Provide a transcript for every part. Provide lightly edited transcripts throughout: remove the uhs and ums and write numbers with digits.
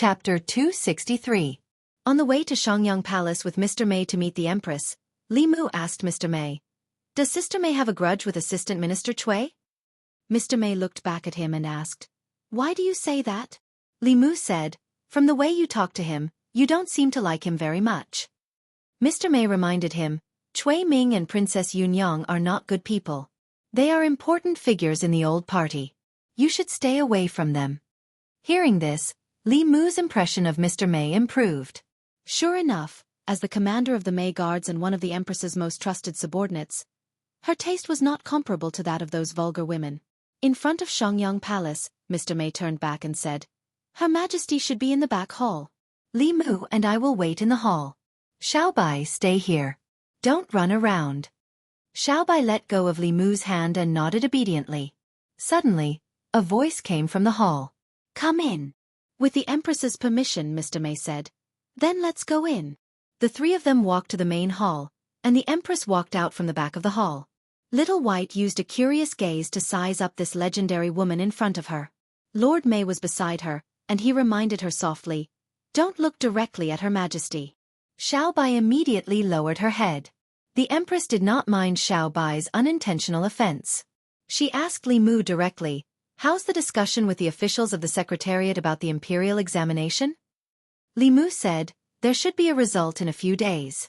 Chapter 263. On the way to Xianxia Palace with Mr. May to meet the Empress, Li Mu asked Mr. May, "Does Sister May have a grudge with Assistant Minister Cui?" Mr. May looked back at him and asked, "Why do you say that?" Li Mu said, "From the way you talk to him, you don't seem to like him very much." Mr. May reminded him, "Cui Ming and Princess Yunyang are not good people. They are important figures in the old party. You should stay away from them." Hearing this, Li Mu's impression of Mr. May improved. Sure enough, as the commander of the May Guards and one of the Empress's most trusted subordinates, her taste was not comparable to that of those vulgar women. In front of Xianxia Palace, Mr. May turned back and said, "Her Majesty should be in the back hall. Li Mu and I will wait in the hall. Xiaobai, stay here. Don't run around." Xiaobai let go of Li Mu's hand and nodded obediently. Suddenly, a voice came from the hall. "Come in." "With the Empress's permission," Mr. May said. "Then let's go in." The three of them walked to the main hall, and the Empress walked out from the back of the hall. Little White used a curious gaze to size up this legendary woman in front of her. Lord May was beside her, and he reminded her softly, "Don't look directly at Her Majesty." Xiaobai immediately lowered her head. The Empress did not mind Xiaobai's unintentional offense. She asked Li Mu directly, "How's the discussion with the officials of the Secretariat about the imperial examination?" Li Mu said, "There should be a result in a few days."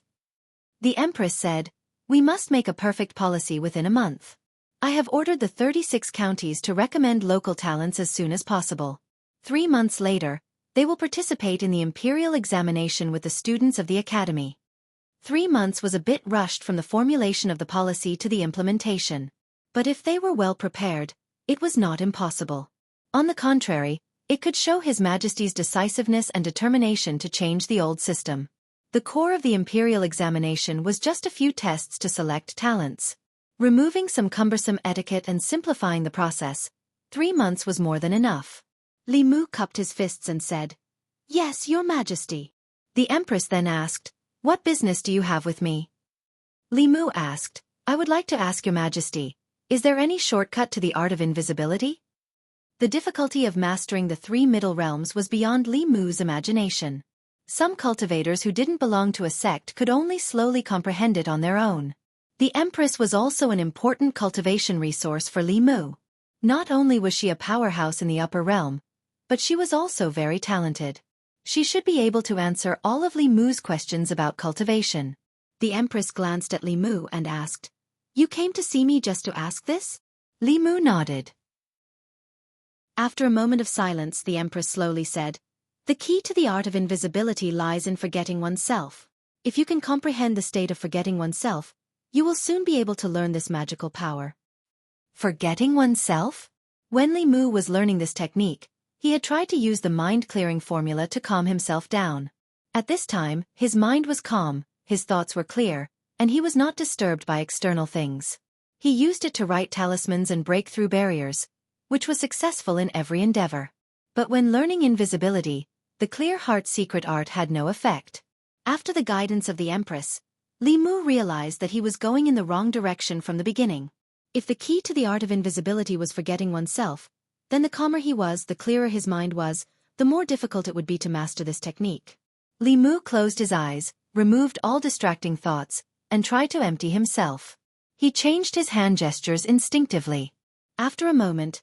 The Empress said, "We must make a perfect policy within a month. I have ordered the 36 counties to recommend local talents as soon as possible. 3 months later, they will participate in the imperial examination with the students of the academy." 3 months was a bit rushed from the formulation of the policy to the implementation. But if they were well prepared, it was not impossible. On the contrary, it could show His Majesty's decisiveness and determination to change the old system. The core of the imperial examination was just a few tests to select talents. Removing some cumbersome etiquette and simplifying the process, 3 months was more than enough. Li Mu cupped his fists and said, "Yes, Your Majesty." The Empress then asked, "What business do you have with me?" Li Mu asked, "I would like to ask Your Majesty, is there any shortcut to the art of invisibility?" The difficulty of mastering the 3 middle realms was beyond Li Mu's imagination. Some cultivators who didn't belong to a sect could only slowly comprehend it on their own. The Empress was also an important cultivation resource for Li Mu. Not only was she a powerhouse in the upper realm, but she was also very talented. She should be able to answer all of Li Mu's questions about cultivation. The Empress glanced at Li Mu and asked, "You came to see me just to ask this?" Li Mu nodded. After a moment of silence, the Empress slowly said, "The key to the art of invisibility lies in forgetting oneself. If you can comprehend the state of forgetting oneself, you will soon be able to learn this magical power." Forgetting oneself? When Li Mu was learning this technique, he had tried to use the mind-clearing formula to calm himself down. At this time, his mind was calm, his thoughts were clear, and he was not disturbed by external things. He used it to write talismans and break through barriers, which was successful in every endeavor. But when learning invisibility, the clear heart secret art had no effect. After the guidance of the Empress, Li Mu realized that he was going in the wrong direction from the beginning. If the key to the art of invisibility was forgetting oneself, then the calmer he was, the clearer his mind was, the more difficult it would be to master this technique. Li Mu closed his eyes, removed all distracting thoughts, and tried to empty himself. He changed his hand gestures instinctively. After a moment,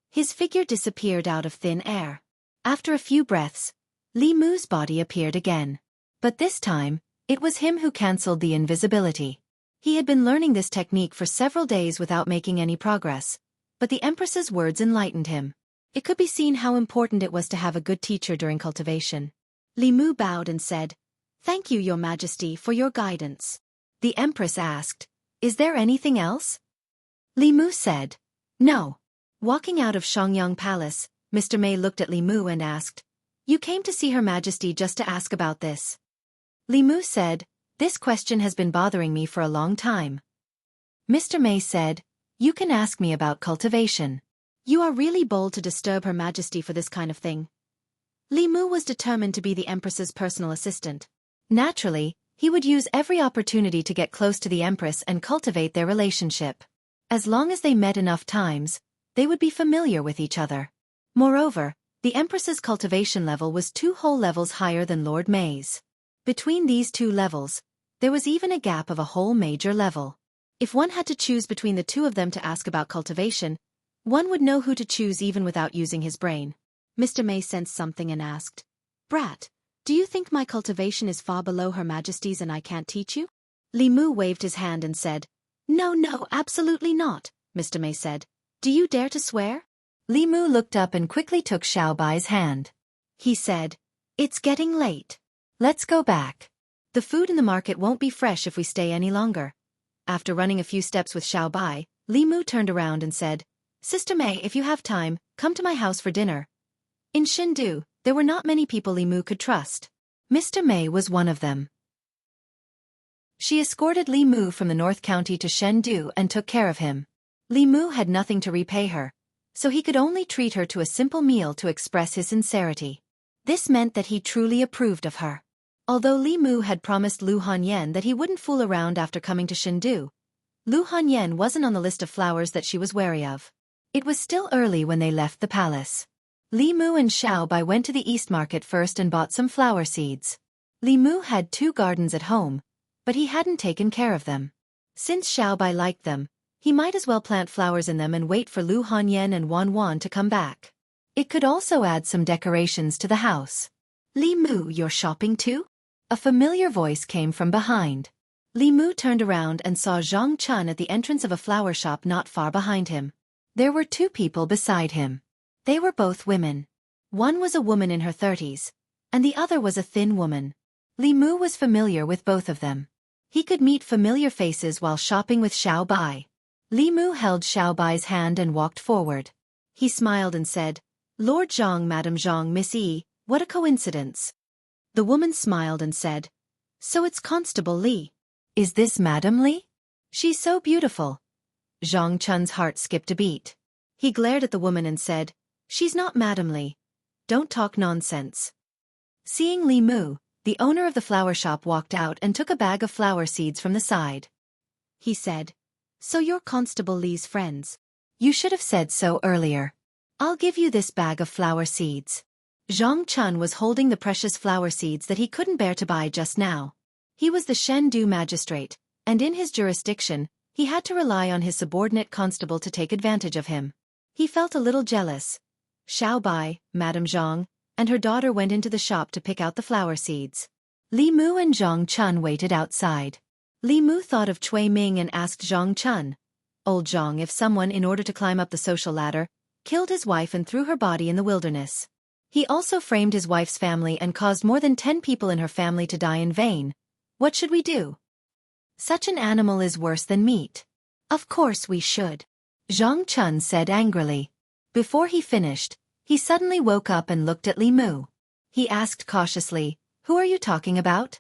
his figure disappeared out of thin air. After a few breaths, Li Mu's body appeared again. But this time, it was him who cancelled the invisibility. He had been learning this technique for several days without making any progress, but the Empress's words enlightened him. It could be seen how important it was to have a good teacher during cultivation. Li Mu bowed and said, "Thank you, Your Majesty, for your guidance." The Empress asked, "Is there anything else?" Li Mu said, "No." Walking out of Xianxia Palace, Mr. May looked at Li Mu and asked, "You came to see Her Majesty just to ask about this?" Li Mu said, "This question has been bothering me for a long time." Mr. May said, "You can ask me about cultivation." "You are really bold to disturb Her Majesty for this kind of thing." Li Mu was determined to be the Empress's personal assistant. Naturally, he would use every opportunity to get close to the Empress and cultivate their relationship. As long as they met enough times, they would be familiar with each other. Moreover, The Empress's cultivation level was 2 whole levels higher than Lord May's. Between these 2 levels, there was even a gap of a whole major level. If one had to choose between the 2 of them to ask about cultivation, one would know who to choose even without using his brain. Mr. May sensed something and asked, "Brat, do you think my cultivation is far below Her Majesty's and I can't teach you?" Li Mu waved his hand and said, No, absolutely not," Mr. May said. "Do you dare to swear?" Li Mu looked up and quickly took Xiao Bai's hand. He said, "It's getting late. Let's go back. The food in the market won't be fresh if we stay any longer." After running a few steps with Xiao Bai, Li Mu turned around and said, "Sister May, if you have time, come to my house for dinner." In Chengdu, there were not many people Li Mu could trust. Mr. May was one of them. She escorted Li Mu from the North County to Chengdu and took care of him. Li Mu had nothing to repay her, so he could only treat her to a simple meal to express his sincerity. This meant that he truly approved of her. Although Li Mu had promised Lu Hanyan that he wouldn't fool around after coming to Chengdu, Lu Hanyan wasn't on the list of flowers that she was wary of. It was still early when they left the palace. Li Mu and Xiao Bai went to the East Market first and bought some flower seeds. Li Mu had 2 gardens at home, but he hadn't taken care of them. Since Xiao Bai liked them, he might as well plant flowers in them and wait for Lu Hanyan and Wan Wan to come back. It could also add some decorations to the house. "Li Mu, you're shopping too?" A familiar voice came from behind. Li Mu turned around and saw Zhang Chun at the entrance of a flower shop not far behind him. There were 2 people beside him. They were both women. One was a woman in her 30s, and the other was a thin woman. Li Mu was familiar with both of them. He could meet familiar faces while shopping with Xiao Bai. Li Mu held Xiao Bai's hand and walked forward. He smiled and said, "Lord Zhang, Madam Zhang, Miss Yi, what a coincidence." The woman smiled and said, "So it's Constable Li. Is this Madam Li? She's so beautiful." Zhang Chun's heart skipped a beat. He glared at the woman and said, "She's not Madam Li. Don't talk nonsense." Seeing Li Mu, the owner of the flower shop walked out and took a bag of flower seeds from the side. He said, "So you're Constable Li's friends. You should have said so earlier. I'll give you this bag of flower seeds." Zhang Chun was holding the precious flower seeds that he couldn't bear to buy just now. He was the Chengdu magistrate, and in his jurisdiction, he had to rely on his subordinate constable to take advantage of him. He felt a little jealous. Xiao Bai, Madame Zhang, and her daughter went into the shop to pick out the flower seeds. Li Mu and Zhang Chun waited outside. Li Mu thought of Cui Ming and asked Zhang Chun, "Old Zhang, if someone, in order to climb up the social ladder, killed his wife and threw her body in the wilderness. He also framed his wife's family and caused more than 10 people in her family to die in vain. What should we do? Such an animal is worse than meat." "Of course we should," Zhang Chun said angrily. Before he finished, he suddenly woke up and looked at Li Mu. He asked cautiously, "Who are you talking about?"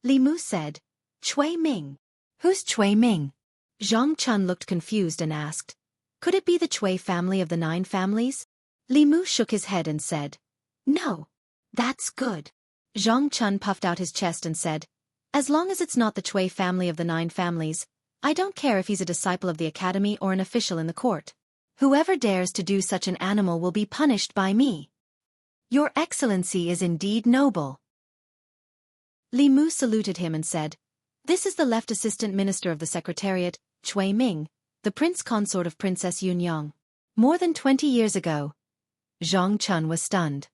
Li Mu said, "Cui Ming." "Who's Cui Ming?" Zhang Chun looked confused and asked, "Could it be the Cui family of the 9 families?" Li Mu shook his head and said, "No." "That's good." Zhang Chun puffed out his chest and said, "As long as it's not the Cui family of the 9 families, I don't care if he's a disciple of the academy or an official in the court. Whoever dares to do such an animal will be punished by me." "Your Excellency is indeed noble." Li Mu saluted him and said, "This is the left assistant minister of the Secretariat, Cui Ming, the prince consort of Princess Yunyang. More than 20 years ago." Zhang Chun was stunned.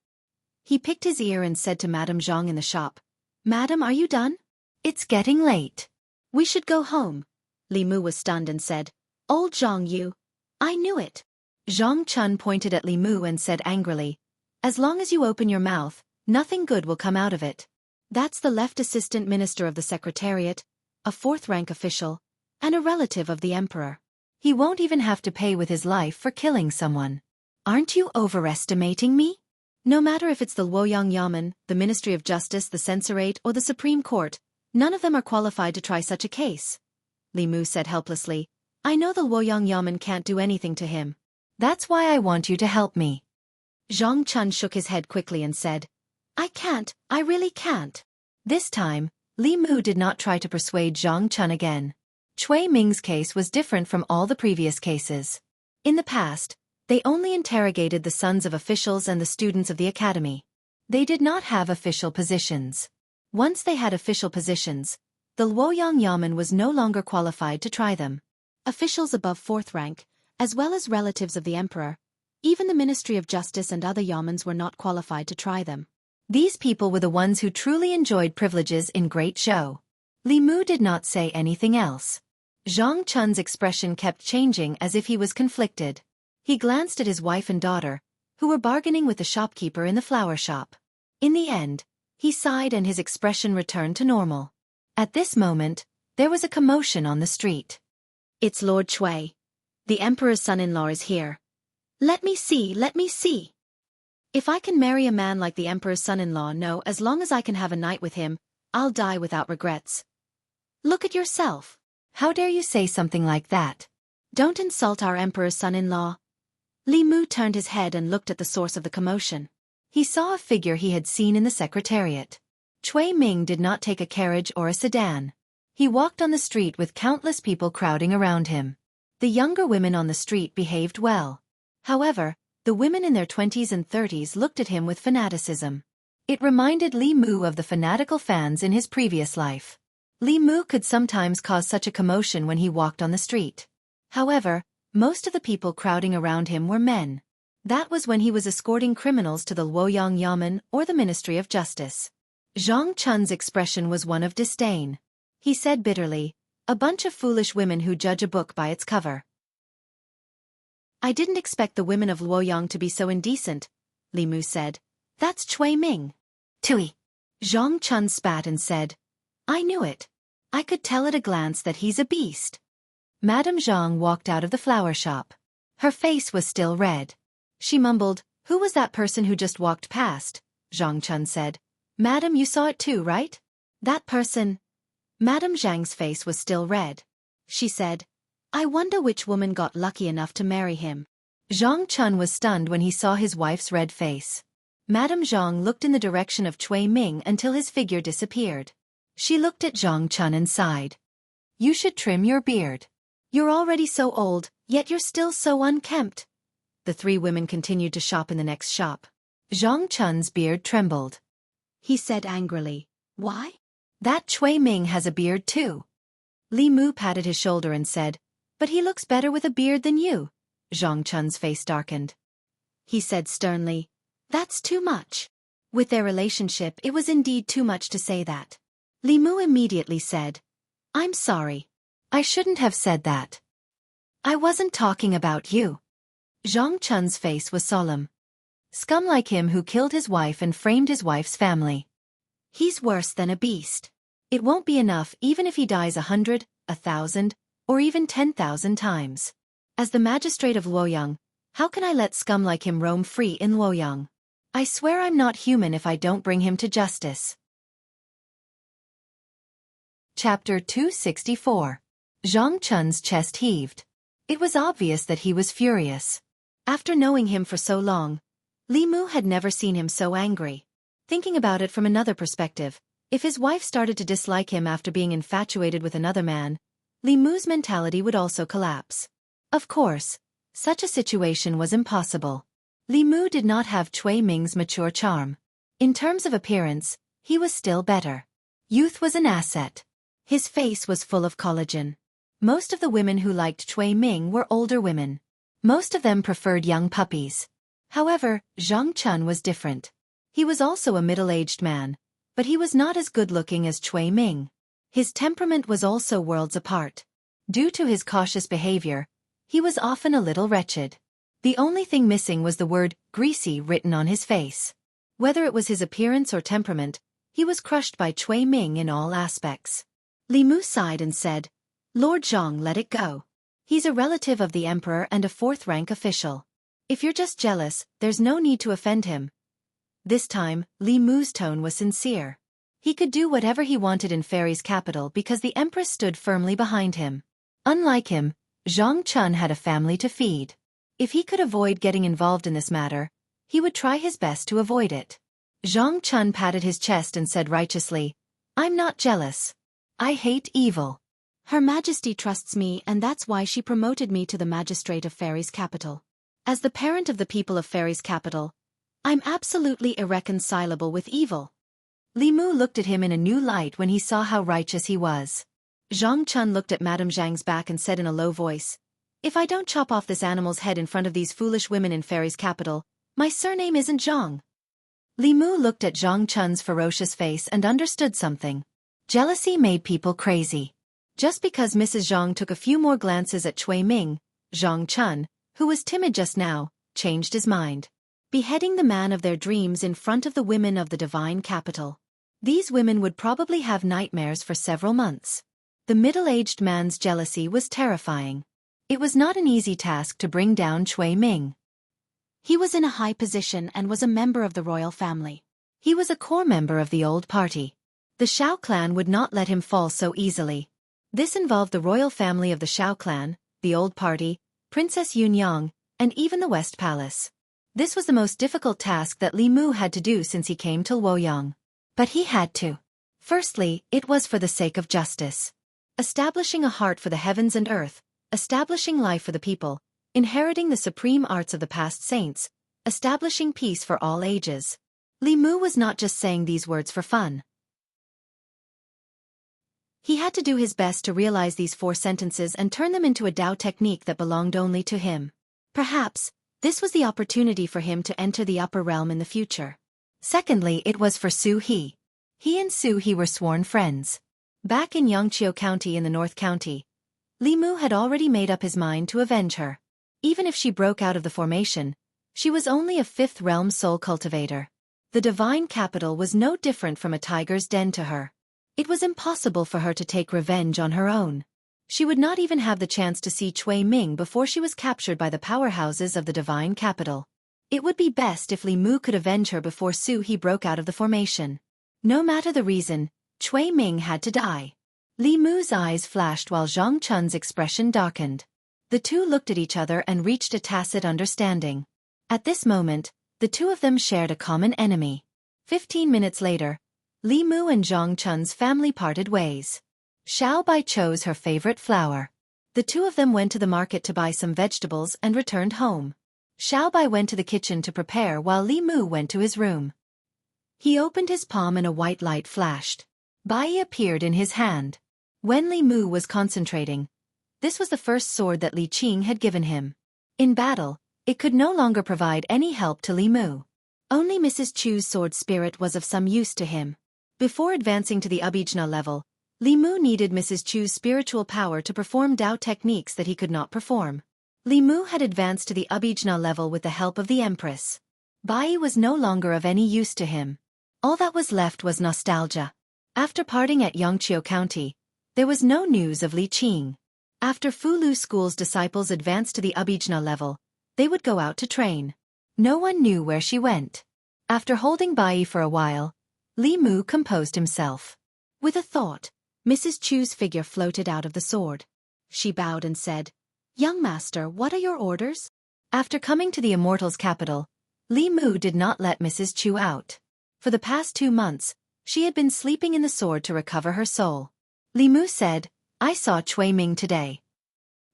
He picked his ear and said to Madame Zhang in the shop, "Madam, are you done? It's getting late. We should go home." Li Mu was stunned and said, "Old Zhang, you." "I knew it." Zhang Chun pointed at Li Mu and said angrily, "As long as you open your mouth, nothing good will come out of it. That's the left assistant minister of the Secretariat, a 4th-rank official, and a relative of the emperor. He won't even have to pay with his life for killing someone. Aren't you overestimating me? No matter if it's the Luoyang Yamen, the Ministry of Justice, the Censorate, or the Supreme Court, none of them are qualified to try such a case." Li Mu said helplessly, "I know the Luoyang Yamen can't do anything to him. That's why I want you to help me." Zhang Chun shook his head quickly and said, "I can't, I really can't." This time, Li Mu did not try to persuade Zhang Chun again. Cui Ming's case was different from all the previous cases. In the past, They only interrogated the sons of officials and the students of the academy. They did not have official positions. Once they had official positions, the Luoyang Yamen was no longer qualified to try them. Officials above 4th rank, as well as relatives of the emperor, even the Ministry of Justice and other yamens were not qualified to try them. These people were the ones who truly enjoyed privileges in great show. Li Mu did not say anything else. Zhang Chun's expression kept changing as if he was conflicted. He glanced at his wife and daughter, who were bargaining with the shopkeeper in the flower shop. In the end, he sighed and his expression returned to normal. At this moment, there was a commotion on the street. "It's Lord Cui. The emperor's son-in-law is here. Let me see, let me see. If I can marry a man like the emperor's son-in-law, no, as long as I can have a night with him, I'll die without regrets. Look at yourself. How dare you say something like that? Don't insult our emperor's son-in-law." Li Mu turned his head and looked at the source of the commotion. He saw a figure he had seen in the secretariat. Cui Ming did not take a carriage or a sedan. He walked on the street with countless people crowding around him. The younger women on the street behaved well. However, the women in their 20s and 30s looked at him with fanaticism. It reminded Li Mu of the fanatical fans in his previous life. Li Mu could sometimes cause such a commotion when he walked on the street. However, most of the people crowding around him were men. That was when he was escorting criminals to the Luoyang Yamen or the Ministry of Justice. Zhang Chun's expression was one of disdain. He said bitterly, "A bunch of foolish women who judge a book by its cover." "I didn't expect the women of Luoyang to be so indecent," Li Mu said. "That's Cui Ming." "Tui." Zhang Chun spat and said, "I knew it. I could tell at a glance that he's a beast." Madame Zhang walked out of the flower shop. Her face was still red. She mumbled, "Who was that person who just walked past?" Zhang Chun said, "Madam, you saw it too, right?" "That person." Madame Zhang's face was still red. She said, "I wonder which woman got lucky enough to marry him." Zhang Chun was stunned when he saw his wife's red face. Madame Zhang looked in the direction of Cui Ming until his figure disappeared. She looked at Zhang Chun and sighed. "You should trim your beard. You're already so old, yet you're still so unkempt." The three women continued to shop in the next shop. Zhang Chun's beard trembled. He said angrily, "Why? That Cui Ming has a beard too." Li Mu patted his shoulder and said, "But he looks better with a beard than you." Zhang Chun's face darkened. He said sternly, "That's too much." With their relationship, it was indeed too much to say that. Li Mu immediately said, "I'm sorry. I shouldn't have said that. I wasn't talking about you." Zhang Chun's face was solemn. "Scum like him who killed his wife and framed his wife's family. He's worse than a beast. It won't be enough even if he dies 100, 1,000, or even 10,000 times. As the magistrate of Luoyang, how can I let scum like him roam free in Luoyang? I swear I'm not human if I don't bring him to justice." Chapter 264. Zhang Chun's chest heaved. It was obvious that he was furious. After knowing him for so long, Li Mu had never seen him so angry. Thinking about it from another perspective, if his wife started to dislike him after being infatuated with another man, Li Mu's mentality would also collapse. Of course, such a situation was impossible. Li Mu did not have Cui Ming's mature charm. In terms of appearance, he was still better. Youth was an asset. His face was full of collagen. Most of the women who liked Cui Ming were older women. Most of them preferred young puppies. However, Zhang Chun was different. He was also a middle-aged man, but he was not as good-looking as Cui Ming. His temperament was also worlds apart. Due to his cautious behavior, he was often a little wretched. The only thing missing was the word greasy written on his face. Whether it was his appearance or temperament, he was crushed by Cui Ming in all aspects. Li Mu sighed and said, "Lord Zhang, let it go. He's a relative of the emperor and a 4th-rank official. If you're just jealous, there's no need to offend him." This time, Li Mu's tone was sincere. He could do whatever he wanted in Fairy's capital because the empress stood firmly behind him. Unlike him, Zhang Chun had a family to feed. If he could avoid getting involved in this matter, he would try his best to avoid it. Zhang Chun patted his chest and said righteously, "I'm not jealous. I hate evil. Her Majesty trusts me and that's why she promoted me to the magistrate of Fairy's capital. As the parent of the people of Fairy's capital, I'm absolutely irreconcilable with evil. Li Mu looked at him in a new light when he saw how righteous he was. Zhang Chun looked at Madame Zhang's back and said in a low voice, "If I don't chop off this animal's head in front of these foolish women in Fairy's capital, my surname isn't Zhang." Li Mu looked at Zhang Chun's ferocious face and understood something. Jealousy made people crazy. Just because Mrs. Zhang took a few more glances at Cui Ming, Zhang Chun, who was timid just now, changed his mind. Beheading the man of their dreams in front of the women of the divine capital. These women would probably have nightmares for several months. The middle-aged man's jealousy was terrifying. It was not an easy task to bring down Cui Ming. He was in a high position and was a member of the royal family. He was a core member of the old party. The Xiao clan would not let him fall so easily. This involved the royal family of the Xiao clan, the old party, Princess Yunyang, and even the West Palace. This was the most difficult task that Li Mu had to do since he came to Luoyang. But he had to. Firstly, it was for the sake of justice. Establishing a heart for the heavens and earth, establishing life for the people, inheriting the supreme arts of the past saints, establishing peace for all ages. Li Mu was not just saying these words for fun. He had to do his best to realize these 4 sentences and turn them into a Dao technique that belonged only to him. Perhaps, this was the opportunity for him to enter the upper realm in the future. Secondly, it was for Su He. He and Su He were sworn friends. Back in Yangqiu County in the North County, Li Mu had already made up his mind to avenge her. Even if she broke out of the formation, she was only a 5th realm soul cultivator. The divine capital was no different from a tiger's den to her. It was impossible for her to take revenge on her own. She would not even have the chance to see Cui Ming before she was captured by the powerhouses of the divine capital. It would be best if Li Mu could avenge her before Su He broke out of the formation. No matter the reason, Cui Ming had to die. Li Mu's eyes flashed while Zhang Chun's expression darkened. The two looked at each other and reached a tacit understanding. At this moment, the two of them shared a common enemy. 15 minutes later, Li Mu and Zhang Chun's family parted ways. Xiao Bai chose her favorite flower. The two of them went to the market to buy some vegetables and returned home. Xiao Bai went to the kitchen to prepare while Li Mu went to his room. He opened his palm and a white light flashed. Bai appeared in his hand. When Li Mu was concentrating, this was the first sword that Li Qing had given him. In battle, it could no longer provide any help to Li Mu. Only Mrs. Chu's sword spirit was of some use to him. Before advancing to the Abhijna level, Li Mu needed Mrs. Chu's spiritual power to perform Dao techniques that he could not perform. Li Mu had advanced to the Abhijna level with the help of the Empress. Bai was no longer of any use to him. All that was left was nostalgia. After parting at Yangqiu County, there was no news of Li Qing. After Fulu School's disciples advanced to the Abhijna level, they would go out to train. No one knew where she went. After holding Bai for a while, Li Mu composed himself. With a thought, Mrs. Chu's figure floated out of the sword. She bowed and said, "Young master, what are your orders?" After coming to the Immortals' capital, Li Mu did not let Mrs. Chu out. For the past 2 months, she had been sleeping in the sword to recover her soul. Li Mu said, "I saw Cui Ming today."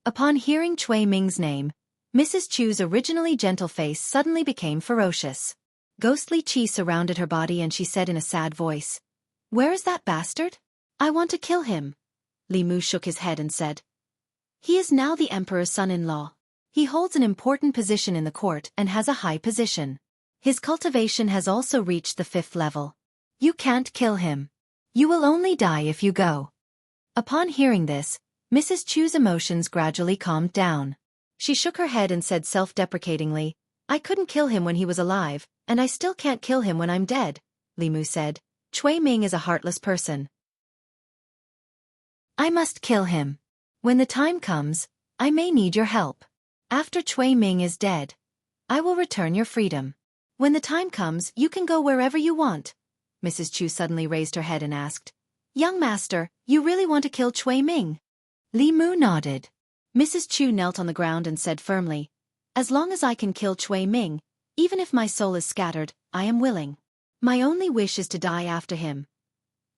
Upon hearing Cui Ming's name, Mrs. Chu's originally gentle face suddenly became ferocious. Ghostly chi surrounded her body and she said in a sad voice, "Where is that bastard? I want to kill him." Li Mu shook his head and said, "He is now the emperor's son-in-law. He holds an important position in the court and has a high position. His cultivation has also reached the 5th level. You can't kill him. You will only die if you go." Upon hearing this, Mrs. Chu's emotions gradually calmed down. She shook her head and said self-deprecatingly, "I couldn't kill him when he was alive, and I still can't kill him when I'm dead." Li Mu said, "Cui Ming is a heartless person. I must kill him. When the time comes, I may need your help. After Cui Ming is dead, I will return your freedom. When the time comes, you can go wherever you want." Mrs. Chu suddenly raised her head and asked, "Young master, you really want to kill Cui Ming?" Li Mu nodded. Mrs. Chu knelt on the ground and said firmly, "As long as I can kill Cui Ming, even if my soul is scattered, I am willing. My only wish is to die after him."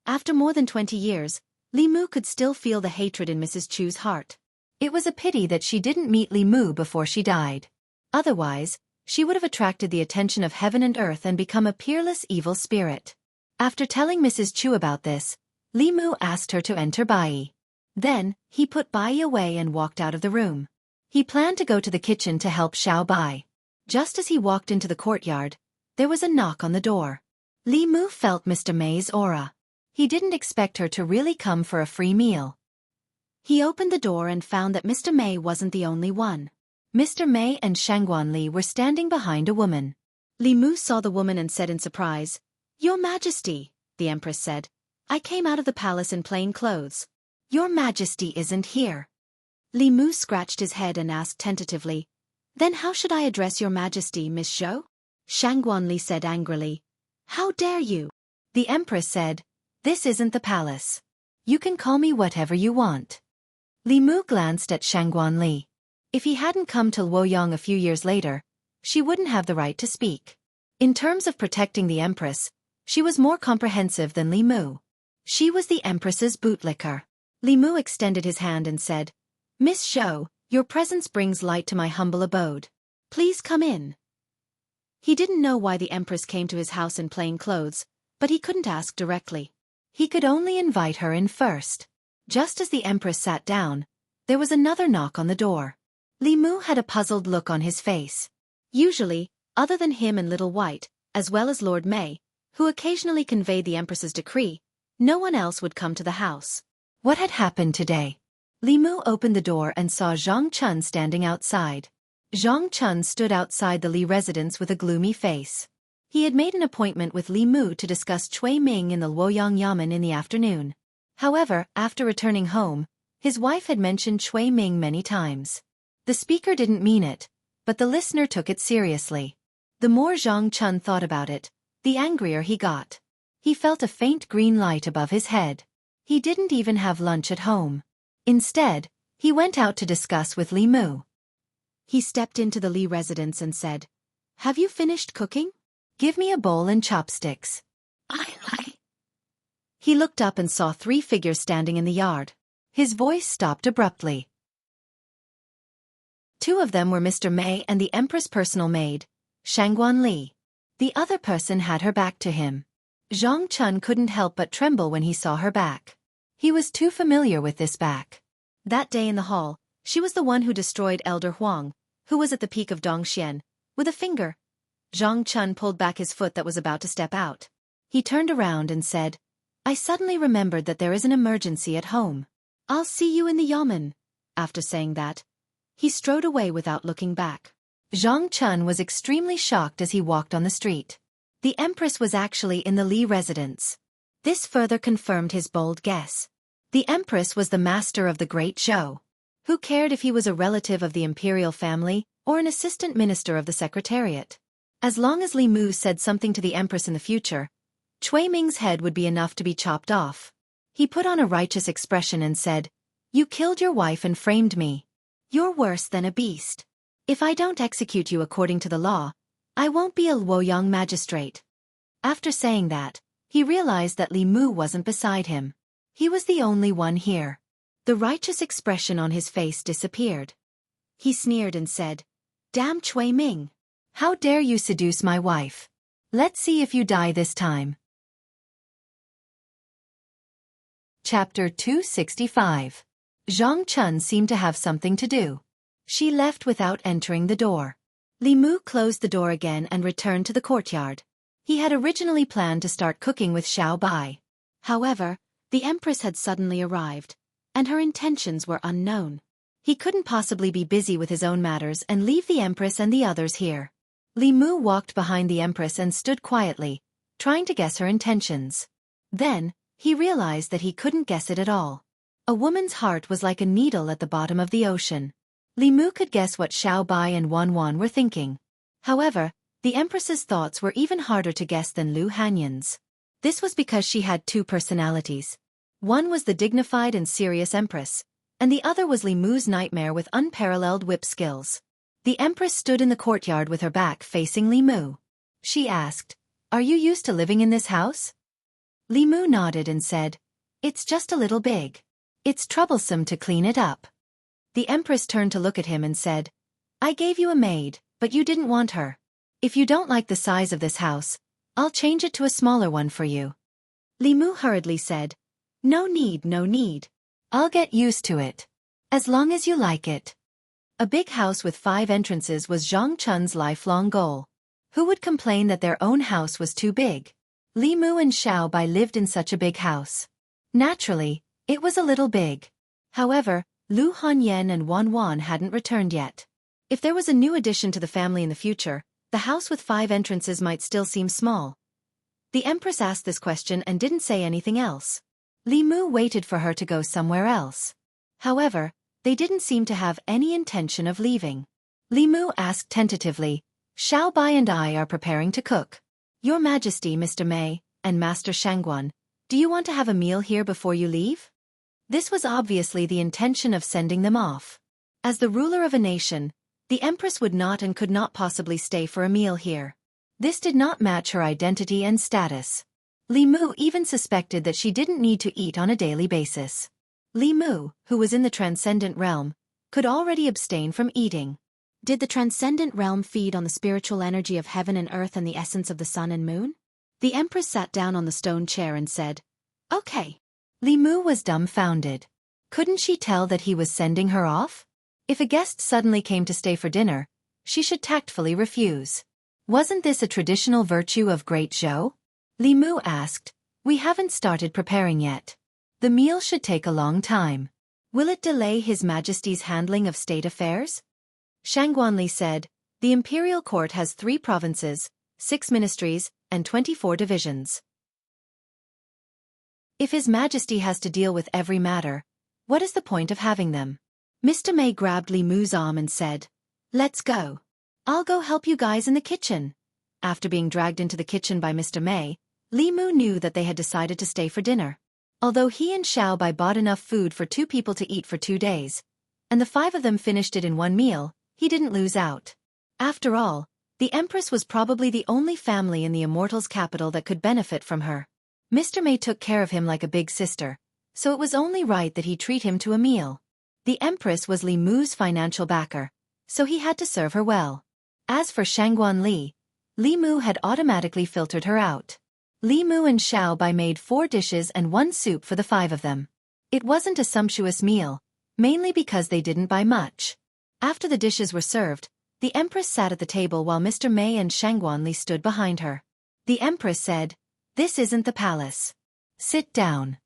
After more than 20 years, Li Mu could still feel the hatred in Mrs. Chu's heart. It was a pity that she didn't meet Li Mu before she died. Otherwise, she would have attracted the attention of heaven and earth and become a peerless evil spirit. After telling Mrs. Chu about this, Li Mu asked her to enter Bai. Then, he put Bai away and walked out of the room. He planned to go to the kitchen to help Xiao Bai. Just as he walked into the courtyard, there was a knock on the door. Li Mu felt Mr. May's aura. He didn't expect her to really come for a free meal. He opened the door and found that Mr. May wasn't the only one. Mr. May and Shangguan Li were standing behind a woman. Li Mu saw the woman and said in surprise, "Your Majesty," the Empress said. "I came out of the palace in plain clothes. Your Majesty isn't here." Li Mu scratched his head and asked tentatively, "Then how should I address your Majesty, Miss Zhou?" Shangguan Li said angrily, "How dare you?" The Empress said, "This isn't the palace. You can call me whatever you want." Li Mu glanced at Shangguan Li. If he hadn't come to Luoyang a few years later, she wouldn't have the right to speak. In terms of protecting the Empress, she was more comprehensive than Li Mu. She was the Empress's bootlicker. Li Mu extended his hand and said, "Miss Zhou, your presence brings light to my humble abode. Please come in." He didn't know why the Empress came to his house in plain clothes, but he couldn't ask directly. He could only invite her in first. Just as the Empress sat down, there was another knock on the door. Li Mu had a puzzled look on his face. Usually, other than him and Little White, as well as Lord May, who occasionally conveyed the Empress's decree, no one else would come to the house. What had happened today? Li Mu opened the door and saw Zhang Chun standing outside. Zhang Chun stood outside the Li residence with a gloomy face. He had made an appointment with Li Mu to discuss Cui Ming in the Luoyang Yamen in the afternoon. However, after returning home, his wife had mentioned Cui Ming many times. The speaker didn't mean it, but the listener took it seriously. The more Zhang Chun thought about it, the angrier he got. He felt a faint green light above his head. He didn't even have lunch at home. Instead, he went out to discuss with Li Mu. He stepped into the Li residence and said, "Have you finished cooking? Give me a bowl and chopsticks." Aye. He looked up and saw 3 figures standing in the yard. His voice stopped abruptly. 2 of them were Mr. May and the Empress' personal maid, Shangguan Li. The other person had her back to him. Zhang Chun couldn't help but tremble when he saw her back. He was too familiar with this back. That day in the hall, she was the one who destroyed Elder Huang, who was at the peak of Dongxian. With a finger, Zhang Chun pulled back his foot that was about to step out. He turned around and said, "I suddenly remembered that there is an emergency at home. I'll see you in the Yamen." After saying that, he strode away without looking back. Zhang Chun was extremely shocked as he walked on the street. The Empress was actually in the Li residence. This further confirmed his bold guess. The Empress was the master of the Great Zhou. Who cared if he was a relative of the imperial family or an assistant minister of the Secretariat? As long as Li Mu said something to the Empress in the future, Cui Ming's head would be enough to be chopped off. He put on a righteous expression and said, "You killed your wife and framed me. You're worse than a beast. If I don't execute you according to the law, I won't be a Luoyang magistrate." After saying that, he realized that Li Mu wasn't beside him. He was the only one here. The righteous expression on his face disappeared. He sneered and said, "Damn Cui Ming! How dare you seduce my wife? Let's see if you die this time." Chapter 265. Zhang Chun seemed to have something to do. She left without entering the door. Li Mu closed the door again and returned to the courtyard. He had originally planned to start cooking with Xiao Bai. However, the Empress had suddenly arrived, and her intentions were unknown. He couldn't possibly be busy with his own matters and leave the Empress and the others here. Li Mu walked behind the Empress and stood quietly, trying to guess her intentions. Then, he realized that he couldn't guess it at all. A woman's heart was like a needle at the bottom of the ocean. Li Mu could guess what Xiao Bai and Wan Wan were thinking. However, the Empress's thoughts were even harder to guess than Lu Hanyan's. This was because she had 2 personalities. One was the dignified and serious Empress, and the other was Li Mu's nightmare with unparalleled whip skills. The Empress stood in the courtyard with her back facing Li Mu. She asked, "Are you used to living in this house?" Li Mu nodded and said, "It's just a little big. It's troublesome to clean it up." The Empress turned to look at him and said, "I gave you a maid, But you didn't want her. If you don't like the size of this house, I'll change it to a smaller one for you. Li Mu hurriedly said, No need, no need. I'll get used to it. As long as you like it. A big house with 5 entrances was Zhang Chun's lifelong goal. Who would complain that their own house was too big? Li Mu and Xiao Bai lived in such a big house. Naturally, it was a little big. However, Lu Hanyan and Wan Wan hadn't returned yet. If there was a new addition to the family in the future, the house with 5 entrances might still seem small. The Empress asked this question and didn't say anything else. Li Mu waited for her to go somewhere else. However, they didn't seem to have any intention of leaving. Li Mu asked tentatively, Xiao Bai and I are preparing to cook. Your Majesty, Mr. Mei, and Master Shangguan, do you want to have a meal here before you leave? This was obviously the intention of sending them off. As the ruler of a nation, the Empress would not and could not possibly stay for a meal here. This did not match her identity and status. Li Mu even suspected that she didn't need to eat on a daily basis. Li Mu, who was in the transcendent realm, could already abstain from eating. Did the transcendent realm feed on the spiritual energy of heaven and earth and the essence of the sun and moon? The Empress sat down on the stone chair and said, Okay. Li Mu was dumbfounded. Couldn't she tell that he was sending her off? If a guest suddenly came to stay for dinner, she should tactfully refuse. Wasn't this a traditional virtue of Great Zhou? Li Mu asked, We haven't started preparing yet. The meal should take a long time. Will it delay His Majesty's handling of state affairs? Shangguanli said, The imperial court has 3 provinces, 6 ministries, and 24 divisions. If His Majesty has to deal with every matter, what is the point of having them? Mr. Mei grabbed Li Mu's arm and said, Let's go. I'll go help you guys in the kitchen. After being dragged into the kitchen by Mr. Mei, Li Mu knew that they had decided to stay for dinner. Although he and Xiao Bai bought enough food for 2 people to eat for 2 days, and the 5 of them finished it in 1 meal, he didn't lose out. After all, the Empress was probably the only family in the Immortals' capital that could benefit from her. Mr. Mei took care of him like a big sister, so it was only right that he treat him to a meal. The Empress was Li Mu's financial backer, so he had to serve her well. As for Shangguan Li, Li Mu had automatically filtered her out. Li Mu and Xiao Bai made 4 dishes and 1 soup for the 5 of them. It wasn't a sumptuous meal, mainly because they didn't buy much. After the dishes were served, the Empress sat at the table while Mr. Mei and Shangguan Li stood behind her. The Empress said, This isn't the palace. Sit down.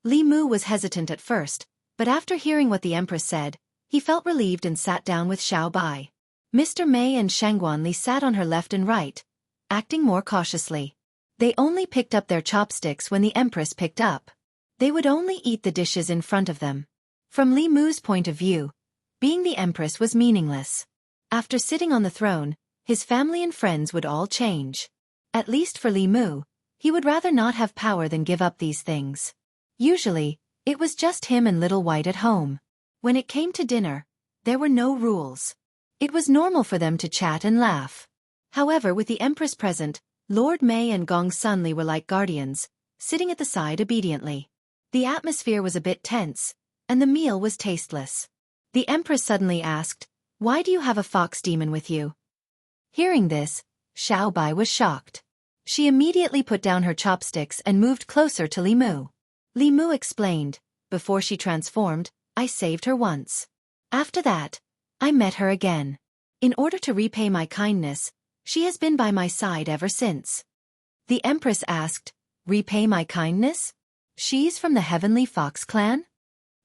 Li Mu was hesitant at first, but after hearing what the Empress said, he felt relieved and sat down with Xiao Bai. Mr. Mei and Shangguan Li sat on her left and right, acting more cautiously. They only picked up their chopsticks when the Empress picked up. They would only eat the dishes in front of them. From Li Mu's point of view, being the Empress was meaningless. After sitting on the throne, his family and friends would all change. At least for Li Mu, he would rather not have power than give up these things. Usually, it was just him and Little White at home. When it came to dinner, there were no rules. It was normal for them to chat and laugh. However, with the Empress present, Lord Mei and Gong Sunli were like guardians, sitting at the side obediently. The atmosphere was a bit tense, and the meal was tasteless. The Empress suddenly asked, Why do you have a fox demon with you? Hearing this, Xiao Bai was shocked. She immediately put down her chopsticks and moved closer to Li Mu. Li Mu explained, Before she transformed, I saved her once. After that, I met her again. In order to repay my kindness, she has been by my side ever since. The Empress asked, Repay my kindness? She's from the Heavenly Fox clan?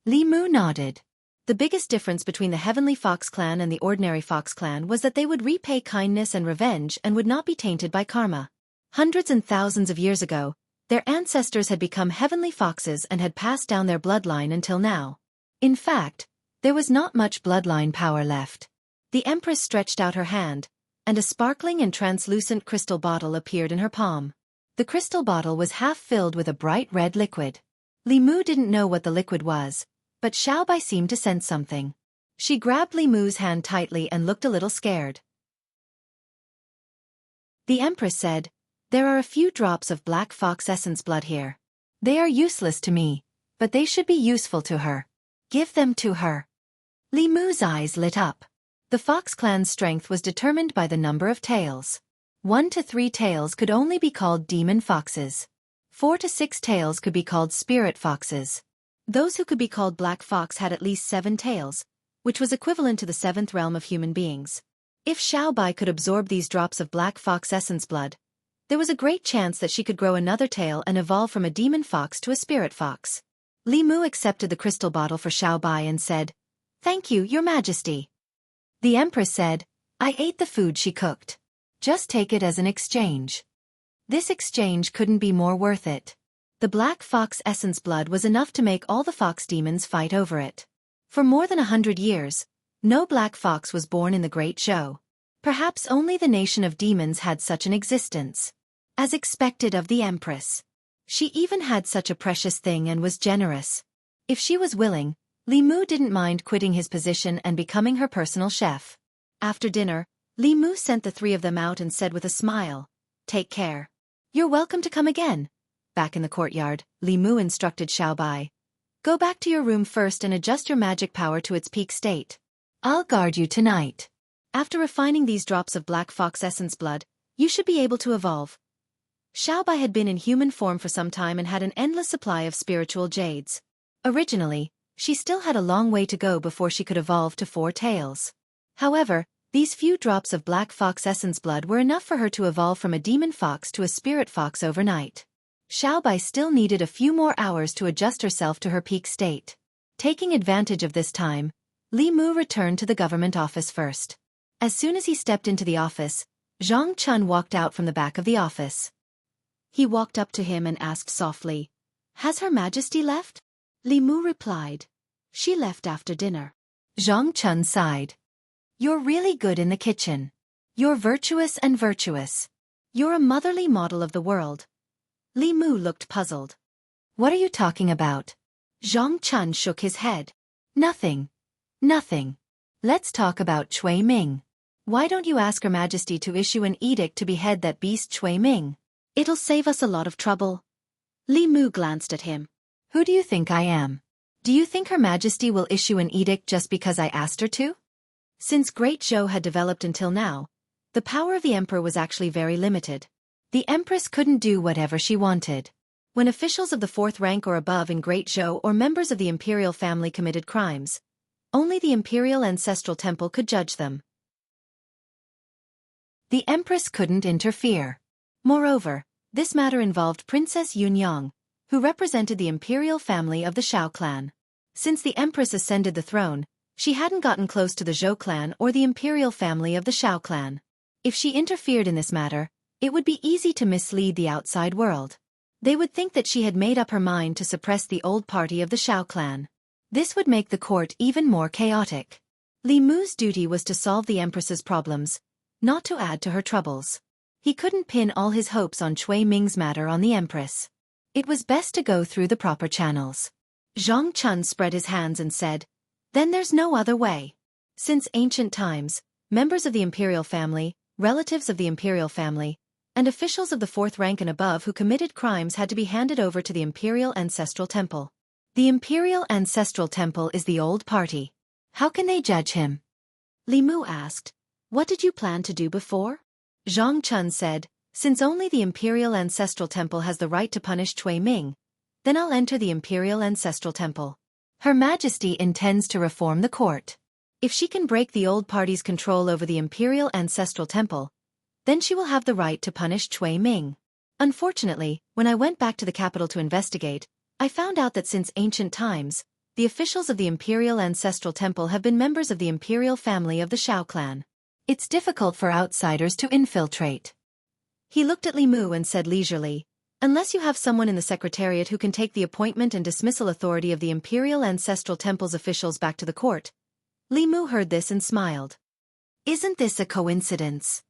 Li Mu nodded. The biggest difference between the Heavenly Fox clan and the ordinary Fox clan was that they would repay kindness and revenge and would not be tainted by karma. Hundreds and thousands of years ago, their ancestors had become heavenly foxes and had passed down their bloodline until now. In fact, there was not much bloodline power left. The Empress stretched out her hand, and a sparkling and translucent crystal bottle appeared in her palm. The crystal bottle was half filled with a bright red liquid. Li Mu didn't know what the liquid was, but Xiao Bai seemed to sense something. She grabbed Li Mu's hand tightly and looked a little scared. The Empress said, There are a few drops of black fox essence blood here. They are useless to me, but they should be useful to her. Give them to her. Li Mu's eyes lit up. The Fox clan's strength was determined by the number of tails. 1 to 3 tails could only be called demon foxes. 4 to 6 tails could be called spirit foxes. Those who could be called black fox had at least 7 tails, which was equivalent to the 7th realm of human beings. If Xiaobai could absorb these drops of black fox essence blood, there was a great chance that she could grow another tail and evolve from a demon fox to a spirit fox. Li Mu accepted the crystal bottle for Xiaobai and said, "Thank you, Your Majesty." The Empress said, "I ate the food she cooked. Just take it as an exchange." This exchange couldn't be more worth it. The black fox essence blood was enough to make all the fox demons fight over it. For more than 100 years, no black fox was born in the Great Zhou. Perhaps only the nation of demons had such an existence. As expected of the Empress. She even had such a precious thing and was generous. If she was willing, Li Mu didn't mind quitting his position and becoming her personal chef. After dinner, Li Mu sent the 3 of them out and said with a smile, "Take care. You're welcome to come again." Back in the courtyard, Li Mu instructed Xiaobai, "Go back to your room first and adjust your magic power to its peak state. I'll guard you tonight. After refining these drops of black fox essence blood, you should be able to evolve." Xiaobai had been in human form for some time and had an endless supply of spiritual jades. Originally, she still had a long way to go before she could evolve to 4 tails. However, these few drops of black fox essence blood were enough for her to evolve from a demon fox to a spirit fox overnight. Xiaobai still needed a few more hours to adjust herself to her peak state. Taking advantage of this time, Li Mu returned to the government office first. As soon as he stepped into the office, Zhang Chun walked out from the back of the office. He walked up to him and asked softly, "Has Her Majesty left?" Li Mu replied, "She left after dinner." Zhang Chun sighed. "You're really good in the kitchen. You're virtuous and virtuous. You're a motherly model of the world." Li Mu looked puzzled. "What are you talking about?" Zhang Chun shook his head. "Nothing. Nothing. Let's talk about Cui Ming. Why don't you ask Her Majesty to issue an edict to behead that beast Cui Ming? It'll save us a lot of trouble." Li Mu glanced at him. "Who do you think I am? Do you think Her Majesty will issue an edict just because I asked her to?" Since Great Zhou had developed until now, the power of the emperor was actually very limited. The empress couldn't do whatever she wanted. When officials of the 4th rank or above in Great Zhou or members of the imperial family committed crimes, only the imperial ancestral temple could judge them. The empress couldn't interfere. Moreover, this matter involved Princess Yunyang, who represented the imperial family of the Shao clan. Since the empress ascended the throne, she hadn't gotten close to the Zhou clan or the imperial family of the Shao clan. If she interfered in this matter, it would be easy to mislead the outside world. They would think that she had made up her mind to suppress the old party of the Shao clan. This would make the court even more chaotic. Li Mu's duty was to solve the empress's problems, not to add to her troubles. He couldn't pin all his hopes on Cui Ming's matter on the empress. It was best to go through the proper channels. Zhang Chun spread his hands and said, "Then there's no other way." Since ancient times, members of the imperial family, relatives of the imperial family, and officials of the 4th rank and above who committed crimes had to be handed over to the imperial ancestral temple. The imperial ancestral temple is the old party. How can they judge him? Li Mu asked, "What did you plan to do before?" Zhang Chun said, "Since only the imperial ancestral temple has the right to punish Cui Ming, then I'll enter the imperial ancestral temple. Her Majesty intends to reform the court. If she can break the old party's control over the imperial ancestral temple, then she will have the right to punish Cui Ming." Unfortunately, when I went back to the capital to investigate, I found out that since ancient times, the officials of the imperial ancestral temple have been members of the imperial family of the Shao clan. It's difficult for outsiders to infiltrate. He looked at Li Mu and said leisurely, "Unless you have someone in the secretariat who can take the appointment and dismissal authority of the imperial ancestral temple's officials back to the court." Li Mu heard this and smiled. "Isn't this a coincidence?"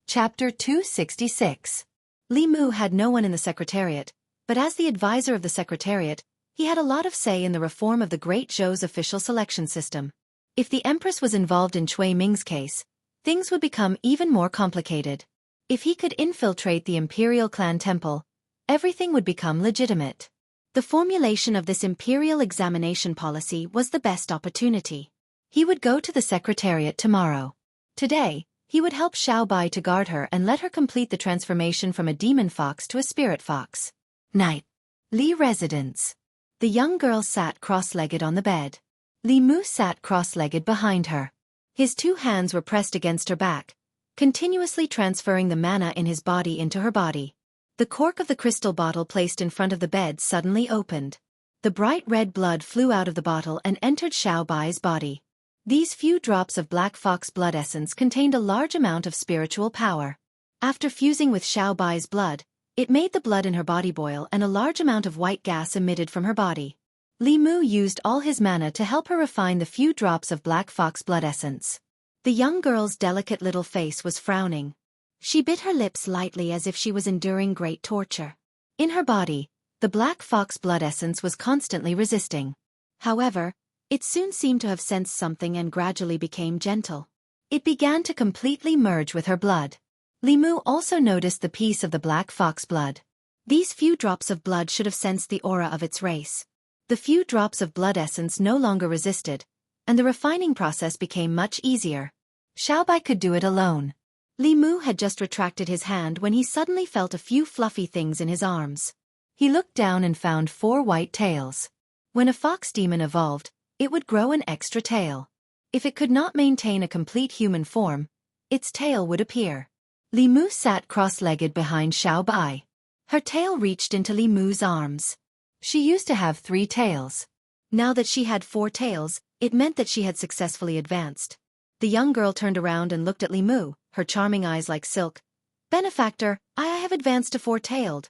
Chapter 266. Li Mu had no one in the secretariat, but as the advisor of the secretariat, he had a lot of say in the reform of the Great Zhou's official selection system. If the empress was involved in Cui Ming's case, things would become even more complicated. If he could infiltrate the imperial clan temple, everything would become legitimate. The formulation of this imperial examination policy was the best opportunity. He would go to the secretariat tomorrow. Today, he would help Xiao Bai to guard her and let her complete the transformation from a demon fox to a spirit fox. Night. Li residence. The young girl sat cross-legged on the bed. Li Mu sat cross-legged behind her. His two hands were pressed against her back, continuously transferring the mana in his body into her body. The cork of the crystal bottle placed in front of the bed suddenly opened. The bright red blood flew out of the bottle and entered Xiao Bai's body. These few drops of black fox blood essence contained a large amount of spiritual power. After fusing with Xiao Bai's blood, it made the blood in her body boil and a large amount of white gas emitted from her body. Li Mu used all his mana to help her refine the few drops of black fox blood essence. The young girl's delicate little face was frowning. She bit her lips lightly as if she was enduring great torture. In her body, the black fox blood essence was constantly resisting. However, it soon seemed to have sensed something and gradually became gentle. It began to completely merge with her blood. Li Mu also noticed the piece of the black fox blood. These few drops of blood should have sensed the aura of its race. The few drops of blood essence no longer resisted, and the refining process became much easier. Xiao Bai could do it alone. Li Mu had just retracted his hand when he suddenly felt a few fluffy things in his arms. He looked down and found 4 white tails. When a fox demon evolved, it would grow an extra tail. If it could not maintain a complete human form, its tail would appear. Li Mu sat cross-legged behind Xiao Bai. Her tail reached into Li Mu's arms. She used to have 3 tails. Now that she had 4 tails, it meant that she had successfully advanced. The young girl turned around and looked at Li Mu, her charming eyes like silk. "Benefactor, I have advanced to 4-tailed."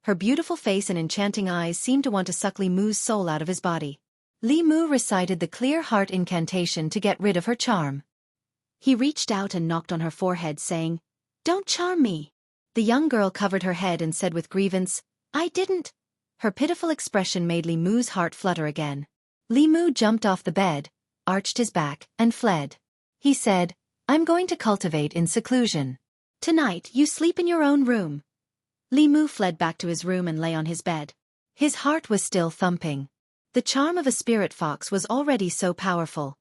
Her beautiful face and enchanting eyes seemed to want to suck Li Mu's soul out of his body. Li Mu recited the clear heart incantation to get rid of her charm. He reached out and knocked on her forehead saying, "Don't charm me." The young girl covered her head and said with grievance, "I didn't." Her pitiful expression made Li Mu's heart flutter again. Li Mu jumped off the bed, arched his back, and fled. He said, "I'm going to cultivate in seclusion. Tonight you sleep in your own room." Li Mu fled back to his room and lay on his bed. His heart was still thumping. The charm of a spirit fox was already so powerful.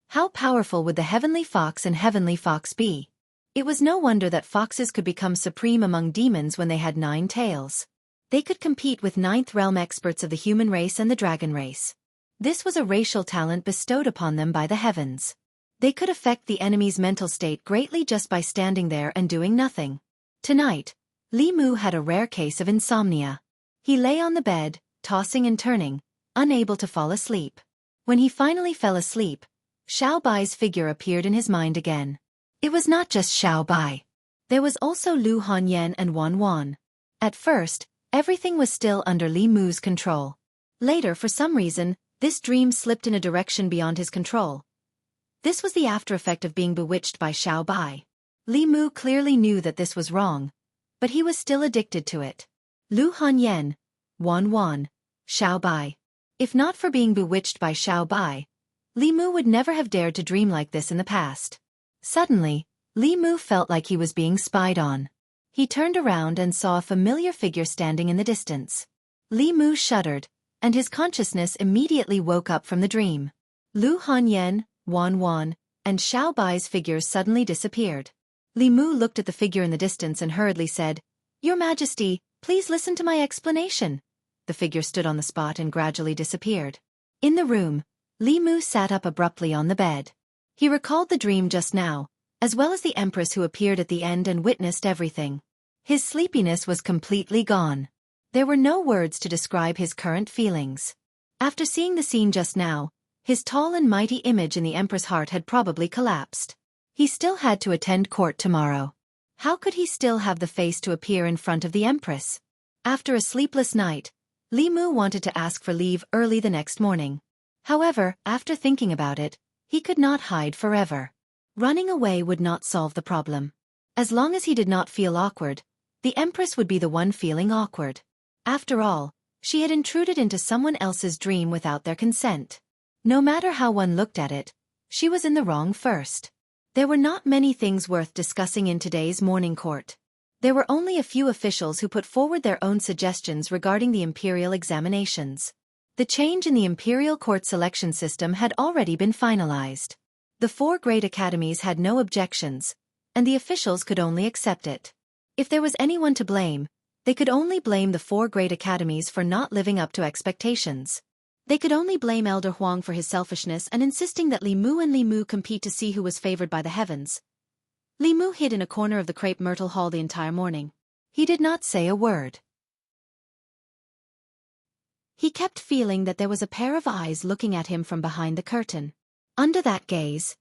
How powerful would the heavenly fox and heavenly fox be? It was no wonder that foxes could become supreme among demons when they had 9 tails. They could compete with 9th realm experts of the human race and the dragon race. This was a racial talent bestowed upon them by the heavens. They could affect the enemy's mental state greatly just by standing there and doing nothing. Tonight, Li Mu had a rare case of insomnia. He lay on the bed, tossing and turning, unable to fall asleep. When he finally fell asleep, Xiao Bai's figure appeared in his mind again. It was not just Xiao Bai. There was also Lu Hanyan and Wan Wan. At first, everything was still under Li Mu's control. Later, for some reason, this dream slipped in a direction beyond his control. This was the after-effect of being bewitched by Xiao Bai. Li Mu clearly knew that this was wrong, but he was still addicted to it. Lu Hanyan, Wan Wan, Xiao Bai. If not for being bewitched by Xiao Bai, Li Mu would never have dared to dream like this in the past. Suddenly, Li Mu felt like he was being spied on. He turned around and saw a familiar figure standing in the distance. Li Mu shuddered, and his consciousness immediately woke up from the dream. Lu Hanyan, Wan Wan, and Xiao Bai's figures suddenly disappeared. Li Mu looked at the figure in the distance and hurriedly said, "Your Majesty, please listen to my explanation." The figure stood on the spot and gradually disappeared. In the room, Li Mu sat up abruptly on the bed. He recalled the dream just now, as well as the Empress who appeared at the end and witnessed everything. His sleepiness was completely gone. There were no words to describe his current feelings. After seeing the scene just now, his tall and mighty image in the Empress' heart had probably collapsed. He still had to attend court tomorrow. How could he still have the face to appear in front of the Empress? After a sleepless night, Li Mu wanted to ask for leave early the next morning. However, after thinking about it, he could not hide forever. Running away would not solve the problem. As long as he did not feel awkward, the Empress would be the one feeling awkward. After all, she had intruded into someone else's dream without their consent. No matter how one looked at it, she was in the wrong first. There were not many things worth discussing in today's morning court. There were only a few officials who put forward their own suggestions regarding the imperial examinations. The change in the imperial court selection system had already been finalized. The 4 great academies had no objections, and the officials could only accept it. If there was anyone to blame, they could only blame the 4 great academies for not living up to expectations. They could only blame Elder Huang for his selfishness and insisting that Li Mu and Li Mu compete to see who was favored by the heavens. Li Mu hid in a corner of the crepe myrtle hall the entire morning. He did not say a word. He kept feeling that there was a pair of eyes looking at him from behind the curtain. Under that gaze,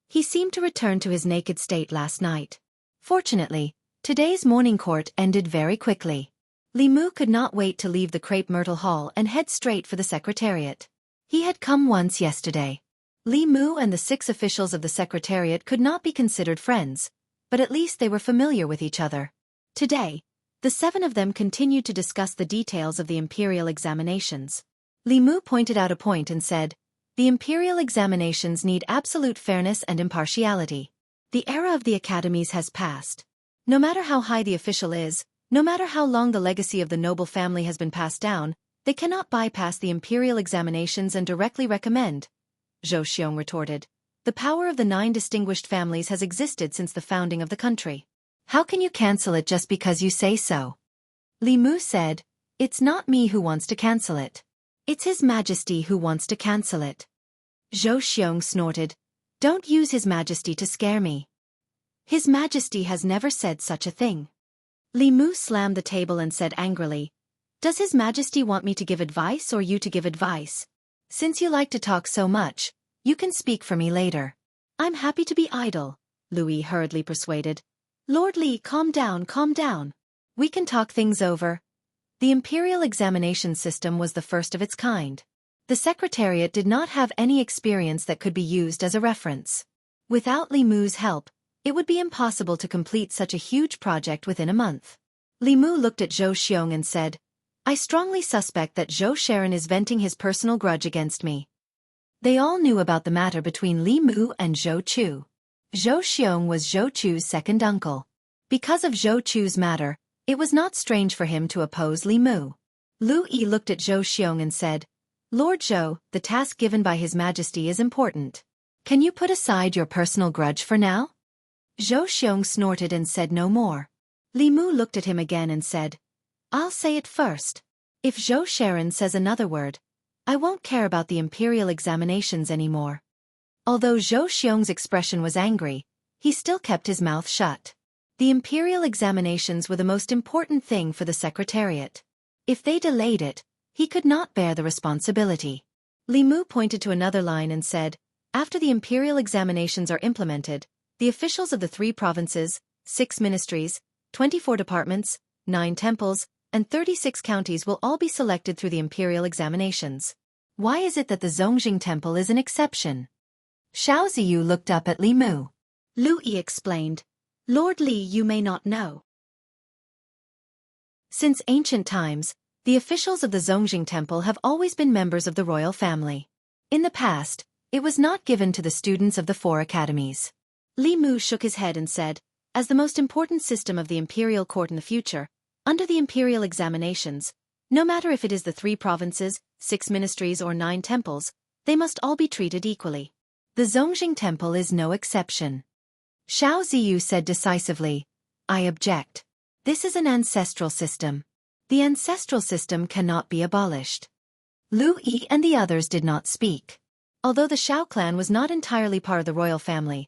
he seemed to return to his naked state last night. Fortunately, today's morning court ended very quickly. Li Mu could not wait to leave the crepe myrtle hall and head straight for the secretariat. He had come once yesterday. Li Mu and the 6 officials of the secretariat could not be considered friends, but at least they were familiar with each other. Today, the 7 of them continued to discuss the details of the imperial examinations. Li Mu pointed out a point and said, "The imperial examinations need absolute fairness and impartiality. The era of the academies has passed. No matter how high the official is, no matter how long the legacy of the noble family has been passed down, they cannot bypass the imperial examinations and directly recommend." Zhou Xiong retorted. "The power of the 9 distinguished families has existed since the founding of the country. How can you cancel it just because you say so?" Li Mu said, "It's not me who wants to cancel it. It's His Majesty who wants to cancel it." Zhou Xiong snorted, "Don't use His Majesty to scare me. His Majesty has never said such a thing." Li Mu slammed the table and said angrily, "Does His Majesty want me to give advice or you to give advice? Since you like to talk so much, you can speak for me later." "I'm happy to be idle," Louis hurriedly persuaded. "Lord Li, calm down, calm down. We can talk things over." The imperial examination system was the first of its kind. The secretariat did not have any experience that could be used as a reference. Without Li Mu's help, it would be impossible to complete such a huge project within a month. Li Mu looked at Zhou Xiong and said, "I strongly suspect that Zhou Sharon is venting his personal grudge against me." They all knew about the matter between Li Mu and Zhou Chu. Zhou Xiong was Zhou Chu's second uncle. Because of Zhou Chu's matter, it was not strange for him to oppose Li Mu. Lu Yi looked at Zhou Xiong and said, "Lord Zhou, the task given by His Majesty is important. Can you put aside your personal grudge for now?" Zhou Xiong snorted and said no more. Li Mu looked at him again and said, "I'll say it first. If Zhou Sharon says another word, I won't care about the imperial examinations anymore." Although Zhou Xiong's expression was angry, he still kept his mouth shut. The imperial examinations were the most important thing for the secretariat. If they delayed it, he could not bear the responsibility. Li Mu pointed to another line and said, "After the imperial examinations are implemented, the officials of the 3 provinces, 6 ministries, 24 departments, 9 temples, and 36 counties will all be selected through the imperial examinations. Why is it that the Zongjing Temple is an exception?" Xiao Ziyu looked up at Li Mu. Lu Yi explained, "Lord Li, you may not know. Since ancient times, the officials of the Zongjing Temple have always been members of the royal family. In the past, it was not given to the students of the 4 academies." Li Mu shook his head and said, "As the most important system of the imperial court in the future, under the imperial examinations, no matter if it is the 3 provinces, 6 ministries or 9 temples, they must all be treated equally. The Zongjing Temple is no exception." Xiao Ziyu said decisively, "I object. This is an ancestral system. The ancestral system cannot be abolished." Lu Yi and the others did not speak. Although the Xiao clan was not entirely part of the royal family,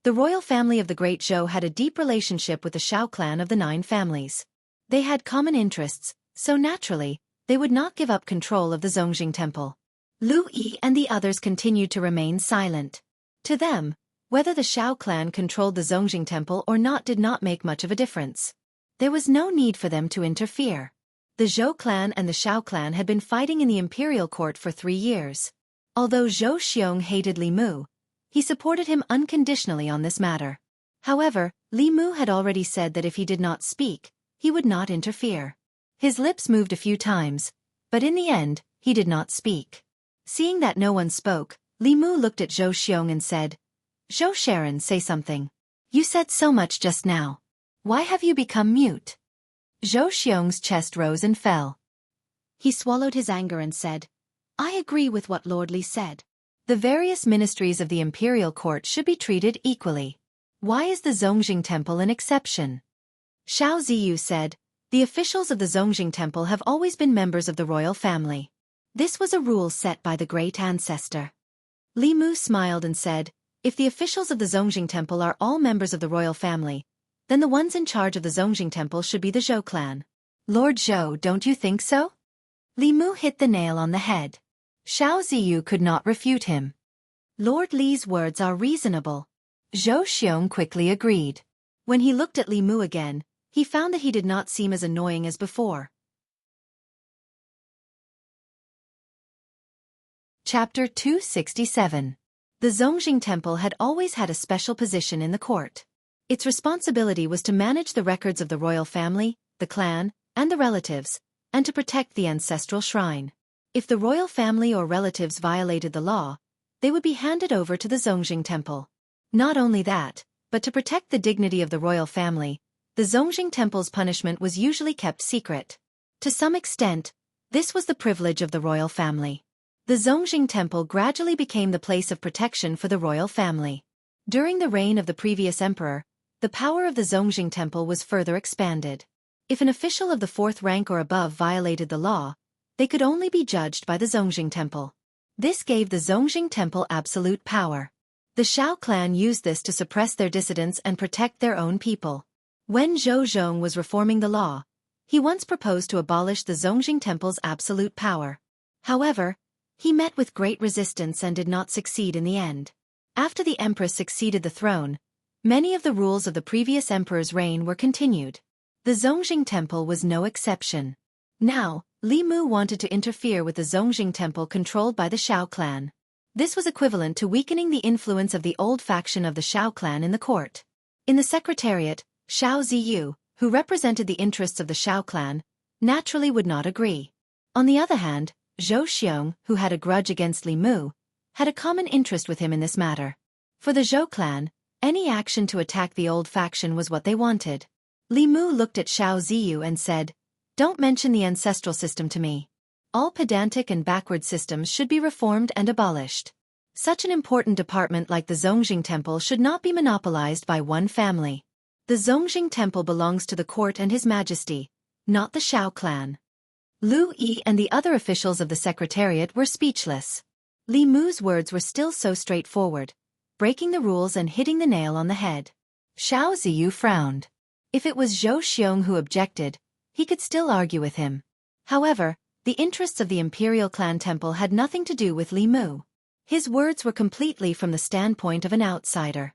the royal family of the Great Zhou had a deep relationship with the Xiao clan of the 9 families. They had common interests, so naturally, they would not give up control of the Zongjing Temple. Lu Yi and the others continued to remain silent. To them, whether the Xiao clan controlled the Zongjing Temple or not did not make much of a difference. There was no need for them to interfere. The Zhou clan and the Xiao clan had been fighting in the imperial court for 3 years. Although Zhou Xiong hated Li Mu, he supported him unconditionally on this matter. However, Li Mu had already said that if he did not speak, he would not interfere. His lips moved a few times, but in the end, he did not speak. Seeing that no one spoke, Li Mu looked at Zhou Xiong and said, "Zhou Sharon, say something. You said so much just now. Why have you become mute? Zhou Xiong's chest rose and fell. He swallowed his anger and said, I agree with what Lord Li said. The various ministries of the imperial court should be treated equally. Why is the Zongjing Temple an exception? Xiao Ziyu said, the officials of the Zongjing Temple have always been members of the royal family. This was a rule set by the great ancestor. Li Mu smiled and said, if the officials of the Zongjing Temple are all members of the royal family, then the ones in charge of the Zongjing Temple should be the Zhou clan. Lord Zhou, don't you think so? Li Mu hit the nail on the head. Xiao Ziyu could not refute him. Lord Li's words are reasonable. Zhou Xiong quickly agreed. When he looked at Li Mu again, he found that he did not seem as annoying as before. Chapter 267. The Zongjing Temple had always had a special position in the court. Its responsibility was to manage the records of the royal family, the clan, and the relatives, and to protect the ancestral shrine. If the royal family or relatives violated the law, they would be handed over to the Zongjing Temple. Not only that, but to protect the dignity of the royal family, the Zongjing Temple's punishment was usually kept secret. To some extent, this was the privilege of the royal family. The Zongjing Temple gradually became the place of protection for the royal family. During the reign of the previous emperor, the power of the Zongjing Temple was further expanded. If an official of the fourth rank or above violated the law, they could only be judged by the Zongjing Temple. This gave the Zongjing Temple absolute power. The Shao clan used this to suppress their dissidents and protect their own people. When Zhou Zhong was reforming the law, he once proposed to abolish the Zongjing Temple's absolute power. However, he met with great resistance and did not succeed in the end. After the empress succeeded the throne, many of the rules of the previous emperor's reign were continued. The Zongjing Temple was no exception. Now, Li Mu wanted to interfere with the Zongjing Temple controlled by the Shao clan. This was equivalent to weakening the influence of the old faction of the Shao clan in the court. In the secretariat, Xiao Ziyu, who represented the interests of the Shao clan, naturally would not agree. On the other hand, Zhou Xiong, who had a grudge against Li Mu, had a common interest with him in this matter. For the Zhou clan, any action to attack the old faction was what they wanted. Li Mu looked at Xiao Ziyu and said, don't mention the ancestral system to me. All pedantic and backward systems should be reformed and abolished. Such an important department like the Zongjing Temple should not be monopolized by one family. The Zongjing Temple belongs to the court and His Majesty, not the Shao clan. Lu Yi and the other officials of the secretariat were speechless. Li Mu's words were still so straightforward, breaking the rules and hitting the nail on the head. Xiao Ziyu frowned. If it was Zhou Xiong who objected, he could still argue with him. However, the interests of the Imperial Clan Temple had nothing to do with Li Mu. His words were completely from the standpoint of an outsider.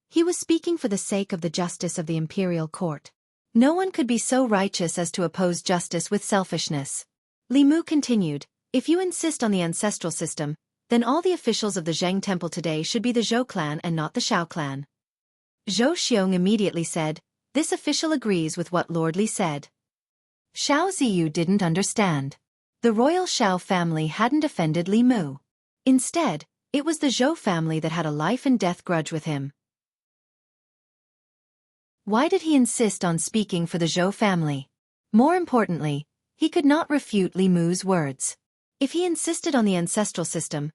He was speaking for the sake of the justice of the Imperial Court. No one could be so righteous as to oppose justice with selfishness. Li Mu continued, if you insist on the ancestral system, then all the officials of the Zheng Temple today should be the Zhou clan and not the Shao clan. Zhou Xiong immediately said, this official agrees with what Lord Li said. Xiao Ziyu didn't understand. The royal Shao family hadn't offended Li Mu. Instead, it was the Zhou family that had a life-and-death grudge with him. Why did he insist on speaking for the Zhou family? More importantly, he could not refute Li Mu's words. If he insisted on the ancestral system,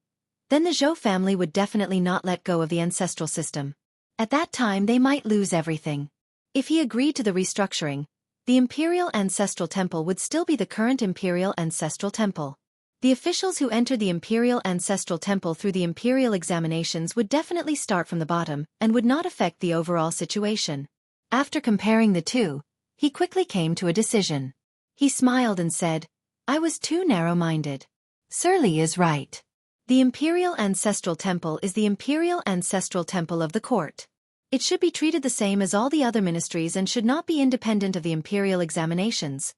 then the Zhou family would definitely not let go of the ancestral system. At that time they might lose everything. If he agreed to the restructuring, the Imperial Ancestral Temple would still be the current Imperial Ancestral Temple. The officials who entered the Imperial Ancestral Temple through the Imperial examinations would definitely start from the bottom and would not affect the overall situation. After comparing the two, he quickly came to a decision. He smiled and said, I was too narrow-minded. Sir Li is right. The Imperial Ancestral Temple is the Imperial Ancestral Temple of the court. It should be treated the same as all the other ministries and should not be independent of the imperial examinations.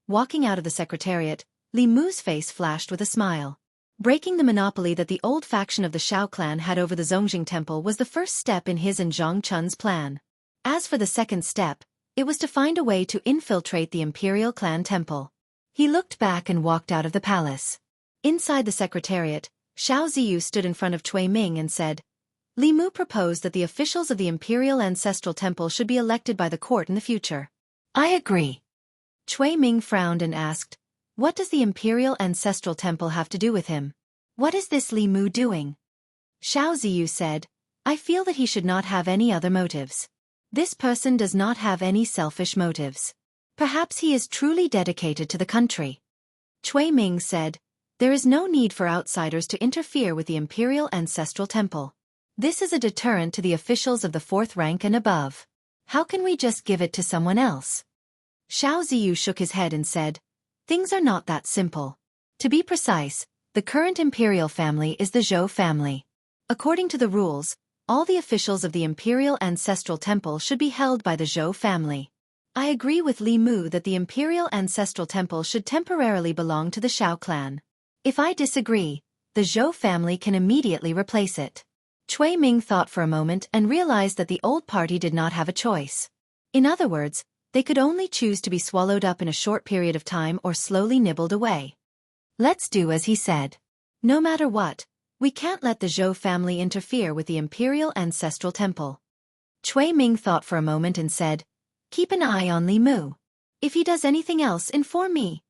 Walking out of the secretariat, Li Mu's face flashed with a smile. Breaking the monopoly that the old faction of the Shao clan had over the Zongjing Temple was the first step in his and Zhang Chun's plan. As for the second step, it was to find a way to infiltrate the Imperial Clan Temple. He looked back and walked out of the palace. Inside the secretariat, Xiao Ziyu stood in front of Cui Ming and said, Li Mu proposed that the officials of the Imperial Ancestral Temple should be elected by the court in the future. I agree. Cui Ming frowned and asked, what does the Imperial Ancestral Temple have to do with him? What is this Li Mu doing? Xiao Ziyu said, I feel that he should not have any other motives. This person does not have any selfish motives. Perhaps he is truly dedicated to the country. Cui Ming said, there is no need for outsiders to interfere with the Imperial Ancestral Temple. This is a deterrent to the officials of the 4th rank and above. How can we just give it to someone else? Xiao Ziyu shook his head and said, things are not that simple. To be precise, the current imperial family is the Zhou family. According to the rules, all the officials of the Imperial Ancestral Temple should be held by the Zhou family. I agree with Li Mu that the Imperial Ancestral Temple should temporarily belong to the Xiao clan. If I disagree, the Zhou family can immediately replace it. Cui Ming thought for a moment and realized that the old party did not have a choice. In other words, they could only choose to be swallowed up in a short period of time or slowly nibbled away. Let's do as he said. No matter what, we can't let the Zhou family interfere with the Imperial Ancestral Temple. Cui Ming thought for a moment and said, keep an eye on Li Mu. If he does anything else, inform me.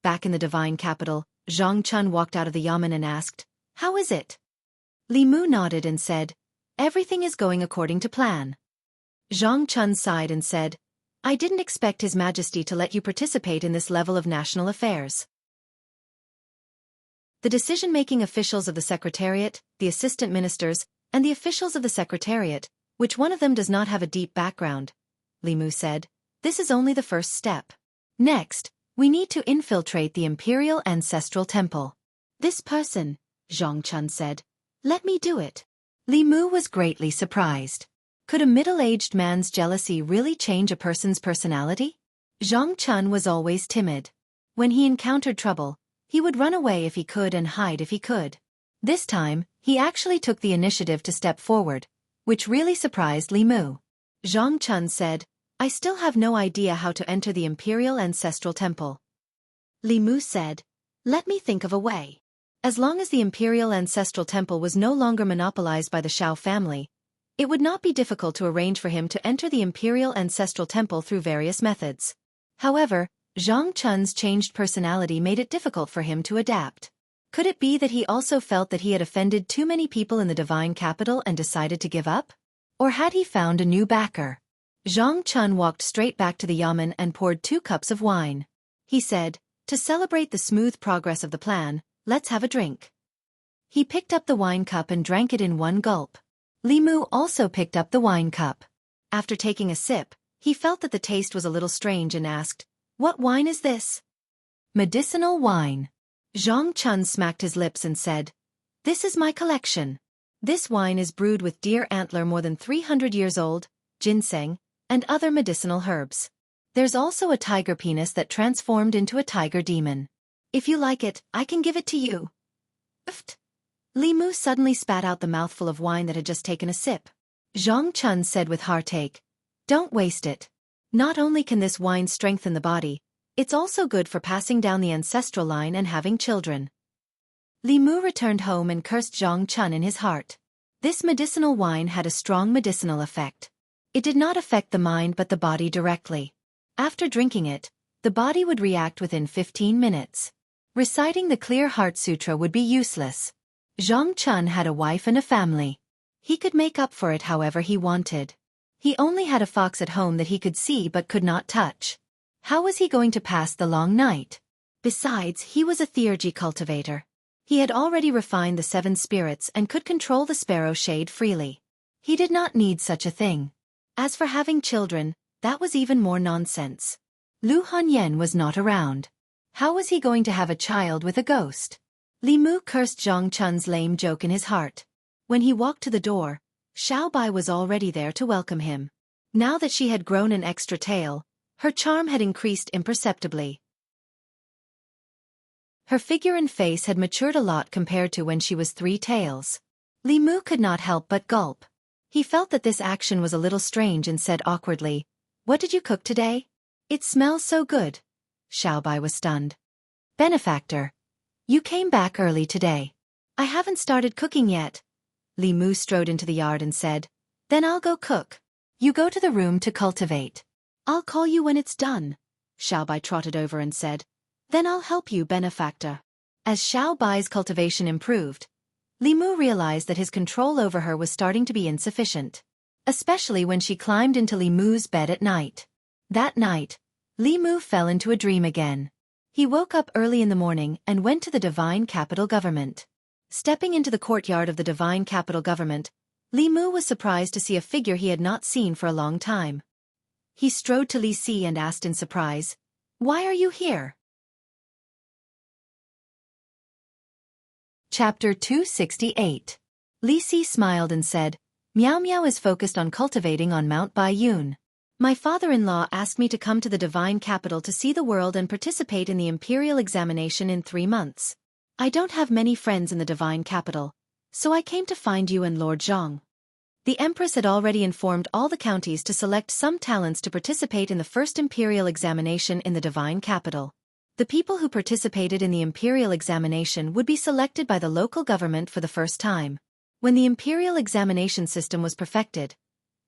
Back in the divine capital, Zhang Chun walked out of the yamen and asked, how is it? Li Mu nodded and said, everything is going according to plan. Zhang Chun sighed and said, I didn't expect His Majesty to let you participate in this level of national affairs. The decision-making officials of the Secretariat, the assistant ministers, and the officials of the Secretariat, which one of them does not have a deep background, Li Mu said, this is only the first step. Next, we need to infiltrate the Imperial Ancestral Temple. This person, Zhang Chun said, let me do it. Li Mu was greatly surprised. Could a middle-aged man's jealousy really change a person's personality? Zhang Chun was always timid. When he encountered trouble, he would run away if he could and hide if he could. This time, he actually took the initiative to step forward, which really surprised Li Mu. Zhang Chun said, I still have no idea how to enter the Imperial Ancestral Temple. Li Mu said, let me think of a way. As long as the Imperial Ancestral Temple was no longer monopolized by the Xiao family, it would not be difficult to arrange for him to enter the Imperial Ancestral Temple through various methods. However, Zhang Chun's changed personality made it difficult for him to adapt. Could it be that he also felt that he had offended too many people in the divine capital and decided to give up? Or had he found a new backer? Zhang Chun walked straight back to the yamen and poured 2 cups of wine. He said, to celebrate the smooth progress of the plan, let's have a drink. He picked up the wine cup and drank it in one gulp. Li Mu also picked up the wine cup. After taking a sip, he felt that the taste was a little strange and asked, what wine is this? Medicinal wine. Zhang Chun smacked his lips and said, this is my collection. This wine is brewed with deer antler more than 300 years old, ginseng, and other medicinal herbs. There's also a tiger penis that transformed into a tiger demon. If you like it, I can give it to you. Pft. Li Mu suddenly spat out the mouthful of wine that had just taken a sip. Zhang Chun said with heartache, don't waste it. Not only can this wine strengthen the body, it's also good for passing down the ancestral line and having children. Li Mu returned home and cursed Zhang Chun in his heart. This medicinal wine had a strong medicinal effect. It did not affect the mind but the body directly. After drinking it, the body would react within 15 minutes. Reciting the Clear Heart Sutra would be useless. Zhang Chun had a wife and a family. He could make up for it however he wanted. He only had a fox at home that he could see but could not touch. How was he going to pass the long night? Besides, he was a theurgy cultivator. He had already refined the 7 spirits and could control the sparrow shade freely. He did not need such a thing. As for having children, that was even more nonsense. Lu Hanyan was not around. How was he going to have a child with a ghost? Li Mu cursed Zhang Chun's lame joke in his heart. When he walked to the door, Xiao Bai was already there to welcome him. Now that she had grown an extra tail, her charm had increased imperceptibly. Her figure and face had matured a lot compared to when she was 3 tails. Li Mu could not help but gulp. He felt that this action was a little strange and said awkwardly, what did you cook today? It smells so good. Xiao Bai was stunned. Benefactor. You came back early today. I haven't started cooking yet. Li Mu strode into the yard and said, "Then I'll go cook. You go to the room to cultivate. I'll call you when it's done." Xiao Bai trotted over and said, "Then I'll help you, benefactor." As Xiao Bai's cultivation improved, Li Mu realized that his control over her was starting to be insufficient, especially when she climbed into Li Mu's bed at night. That night, Li Mu fell into a dream again. He woke up early in the morning and went to the divine capital government. Stepping into the courtyard of the divine capital government, Li Mu was surprised to see a figure he had not seen for a long time. He strode to Li Si and asked in surprise, "Why are you here?" Chapter 268. Li Si smiled and said, "Miao Miao is focused on cultivating on Mount Baiyun. My father-in-law asked me to come to the divine capital to see the world and participate in the imperial examination in 3 months. I don't have many friends in the divine capital, so I came to find you and Lord Zhang." The Empress had already informed all the counties to select some talents to participate in the first imperial examination in the divine capital. The people who participated in the imperial examination would be selected by the local government for the first time. When the imperial examination system was perfected,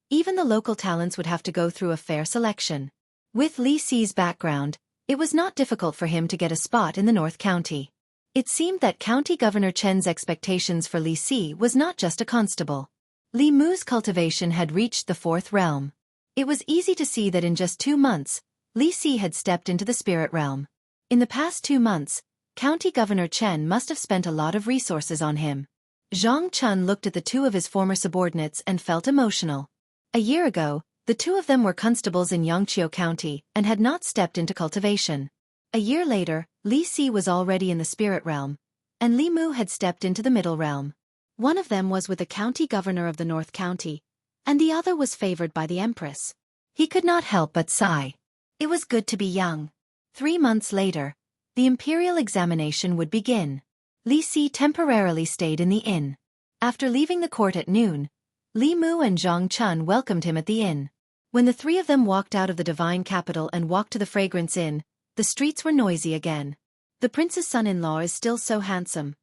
even the local talents would have to go through a fair selection. With Li Si's background, it was not difficult for him to get a spot in the North County. It seemed that County Governor Chen's expectations for Li Si was not just a constable. Li Mu's cultivation had reached the 4th realm. It was easy to see that in just 2 months, Li Si had stepped into the spirit realm. In the past 2 months, County Governor Chen must have spent a lot of resources on him. Zhang Chun looked at the 2 of his former subordinates and felt emotional. A year ago, the 2 of them were constables in Yangqiu County and had not stepped into cultivation. A year later, Li Si was already in the spirit realm, and Li Mu had stepped into the middle realm. One of them was with the county governor of the North County, and the other was favored by the Empress. He could not help but sigh. It was good to be young. 3 months later, the imperial examination would begin. Li Si temporarily stayed in the inn. After leaving the court at noon, Li Mu and Zhang Chun welcomed him at the inn. When the 3 of them walked out of the divine capital and walked to the Fragrance Inn, the streets were noisy again. "The prince's son-in-law is still so handsome.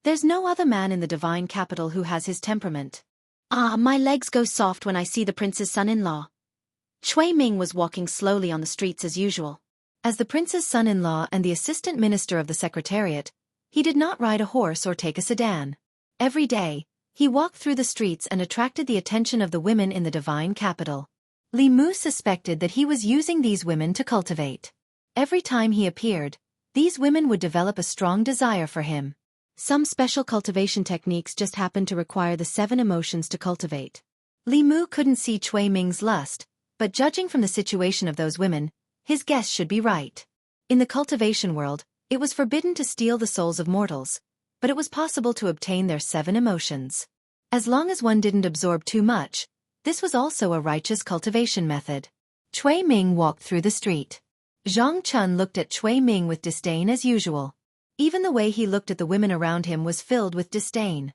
There's no other man in the divine capital who has his temperament. Ah, my legs go soft when I see the prince's son-in-law." Cui Ming was walking slowly on the streets as usual. As the prince's son-in-law and the assistant minister of the secretariat, he did not ride a horse or take a sedan. Every day, he walked through the streets and attracted the attention of the women in the divine capital. Li Mu suspected that he was using these women to cultivate. Every time he appeared, these women would develop a strong desire for him. Some special cultivation techniques just happened to require the 7 emotions to cultivate. Li Mu couldn't see Cui Ming's lust, but judging from the situation of those women, his guess should be right. In the cultivation world, it was forbidden to steal the souls of mortals, but it was possible to obtain their 7 emotions. As long as one didn't absorb too much, this was also a righteous cultivation method. Cui Ming walked through the street. Zhang Chun looked at Cui Ming with disdain as usual. Even the way he looked at the women around him was filled with disdain.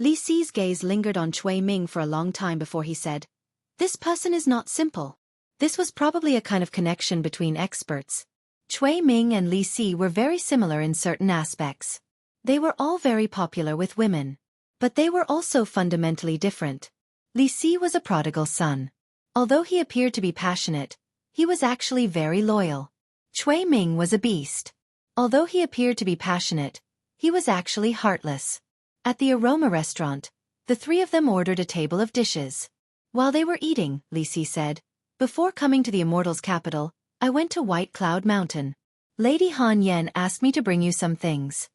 Li Si's gaze lingered on Cui Ming for a long time before he said, "This person is not simple." This was probably a kind of connection between experts. Cui Ming and Li Si were very similar in certain aspects. They were all very popular with women. But they were also fundamentally different. Li Si was a prodigal son. Although he appeared to be passionate, he was actually very loyal. Cui Ming was a beast. Although he appeared to be passionate, he was actually heartless. At the Aroma restaurant, the 3 of them ordered a table of dishes. While they were eating, Li Si said, "Before coming to the Immortals' capital, I went to White Cloud Mountain. Lady Han Yen asked me to bring you some things."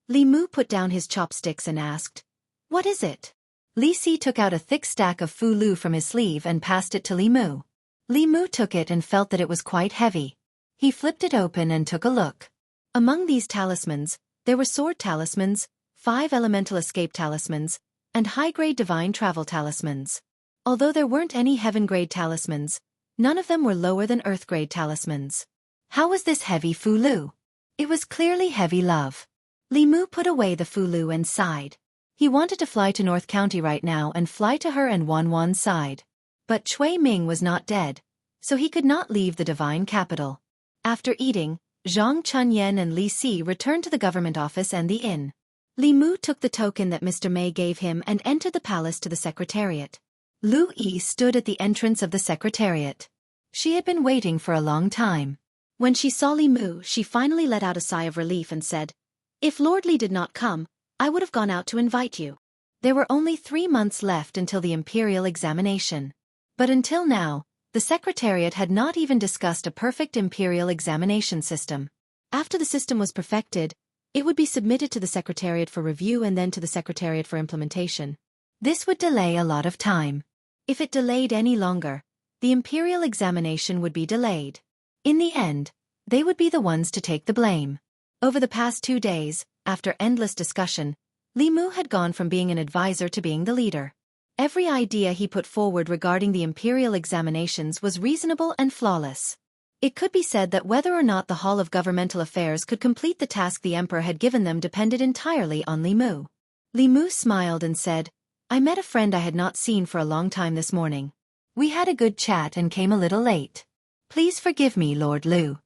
Li Mu put down his chopsticks and asked, "What is it?" Li Si took out a thick stack of fu lu from his sleeve and passed it to Li Mu. Li Mu took it and felt that it was quite heavy. He flipped it open and took a look. Among these talismans, there were sword talismans, 5 elemental escape talismans, and high-grade divine travel talismans. Although there weren't any heaven-grade talismans, none of them were lower than earth-grade talismans. How was this heavy fu lu? It was clearly heavy love. Li Mu put away the fu lu and sighed. He wanted to fly to North County right now and fly to her and Wan Wan's side. But Cui Ming was not dead, so he could not leave the divine capital. After eating, Zhang Chunyen and Li Si returned to the government office and the inn. Li Mu took the token that Mr. May gave him and entered the palace to the secretariat. Lu Yi stood at the entrance of the secretariat. She had been waiting for a long time. When she saw Li Mu, she finally let out a sigh of relief and said, "If Lord Li did not come, I would have gone out to invite you." There were only 3 months left until the imperial examination. But until now, the secretariat had not even discussed a perfect imperial examination system. After the system was perfected, it would be submitted to the secretariat for review and then to the secretariat for implementation. This would delay a lot of time. If it delayed any longer, the imperial examination would be delayed. In the end, they would be the ones to take the blame. Over the past 2 days, after endless discussion, Li Mu had gone from being an advisor to being the leader. Every idea he put forward regarding the imperial examinations was reasonable and flawless. It could be said that whether or not the Hall of Governmental Affairs could complete the task the emperor had given them depended entirely on Li Mu. Li Mu smiled and said, "I met a friend I had not seen for a long time this morning. We had a good chat and came a little late. Please forgive me, Lord Lu."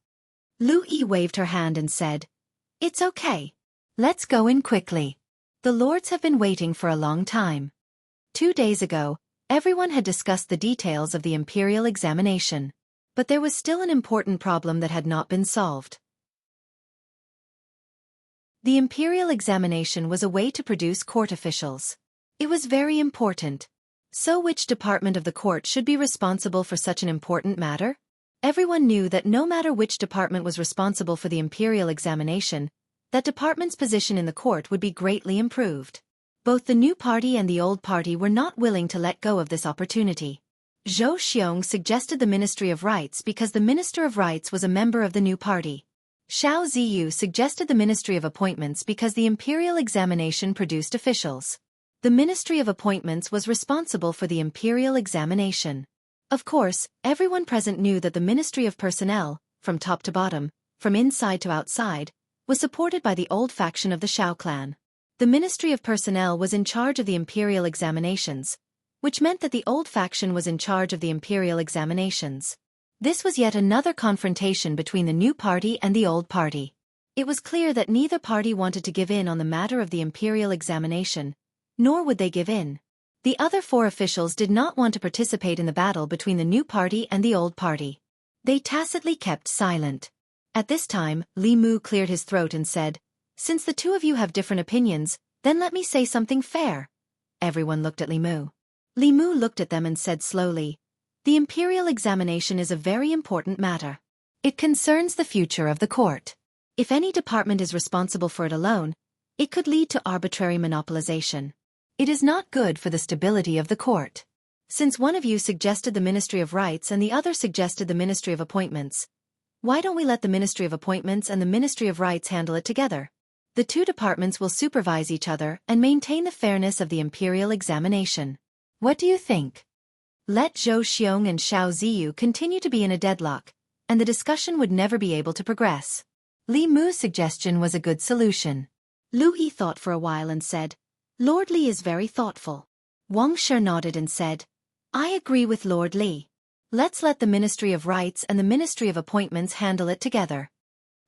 Lu Yi waved her hand and said, "It's okay. Let's go in quickly. The lords have been waiting for a long time." 2 days ago, everyone had discussed the details of the imperial examination. But there was still an important problem that had not been solved. The imperial examination was a way to produce court officials. It was very important. So which department of the court should be responsible for such an important matter? Everyone knew that no matter which department was responsible for the imperial examination, that department's position in the court would be greatly improved. Both the new party and the old party were not willing to let go of this opportunity. Zhou Xiong suggested the Ministry of Rights because the Minister of Rights was a member of the new party. Xiao Ziyu suggested the Ministry of Appointments because the imperial examination produced officials. The Ministry of Appointments was responsible for the imperial examination. Of course, everyone present knew that the Ministry of Personnel, from top to bottom, from inside to outside, was supported by the old faction of the Xiao clan. The Ministry of Personnel was in charge of the imperial examinations, which meant that the old faction was in charge of the imperial examinations. This was yet another confrontation between the new party and the old party. It was clear that neither party wanted to give in on the matter of the imperial examination, nor would they give in. The other 4 officials did not want to participate in the battle between the new party and the old party. They tacitly kept silent. At this time, Li Mu cleared his throat and said, "Since the 2 of you have different opinions, then let me say something fair." Everyone looked at Li Mu. Li Mu looked at them and said slowly, "The imperial examination is a very important matter. It concerns the future of the court. If any department is responsible for it alone, it could lead to arbitrary monopolization. It is not good for the stability of the court. Since one of you suggested the Ministry of Rights and the other suggested the Ministry of Appointments, why don't we let the Ministry of Appointments and the Ministry of Rights handle it together? The 2 departments will supervise each other and maintain the fairness of the imperial examination. What do you think?" Let Zhou Xiong and Xiao Ziyu continue to be in a deadlock, and the discussion would never be able to progress. Li Mu's suggestion was a good solution. Lu Yi thought for a while and said, "Lord Li is very thoughtful." Wang Shi nodded and said, "I agree with Lord Li. Let's let the Ministry of Rights and the Ministry of Appointments handle it together."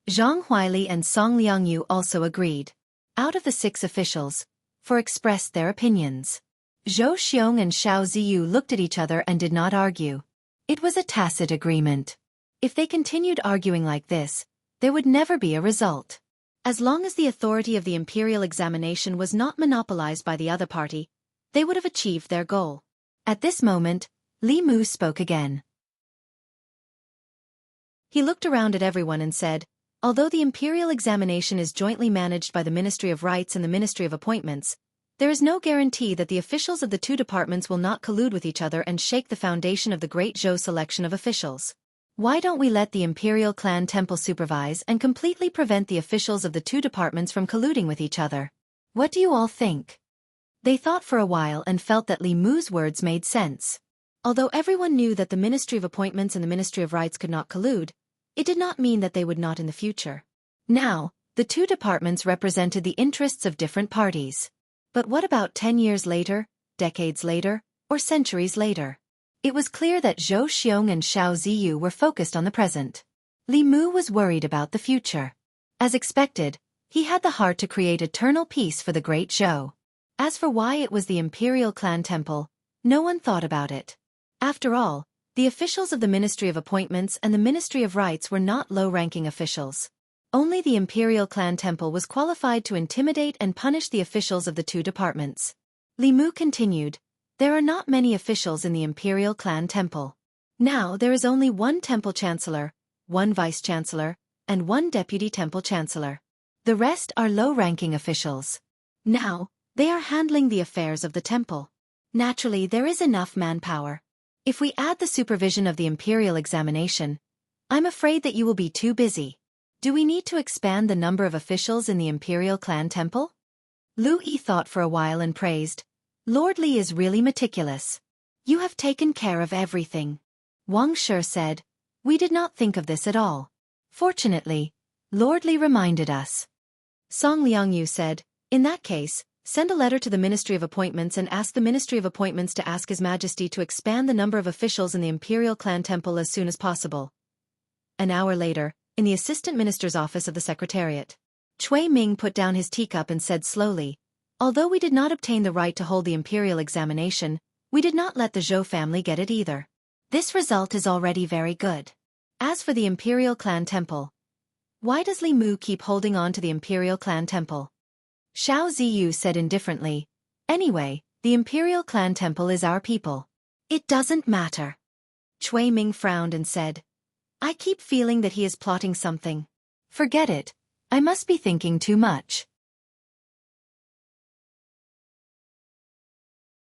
Zhang Huili and Song Liangyu also agreed. Out of the 6 officials, 4 expressed their opinions. Zhou Xiong and Xiao Ziyu looked at each other and did not argue. It was a tacit agreement. If they continued arguing like this, there would never be a result. As long as the authority of the imperial examination was not monopolized by the other party, they would have achieved their goal. At this moment, Li Mu spoke again. He looked around at everyone and said, "Although the imperial examination is jointly managed by the Ministry of Rights and the Ministry of Appointments, there is no guarantee that the officials of the 2 departments will not collude with each other and shake the foundation of the Great Zhou selection of officials. Why don't we let the Imperial Clan Temple supervise and completely prevent the officials of the 2 departments from colluding with each other? What do you all think?" They thought for a while and felt that Li Mu's words made sense. Although everyone knew that the Ministry of Appointments and the Ministry of Rights could not collude, it did not mean that they would not in the future. Now, the 2 departments represented the interests of different parties. But what about 10 years later, decades later, or centuries later? It was clear that Zhou Xiong and Xiao Ziyu were focused on the present. Li Mu was worried about the future. As expected, He had the heart to create eternal peace for the great Zhou. As for why it was the imperial clan temple, no one thought about it. After all, the officials of the Ministry of Appointments and the Ministry of Rights were not low-ranking officials. Only the imperial clan temple was qualified to intimidate and punish the officials of the two departments. Li Mu continued, "There are not many officials in the imperial clan temple. Now there is only one temple chancellor, one vice-chancellor, and one deputy temple chancellor. The rest are low-ranking officials. Now, they are handling the affairs of the temple. Naturally, there is enough manpower. If we add the supervision of the imperial examination, I'm afraid that you will be too busy. Do we need to expand the number of officials in the imperial clan temple?" Lu Yi thought for a while and praised, "Lord Li is really meticulous. You have taken care of everything." Wang Shi said, "We did not think of this at all. Fortunately, Lord Li reminded us." Song Liangyu said, "In that case, send a letter to the Ministry of Appointments and ask the Ministry of Appointments to ask His Majesty to expand the number of officials in the Imperial Clan Temple as soon as possible." An hour later, in the Assistant Minister's office of the Secretariat, Cui Ming put down his teacup and said slowly, "Although we did not obtain the right to hold the imperial examination, we did not let the Zhou family get it either. This result is already very good. As for the imperial clan temple, why does Li Mu keep holding on to the imperial clan temple?" Xiao Ziyu said indifferently, "Anyway, the imperial clan temple is our people. It doesn't matter." Cui Ming frowned and said, "I keep feeling that he is plotting something. Forget it. I must be thinking too much."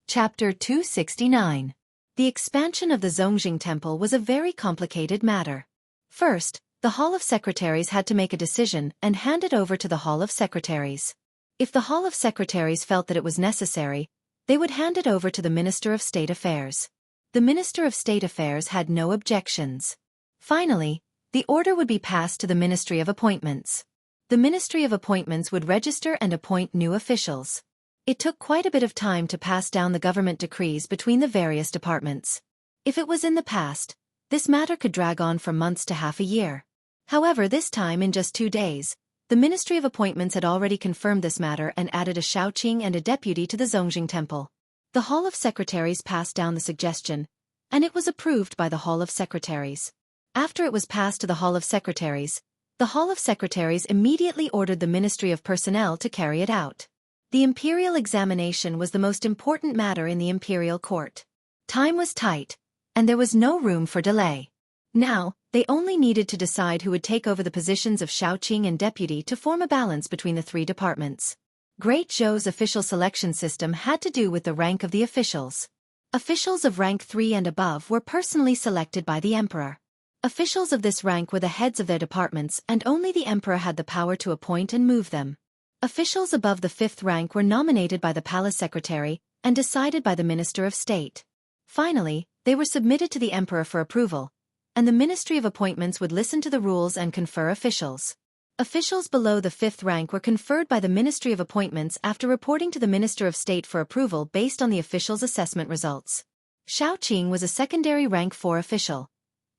Chapter 269. The expansion of the Zongjing Temple was a very complicated matter. First, the Hall of Secretaries had to make a decision and hand it over to the Hall of Secretaries. If the Hall of Secretaries felt that it was necessary, they would hand it over to the Minister of State Affairs. The Minister of State Affairs had no objections. Finally, the order would be passed to the Ministry of Appointments. The Ministry of Appointments would register and appoint new officials. It took quite a bit of time to pass down the government decrees between the various departments. If it was in the past, this matter could drag on for months to half a year. However, this time in just 2 days, the Ministry of Appointments had already confirmed this matter and added a Shaoqing and a deputy to the Zongjing Temple. The Hall of Secretaries passed down the suggestion, and it was approved by the Hall of Secretaries. After it was passed to the Hall of Secretaries, the Hall of Secretaries immediately ordered the Ministry of Personnel to carry it out. The imperial examination was the most important matter in the imperial court. Time was tight, and there was no room for delay. Now, they only needed to decide who would take over the positions of Shaoqing and deputy to form a balance between the three departments. Great Zhou's official selection system had to do with the rank of the officials. Officials of rank 3 and above were personally selected by the emperor. Officials of this rank were the heads of their departments and only the emperor had the power to appoint and move them. Officials above the 5th rank were nominated by the palace secretary and decided by the Minister of State. Finally, they were submitted to the emperor for approval, and the Ministry of Appointments would listen to the rules and confer officials. Officials below the 5th rank were conferred by the Ministry of Appointments after reporting to the Minister of State for approval based on the officials' assessment results. Shaoqing was a secondary rank 4 official,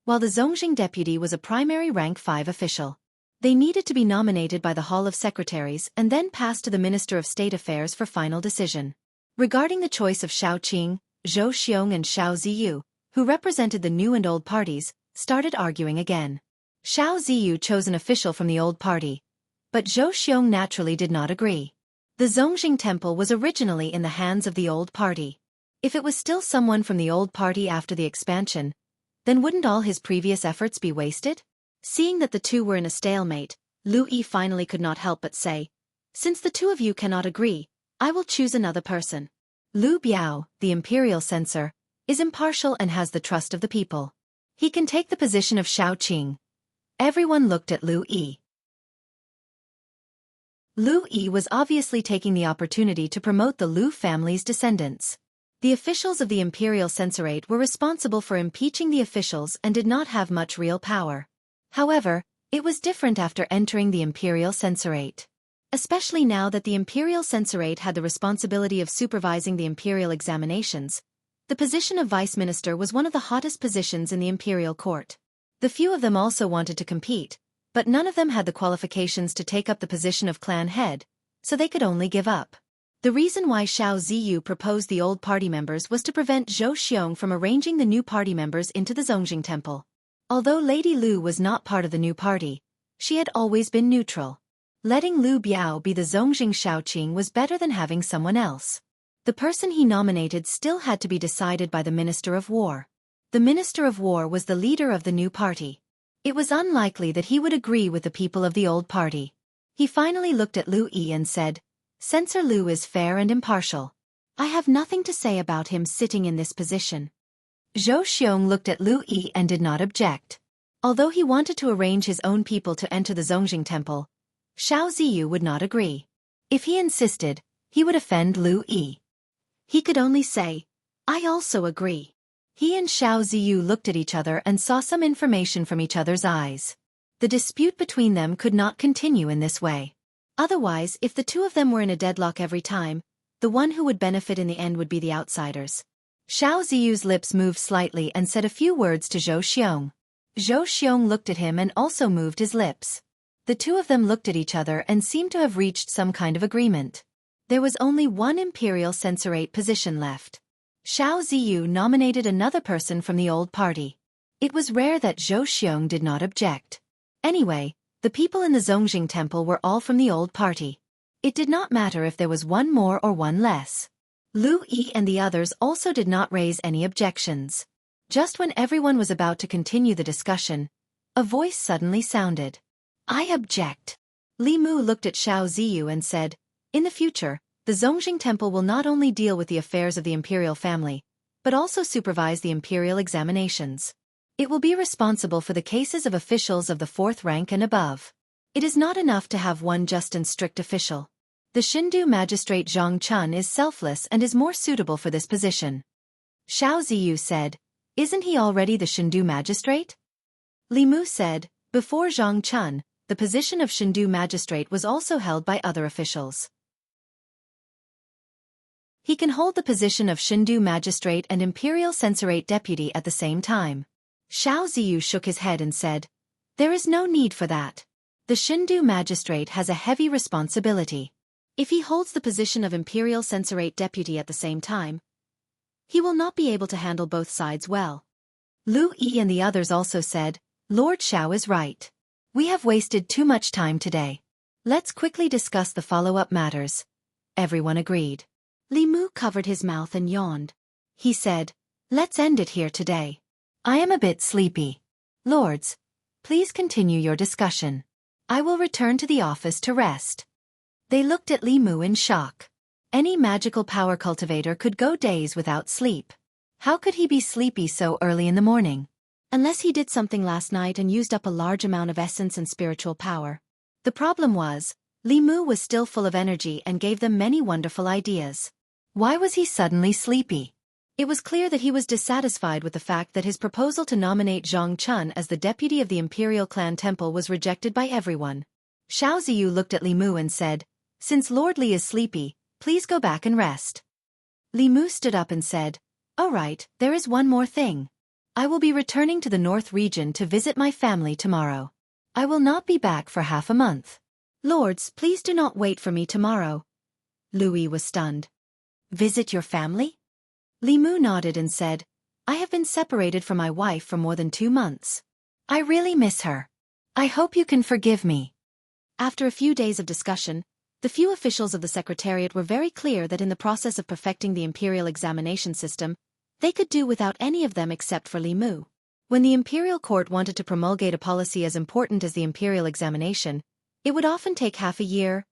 while the Zongjing deputy was a primary rank 5 official. They needed to be nominated by the Hall of Secretaries and then passed to the Minister of State Affairs for final decision. Regarding the choice of Shaoqing, Zhou Xiong and Xiao Ziyu, who represented the new and old parties, started arguing again. Xiao Ziyu chose an official from the old party, but Zhou Xiong naturally did not agree. The Zongjing Temple was originally in the hands of the old party. If it was still someone from the old party after the expansion, then wouldn't all his previous efforts be wasted? Seeing that the two were in a stalemate, Lu Yi finally could not help but say, "Since the two of you cannot agree, I will choose another person. Lu Biao, the imperial censor, is impartial and has the trust of the people. He can take the position of Shaoqing." Everyone looked at Lu Yi. Lu Yi was obviously taking the opportunity to promote the Lu family's descendants. The officials of the imperial censorate were responsible for impeaching the officials and did not have much real power. However, it was different after entering the imperial censorate. Especially now that the imperial censorate had the responsibility of supervising the imperial examinations, the position of vice minister was one of the hottest positions in the imperial court. The few of them also wanted to compete, but none of them had the qualifications to take up the position of clan head, so they could only give up. The reason why Xiao Ziyu proposed the old party members was to prevent Zhou Xiong from arranging the new party members into the Zongjing Temple. Although Lady Lu was not part of the new party, she had always been neutral. Letting Lu Biao be the Zongjing Shaoqing was better than having someone else. The person he nominated still had to be decided by the Minister of War. The Minister of War was the leader of the new party. It was unlikely that he would agree with the people of the old party. He finally looked at Lu Yi and said, "Censor Lu is fair and impartial. I have nothing to say about him sitting in this position." Zhou Xiong looked at Lu Yi and did not object. Although he wanted to arrange his own people to enter the Zongjing Temple, Xiao Ziyu would not agree. If he insisted, he would offend Lu Yi. He could only say, "I also agree." He and Xiao Ziyu looked at each other and saw some information from each other's eyes. The dispute between them could not continue in this way. Otherwise, if the two of them were in a deadlock every time, the one who would benefit in the end would be the outsiders. Xiao Ziyu's lips moved slightly and said a few words to Zhou Xiong. Zhou Xiong looked at him and also moved his lips. The two of them looked at each other and seemed to have reached some kind of agreement. There was only one imperial censorate position left. Xiao Ziyu nominated another person from the old party. It was rare that Zhou Xiong did not object. Anyway, the people in the Zongjing Temple were all from the old party. It did not matter if there was one more or one less. Lu Yi and the others also did not raise any objections. Just when everyone was about to continue the discussion, a voice suddenly sounded. "I object." Li Mu looked at Xiao Ziyu and said, "In the future, the Zongjing Temple will not only deal with the affairs of the imperial family, but also supervise the imperial examinations. It will be responsible for the cases of officials of the 4th rank and above. It is not enough to have one just and strict official. The Shindu magistrate Zhang Chun is selfless and is more suitable for this position." Xiao Ziyu said, "Isn't he already the Shindu magistrate?" Li Mu said, "Before Zhang Chun, the position of Shindu magistrate was also held by other officials. He can hold the position of Shindu magistrate and imperial censorate deputy at the same time." Xiao Ziyu shook his head and said, "There is no need for that. The Shindu magistrate has a heavy responsibility. If he holds the position of imperial censorate deputy at the same time, he will not be able to handle both sides well." Lu Yi and the others also said, "Lord Xiao is right. We have wasted too much time today. Let's quickly discuss the follow-up matters." Everyone agreed. Li Mu covered his mouth and yawned. He said, "Let's end it here today. I am a bit sleepy. Lords, please continue your discussion. I will return to the office to rest." They looked at Li Mu in shock. Any magical power cultivator could go days without sleep. How could he be sleepy so early in the morning? Unless he did something last night and used up a large amount of essence and spiritual power. The problem was, Li Mu was still full of energy and gave them many wonderful ideas. Why was he suddenly sleepy? It was clear that he was dissatisfied with the fact that his proposal to nominate Zhang Chun as the deputy of the Imperial Clan Temple was rejected by everyone. Xiao Ziyu looked at Li Mu and said, "Since Lord Li is sleepy, please go back and rest." Li Mu stood up and said, "All right, there is one more thing. I will be returning to the North region to visit my family tomorrow. I will not be back for half a month. Lords, please do not wait for me tomorrow." Louis was stunned. "Visit your family?" Li Mu nodded and said, "I have been separated from my wife for more than 2 months. I really miss her. I hope you can forgive me." After a few days of discussion, the few officials of the Secretariat were very clear that in the process of perfecting the imperial examination system, they could do without any of them except for Li Mu. When the imperial court wanted to promulgate a policy as important as the imperial examination, it would often take half a year,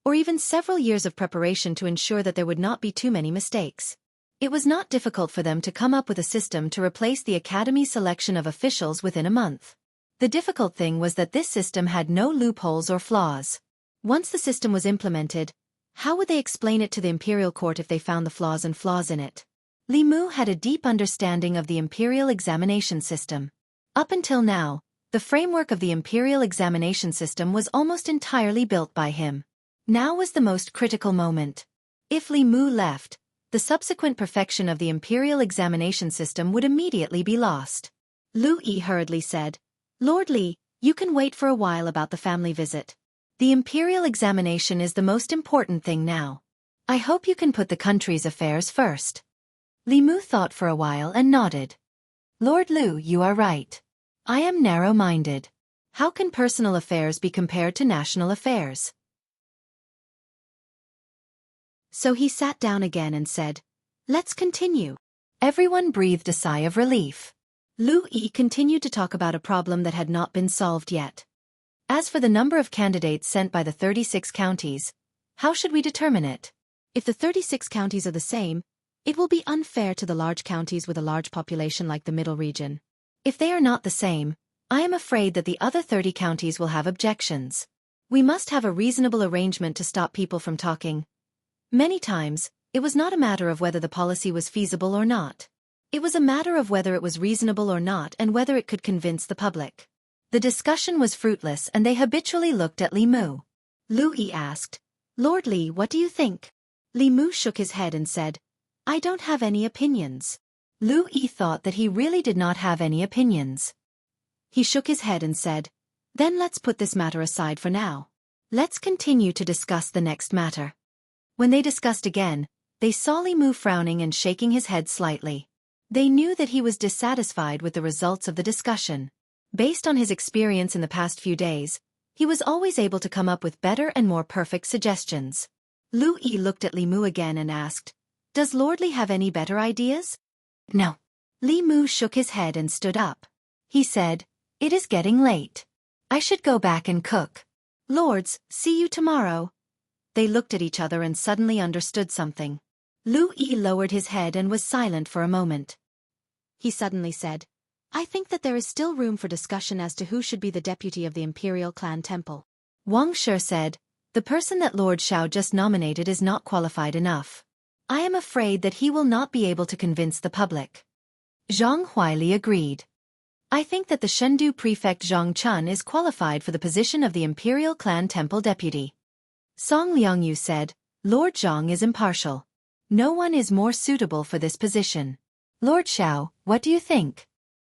or even several years of preparation to ensure that there would not be too many mistakes. It was not difficult for them to come up with a system to replace the Academy's selection of officials within a month. The difficult thing was that this system had no loopholes or flaws. Once the system was implemented, how would they explain it to the imperial court if they found the flaws in it? Li Mu had a deep understanding of the imperial examination system. Up until now, the framework of the imperial examination system was almost entirely built by him. Now was the most critical moment. If Li Mu left, the subsequent perfection of the imperial examination system would immediately be lost. Lu Yi hurriedly said, "Lord Li, You can wait for a while about the family visit. The imperial examination is the most important thing now. I hope you can put the country's affairs first. Li Mu thought for a while and nodded. Lord Lu, you are right. I am narrow-minded. How can personal affairs be compared to national affairs? So he sat down again and said, let's continue. Everyone breathed a sigh of relief. Lu Yi continued to talk about a problem that had not been solved yet. As for the number of candidates sent by the 36 counties, how should we determine it? If the 36 counties are the same, it will be unfair to the large counties with a large population like the Middle region. If they are not the same, I am afraid that the other 30 counties will have objections. We must have a reasonable arrangement to stop people from talking. Many times, it was not a matter of whether the policy was feasible or not. It was a matter of whether it was reasonable or not and whether it could convince the public. The discussion was fruitless and they habitually looked at Li Mu. Lu Yi asked, Lord Li, what do you think? Li Mu shook his head and said, I don't have any opinions. Lu Yi thought that he really did not have any opinions. He shook his head and said, then let's put this matter aside for now. Let's continue to discuss the next matter. When they discussed again, they saw Li Mu frowning and shaking his head slightly. They knew that he was dissatisfied with the results of the discussion. Based on his experience in the past few days, he was always able to come up with better and more perfect suggestions. Lu Yi looked at Li Mu again and asked, does Lord Li have any better ideas? No. Li Mu shook his head and stood up. He said, it is getting late. I should go back and cook. Lords, see you tomorrow. They looked at each other and suddenly understood something. Lu Yi lowered his head and was silent for a moment. He suddenly said, I think that there is still room for discussion as to who should be the deputy of the Imperial Clan Temple. Wang Shi said, the person that Lord Xiao just nominated is not qualified enough. I am afraid that he will not be able to convince the public. Zhang Huili agreed. I think that the Chengdu prefect Zhang Chun is qualified for the position of the Imperial Clan Temple deputy. Song Liangyu said, Lord Zhang is impartial. No one is more suitable for this position. Lord Xiao, what do you think?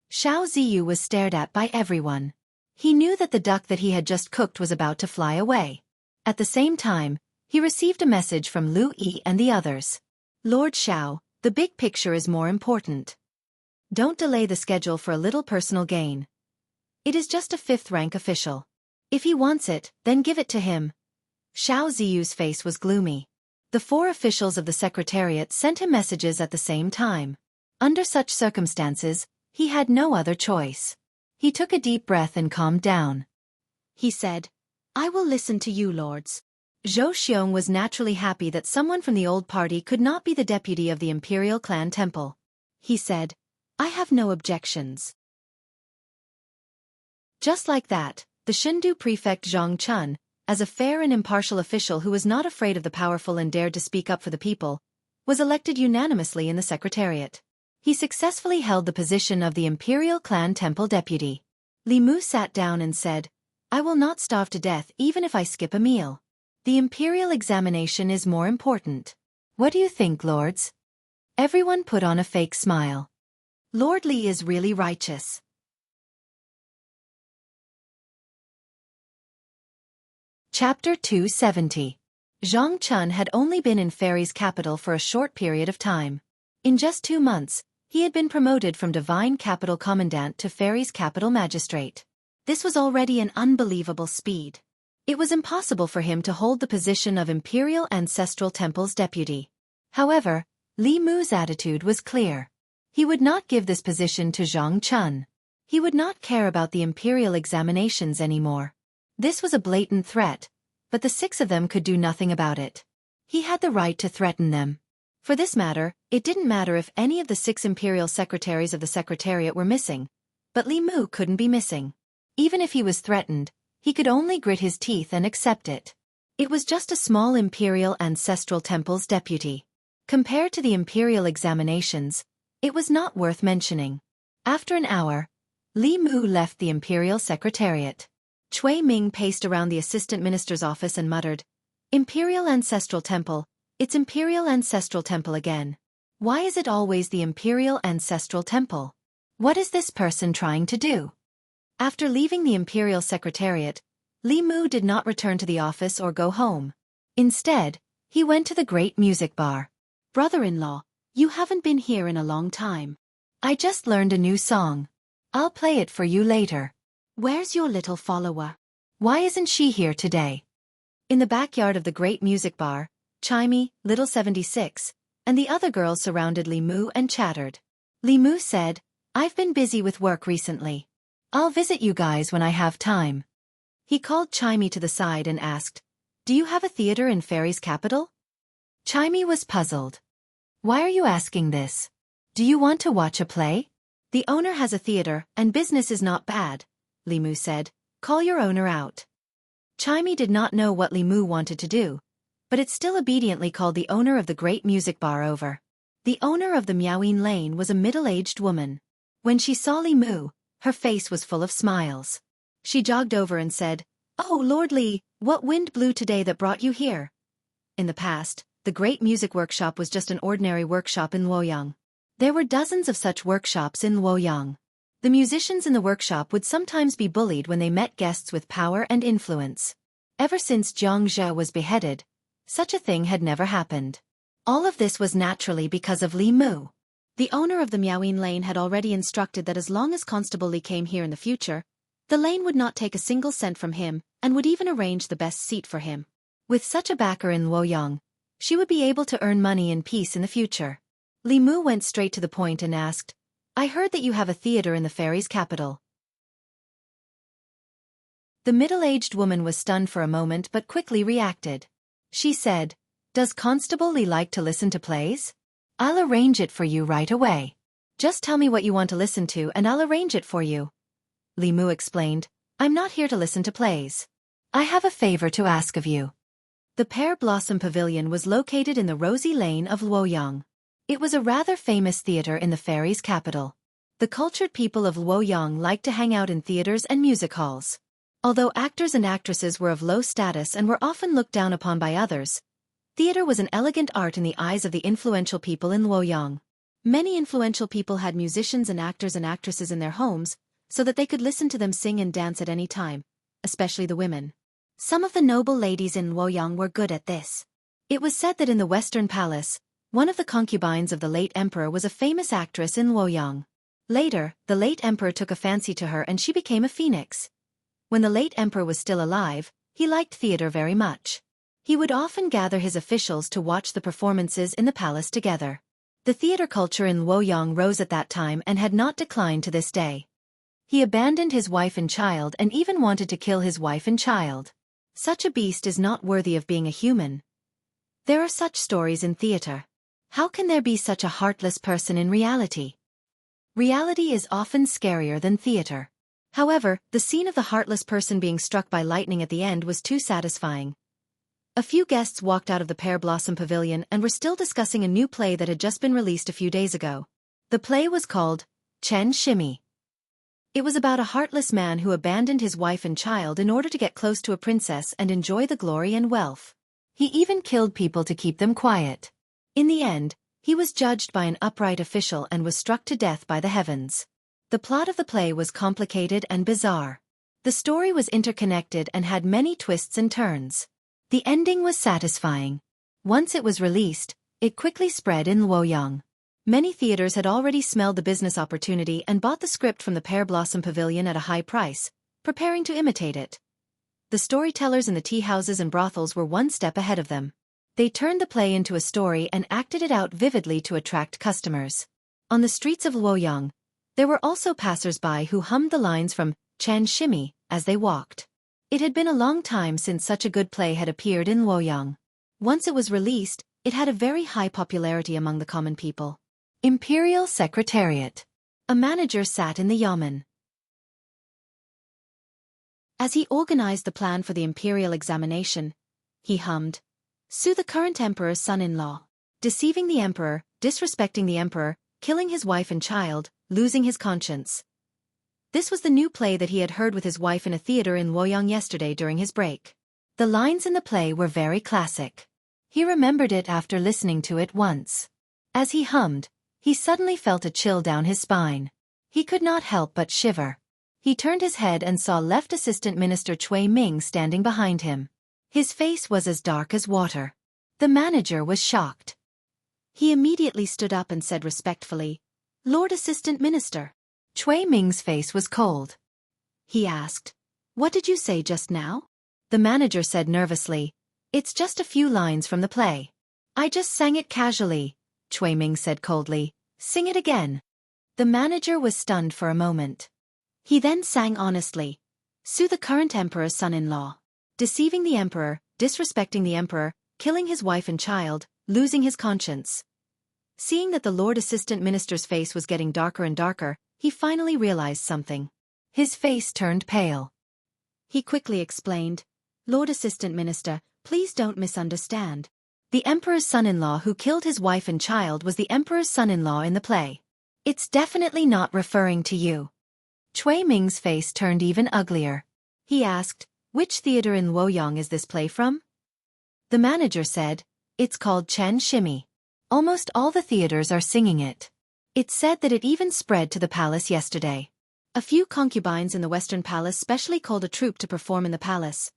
Xiao Ziyu was stared at by everyone. He knew that the duck that he had just cooked was about to fly away. At the same time, he received a message from Lu Yi and the others. Lord Xiao, the big picture is more important. Don't delay the schedule for a little personal gain. It is just a 5th rank official. If he wants it, then give it to him. Xiao Ziyu's face was gloomy. The 4 officials of the Secretariat sent him messages at the same time. Under such circumstances, he had no other choice. He took a deep breath and calmed down. He said, I will listen to you, lords. Zhou Xiong was naturally happy that someone from the old party could not be the deputy of the Imperial Clan Temple. He said, I have no objections. Just like that, the Chengdu prefect Zhang Chun, as a fair and impartial official who was not afraid of the powerful and dared to speak up for the people, was elected unanimously in the Secretariat. He successfully held the position of the Imperial Clan Temple deputy. Li Mu sat down and said, I will not starve to death even if I skip a meal. The imperial examination is more important. What do you think, lords? Everyone put on a fake smile. Lord Li is really righteous. Chapter 270. Zhang Chun had only been in Fairy's capital for a short period of time. In just 2 months, he had been promoted from Divine Capital Commandant to Fairy's Capital Magistrate. This was already an unbelievable speed. It was impossible for him to hold the position of Imperial Ancestral Temple's deputy. However, Li Mu's attitude was clear. He would not give this position to Zhang Chun. He would not care about the imperial examinations anymore. This was a blatant threat, but the 6 of them could do nothing about it. He had the right to threaten them. For this matter, it didn't matter if any of the 6 imperial secretaries of the Secretariat were missing, but Li Mu couldn't be missing. Even if he was threatened, he could only grit his teeth and accept it. It was just a small Imperial Ancestral Temple's deputy. Compared to the imperial examinations, it was not worth mentioning. After an hour, Li Mu left the Imperial Secretariat. Cui Ming paced around the Assistant Minister's office and muttered, Imperial Ancestral Temple, it's Imperial Ancestral Temple again. Why is it always the Imperial Ancestral Temple? What is this person trying to do? After leaving the imperial secretariat, Li Mu did not return to the office or go home. Instead, he went to the great music bar. "Brother-in-law, you haven't been here in a long time. I just learned a new song. I'll play it for you later. Where's your little follower? Why isn't she here today?" In the backyard of the great music bar, Chimey, Little 76, and the other girls surrounded Li Mu and chattered. Li Mu said, "I've been busy with work recently. I'll visit you guys when I have time." He called Chimey to the side and asked, "Do you have a theater in Fairy's capital?" Chimey was puzzled. "Why are you asking this? Do you want to watch a play?" "The owner has a theater, and business is not bad," Li Mu said. "Call your owner out." Chimey did not know what Li Mu wanted to do, but it still obediently called the owner of the great music bar over. The owner of the Miaoyin Lane was a middle-aged woman. When she saw Li Mu, her face was full of smiles. She jogged over and said, "Oh, Lord Li, what wind blew today that brought you here?" In the past, the great music workshop was just an ordinary workshop in Luoyang. There were dozens of such workshops in Luoyang. The musicians in the workshop would sometimes be bullied when they met guests with power and influence. Ever since Xianxia was beheaded, such a thing had never happened. All of this was naturally because of Li Mu. The owner of the Miaoyin Lane had already instructed that as long as Constable Li came here in the future, the lane would not take a single cent from him and would even arrange the best seat for him. With such a backer in Luoyang, she would be able to earn money in peace in the future. Li Mu went straight to the point and asked, "I heard that you have a theater in the fairy's capital." The middle-aged woman was stunned for a moment but quickly reacted. She said, "Does Constable Li like to listen to plays? I'll arrange it for you right away. Just tell me what you want to listen to and I'll arrange it for you." Li Mu explained, "I'm not here to listen to plays. I have a favor to ask of you." The Pear Blossom Pavilion was located in the Rosy Lane of Luoyang. It was a rather famous theater in the fairy's capital. The cultured people of Luoyang liked to hang out in theaters and music halls. Although actors and actresses were of low status and were often looked down upon by others, theater was an elegant art in the eyes of the influential people in Luoyang. Many influential people had musicians and actors and actresses in their homes, so that they could listen to them sing and dance at any time, especially the women. Some of the noble ladies in Luoyang were good at this. It was said that in the Western Palace, one of the concubines of the late emperor was a famous actress in Luoyang. Later, the late emperor took a fancy to her and she became a phoenix. When the late emperor was still alive, he liked theater very much. He would often gather his officials to watch the performances in the palace together. The theater culture in Luoyang rose at that time and had not declined to this day. He abandoned his wife and child and even wanted to kill his wife and child. Such a beast is not worthy of being a human. There are such stories in theater. How can there be such a heartless person in reality? Reality is often scarier than theater. However, the scene of the heartless person being struck by lightning at the end was too satisfying. A few guests walked out of the Pear Blossom Pavilion and were still discussing a new play that had just been released a few days ago. The play was called Chen Shimi. It was about a heartless man who abandoned his wife and child in order to get close to a princess and enjoy the glory and wealth. He even killed people to keep them quiet. In the end, he was judged by an upright official and was struck to death by the heavens. The plot of the play was complicated and bizarre. The story was interconnected and had many twists and turns. The ending was satisfying. Once it was released, it quickly spread in Luoyang. Many theaters had already smelled the business opportunity and bought the script from the Pear Blossom Pavilion at a high price, preparing to imitate it. The storytellers in the tea houses and brothels were one step ahead of them. They turned the play into a story and acted it out vividly to attract customers. On the streets of Luoyang, there were also passers-by who hummed the lines from Chen Shimi as they walked. It had been a long time since such a good play had appeared in Luoyang. Once it was released, it had a very high popularity among the common people. Imperial Secretariat. A manager sat in the yamen. As he organized the plan for the imperial examination, he hummed, "Sue the current emperor's son-in-law. Deceiving the emperor, disrespecting the emperor, killing his wife and child, losing his conscience." This was the new play that he had heard with his wife in a theater in Luoyang yesterday during his break. The lines in the play were very classic. He remembered it after listening to it once. As he hummed, he suddenly felt a chill down his spine. He could not help but shiver. He turned his head and saw Left Assistant Minister Cui Ming standing behind him. His face was as dark as water. The manager was shocked. He immediately stood up and said respectfully, "Lord Assistant Minister." Cui Ming's face was cold. He asked, "What did you say just now?" The manager said nervously, "It's just a few lines from the play. I just sang it casually." Cui Ming said coldly, "Sing it again." The manager was stunned for a moment. He then sang honestly, "Sue the current emperor's son-in-law. Deceiving the emperor, disrespecting the emperor, killing his wife and child, losing his conscience." Seeing that the Lord Assistant Minister's face was getting darker and darker, he finally realized something. His face turned pale. He quickly explained, "Lord Assistant Minister, please don't misunderstand. The emperor's son-in-law who killed his wife and child was the emperor's son-in-law in the play. It's definitely not referring to you." Cui Ming's face turned even uglier. He asked, "Which theater in Luoyang is this play from?" The manager said, "It's called Chen Shimi. Almost all the theaters are singing it. It's said that it even spread to the palace yesterday. A few concubines in the Western Palace specially called a troupe to perform in the palace."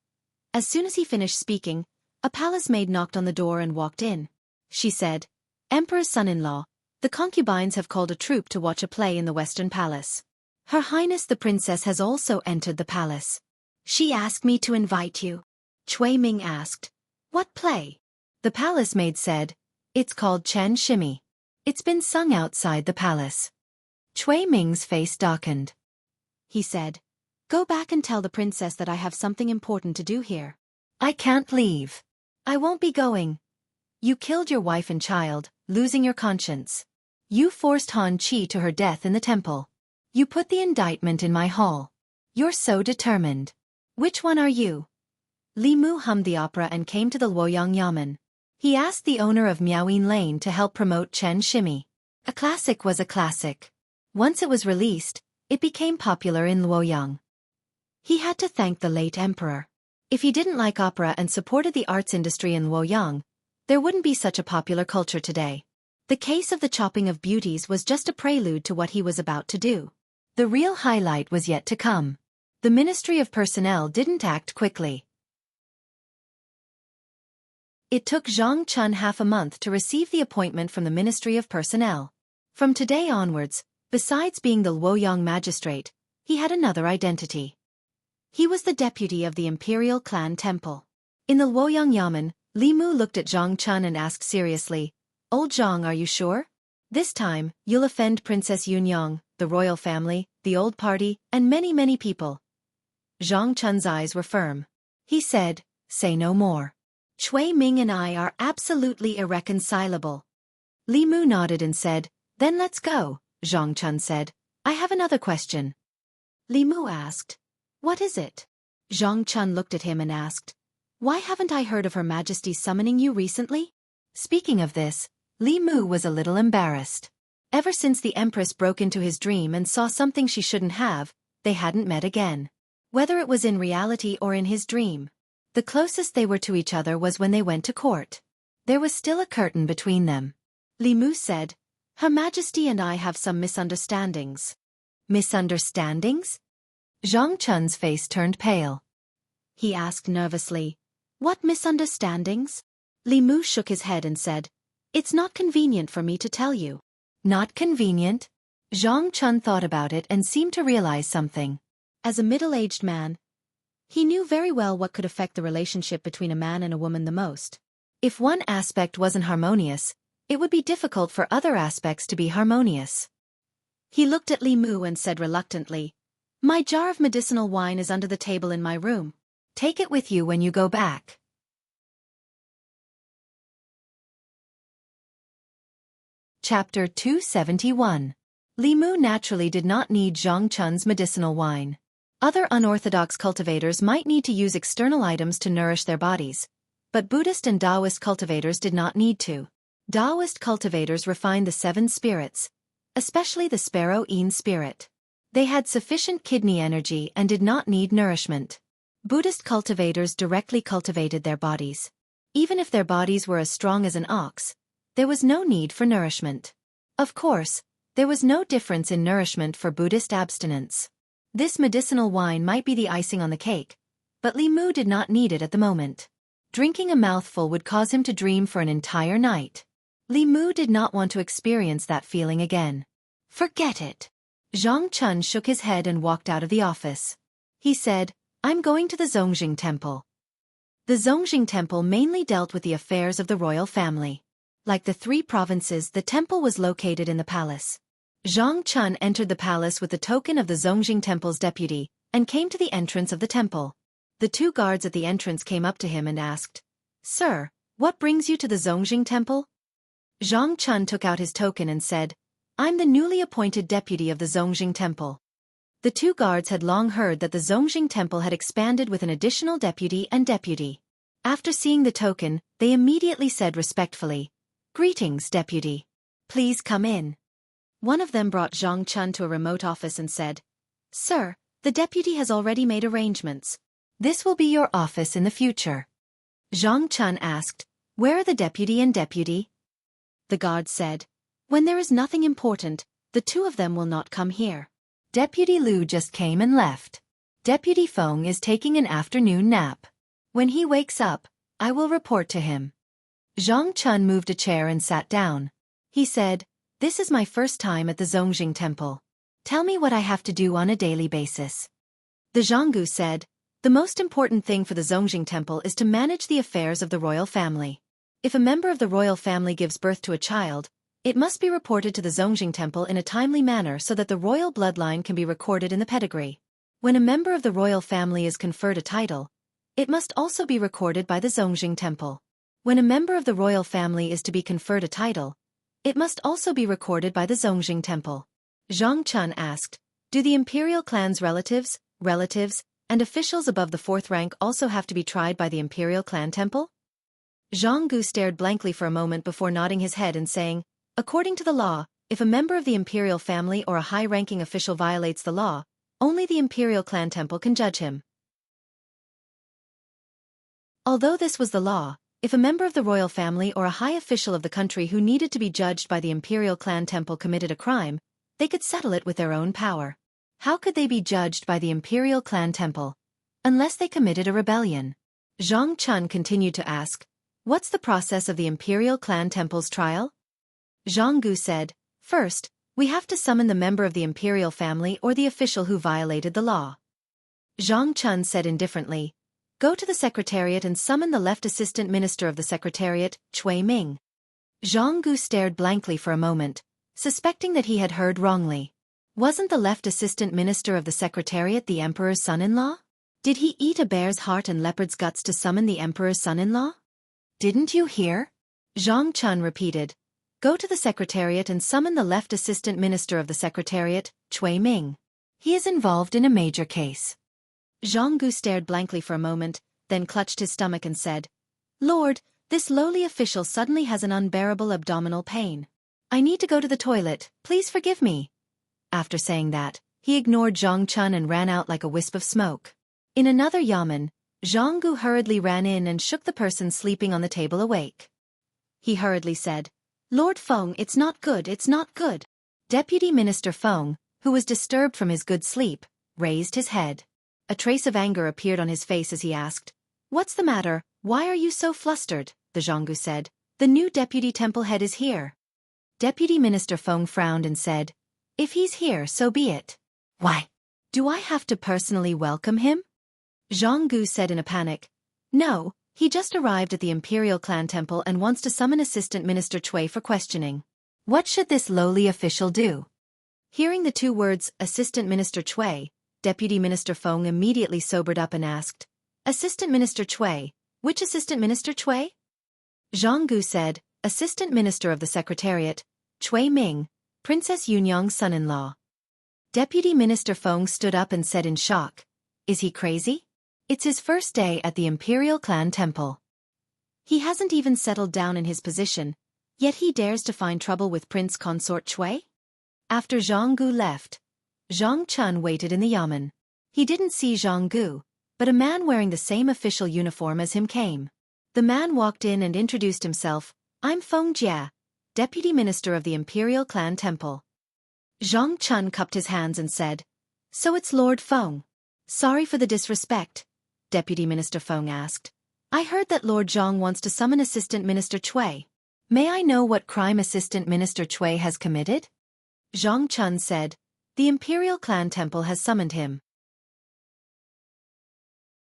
As soon as he finished speaking, a palace maid knocked on the door and walked in. She said, "Emperor's son-in-law, the concubines have called a troupe to watch a play in the Western Palace. Her Highness the Princess has also entered the palace. She asked me to invite you." Cui Ming asked, "What play?" The palace maid said, "It's called Chen Shimi. It's been sung outside the palace." Cui Ming's face darkened. He said, "Go back and tell the princess that I have something important to do here. I can't leave. I won't be going. You killed your wife and child, losing your conscience. You forced Han Qi to her death in the temple. You put the indictment in my hall. You're so determined. Which one are you?" Li Mu hummed the opera and came to the Luoyang Yamen. He asked the owner of Miaoyin Lane to help promote Chen Shimi. A classic was a classic. Once it was released, it became popular in Luoyang. He had to thank the late emperor. If he didn't like opera and supported the arts industry in Luoyang, there wouldn't be such a popular culture today. The case of the chopping of beauties was just a prelude to what he was about to do. The real highlight was yet to come. The Ministry of Personnel didn't act quickly. It took Zhang Chun half a month to receive the appointment from the Ministry of Personnel. From today onwards, besides being the Luoyang magistrate, he had another identity. He was the deputy of the Imperial Clan Temple. In the Luoyang Yamen, Li Mu looked at Zhang Chun and asked seriously, "Old Zhang, are you sure? This time, you'll offend Princess Yunyang, the royal family, the old party, and many people." Zhang Chun's eyes were firm. He said, "Say no more. Cui Ming and I are absolutely irreconcilable." Li Mu nodded and said, "Then let's go." Zhang Chun said, "I have another question." Li Mu asked, "What is it?" Zhang Chun looked at him and asked, "Why haven't I heard of Her Majesty summoning you recently?" Speaking of this, Li Mu was a little embarrassed. Ever since the Empress broke into his dream and saw something she shouldn't have, they hadn't met again. Whether it was in reality or in his dream, the closest they were to each other was when they went to court. There was still a curtain between them. Li Mu said, "Her Majesty and I have some misunderstandings." "Misunderstandings?" Zhang Chun's face turned pale. He asked nervously, "What misunderstandings?" Li Mu shook his head and said, "It's not convenient for me to tell you." "Not convenient?" Zhang Chun thought about it and seemed to realize something. As a middle-aged man, he knew very well what could affect the relationship between a man and a woman the most. If one aspect wasn't harmonious, it would be difficult for other aspects to be harmonious. He looked at Li Mu and said reluctantly, "My jar of medicinal wine is under the table in my room. Take it with you when you go back." Chapter 271. Li Mu naturally did not need Zhang Chun's medicinal wine. Other unorthodox cultivators might need to use external items to nourish their bodies, but Buddhist and Taoist cultivators did not need to. Taoist cultivators refined the 7 spirits, especially the sparrow-yin spirit. They had sufficient kidney energy and did not need nourishment. Buddhist cultivators directly cultivated their bodies. Even if their bodies were as strong as an ox, there was no need for nourishment. Of course, there was no difference in nourishment for Buddhist abstinence. This medicinal wine might be the icing on the cake, but Li Mu did not need it at the moment. Drinking a mouthful would cause him to dream for an entire night. Li Mu did not want to experience that feeling again. Forget it. Zhang Chun shook his head and walked out of the office. He said, I'm going to the Zongjing Temple. The Zongjing Temple mainly dealt with the affairs of the royal family. Like the three provinces, the temple was located in the palace. Zhang Chun entered the palace with the token of the Zongjing Temple's deputy, and came to the entrance of the temple. The two guards at the entrance came up to him and asked, Sir, what brings you to the Zongjing Temple? Zhang Chun took out his token and said, I'm the newly appointed deputy of the Zongjing Temple. The two guards had long heard that the Zongjing Temple had expanded with an additional deputy and deputy. After seeing the token, they immediately said respectfully, Greetings, deputy. Please come in. One of them brought Zhang Chun to a remote office and said, Sir, the deputy has already made arrangements. This will be your office in the future. Zhang Chun asked, Where are the deputy and deputy? The guard said, When there is nothing important, the two of them will not come here. Deputy Liu just came and left. Deputy Feng is taking an afternoon nap. When he wakes up, I will report to him. Zhang Chun moved a chair and sat down. He said, This is my first time at the Zongjing Temple. Tell me what I have to do on a daily basis. The Jianghu said, The most important thing for the Zongjing Temple is to manage the affairs of the royal family. If a member of the royal family gives birth to a child, it must be reported to the Zongjing Temple in a timely manner so that the royal bloodline can be recorded in the pedigree. When a member of the royal family is conferred a title, it must also be recorded by the Zongjing Temple. When a member of the royal family is to be conferred a title, it must also be recorded by the Zongjing Temple. Zhang Chun asked, Do the imperial clan's relatives, and officials above the fourth rank also have to be tried by the imperial clan temple? Zhang Gu stared blankly for a moment before nodding his head and saying, According to the law, if a member of the imperial family or a high-ranking official violates the law, only the imperial clan temple can judge him. Although this was the law, if a member of the royal family or a high official of the country who needed to be judged by the imperial clan temple committed a crime, they could settle it with their own power. How could they be judged by the imperial clan temple? Unless they committed a rebellion. Zhang Chun continued to ask, What's the process of the imperial clan temple's trial? Zhang Gu said, First, we have to summon the member of the imperial family or the official who violated the law. Zhang Chun said indifferently, Go to the secretariat and summon the left assistant minister of the secretariat, Cui Ming. Zhang Gu stared blankly for a moment, suspecting that he had heard wrongly. Wasn't the left assistant minister of the secretariat the emperor's son-in-law? Did he eat a bear's heart and leopard's guts to summon the emperor's son-in-law? Didn't you hear? Zhang Chun repeated. Go to the secretariat and summon the left assistant minister of the secretariat, Cui Ming. He is involved in a major case. Zhang Gu stared blankly for a moment, then clutched his stomach and said, Lord, this lowly official suddenly has an unbearable abdominal pain. I need to go to the toilet, please forgive me. After saying that, he ignored Zhang Chun and ran out like a wisp of smoke. In another yamen, Zhang Gu hurriedly ran in and shook the person sleeping on the table awake. He hurriedly said, Lord Feng, it's not good, it's not good. Deputy Minister Feng, who was disturbed from his good sleep, raised his head. A trace of anger appeared on his face as he asked, What's the matter, why are you so flustered? The Jianghu said, The new deputy temple head is here. Deputy Minister Feng frowned and said, If he's here, so be it. Why? Do I have to personally welcome him? Zhang Gu said in a panic, No, he just arrived at the Imperial Clan Temple and wants to summon Assistant Minister Cui for questioning. What should this lowly official do? Hearing the two words, Assistant Minister Cui, Deputy Minister Feng immediately sobered up and asked, Assistant Minister Cui, which Assistant Minister Cui? Zhang Gu said, Assistant Minister of the Secretariat, Cui Ming, Princess Yunyang's son-in-law. Deputy Minister Feng stood up and said in shock, Is he crazy? It's his first day at the Imperial Clan Temple. He hasn't even settled down in his position, yet he dares to find trouble with Prince Consort Cui? After Zhang Gu left, Zhang Chun waited in the yamen. He didn't see Zhang Gu, but a man wearing the same official uniform as him came. The man walked in and introduced himself, I'm Feng Jia, Deputy Minister of the Imperial Clan Temple. Zhang Chun cupped his hands and said, So it's Lord Feng. Sorry for the disrespect, Deputy Minister Feng asked. I heard that Lord Zhang wants to summon Assistant Minister Cui. May I know what crime Assistant Minister Cui has committed? Zhang Chun said, the Imperial Clan Temple has summoned him.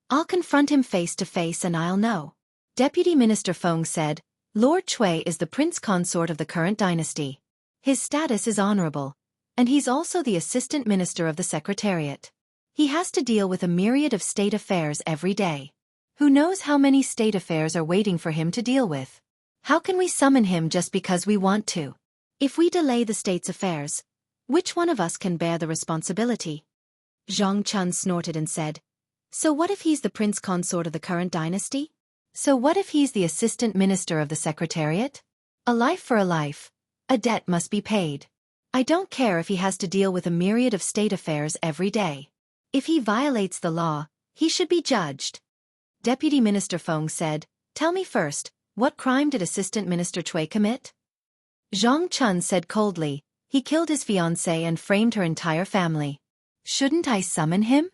I'll confront him face to face and I'll know. Deputy Minister Feng said, Lord Cui is the prince consort of the current dynasty. His status is honorable, and he's also the assistant minister of the Secretariat. He has to deal with a myriad of state affairs every day. Who knows how many state affairs are waiting for him to deal with? How can we summon him just because we want to? If we delay the state's affairs, which one of us can bear the responsibility? Zhang Chun snorted and said, so what if he's the prince consort of the current dynasty? So what if he's the assistant minister of the Secretariat? A life for a life. A debt must be paid. I don't care if he has to deal with a myriad of state affairs every day. If he violates the law, he should be judged. Deputy Minister Feng said, tell me first, what crime did Assistant Minister Cui commit? Zhang Chun said coldly, he killed his fiancée and framed her entire family. Shouldn't I summon him?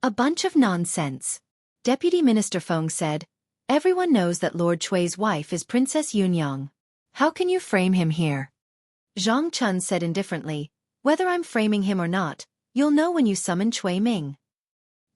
A bunch of nonsense. Deputy Minister Feng said, everyone knows that Lord Cui's wife is Princess Yunyang. How can you frame him here? Zhang Chun said indifferently, whether I'm framing him or not, you'll know when you summon Cui Ming.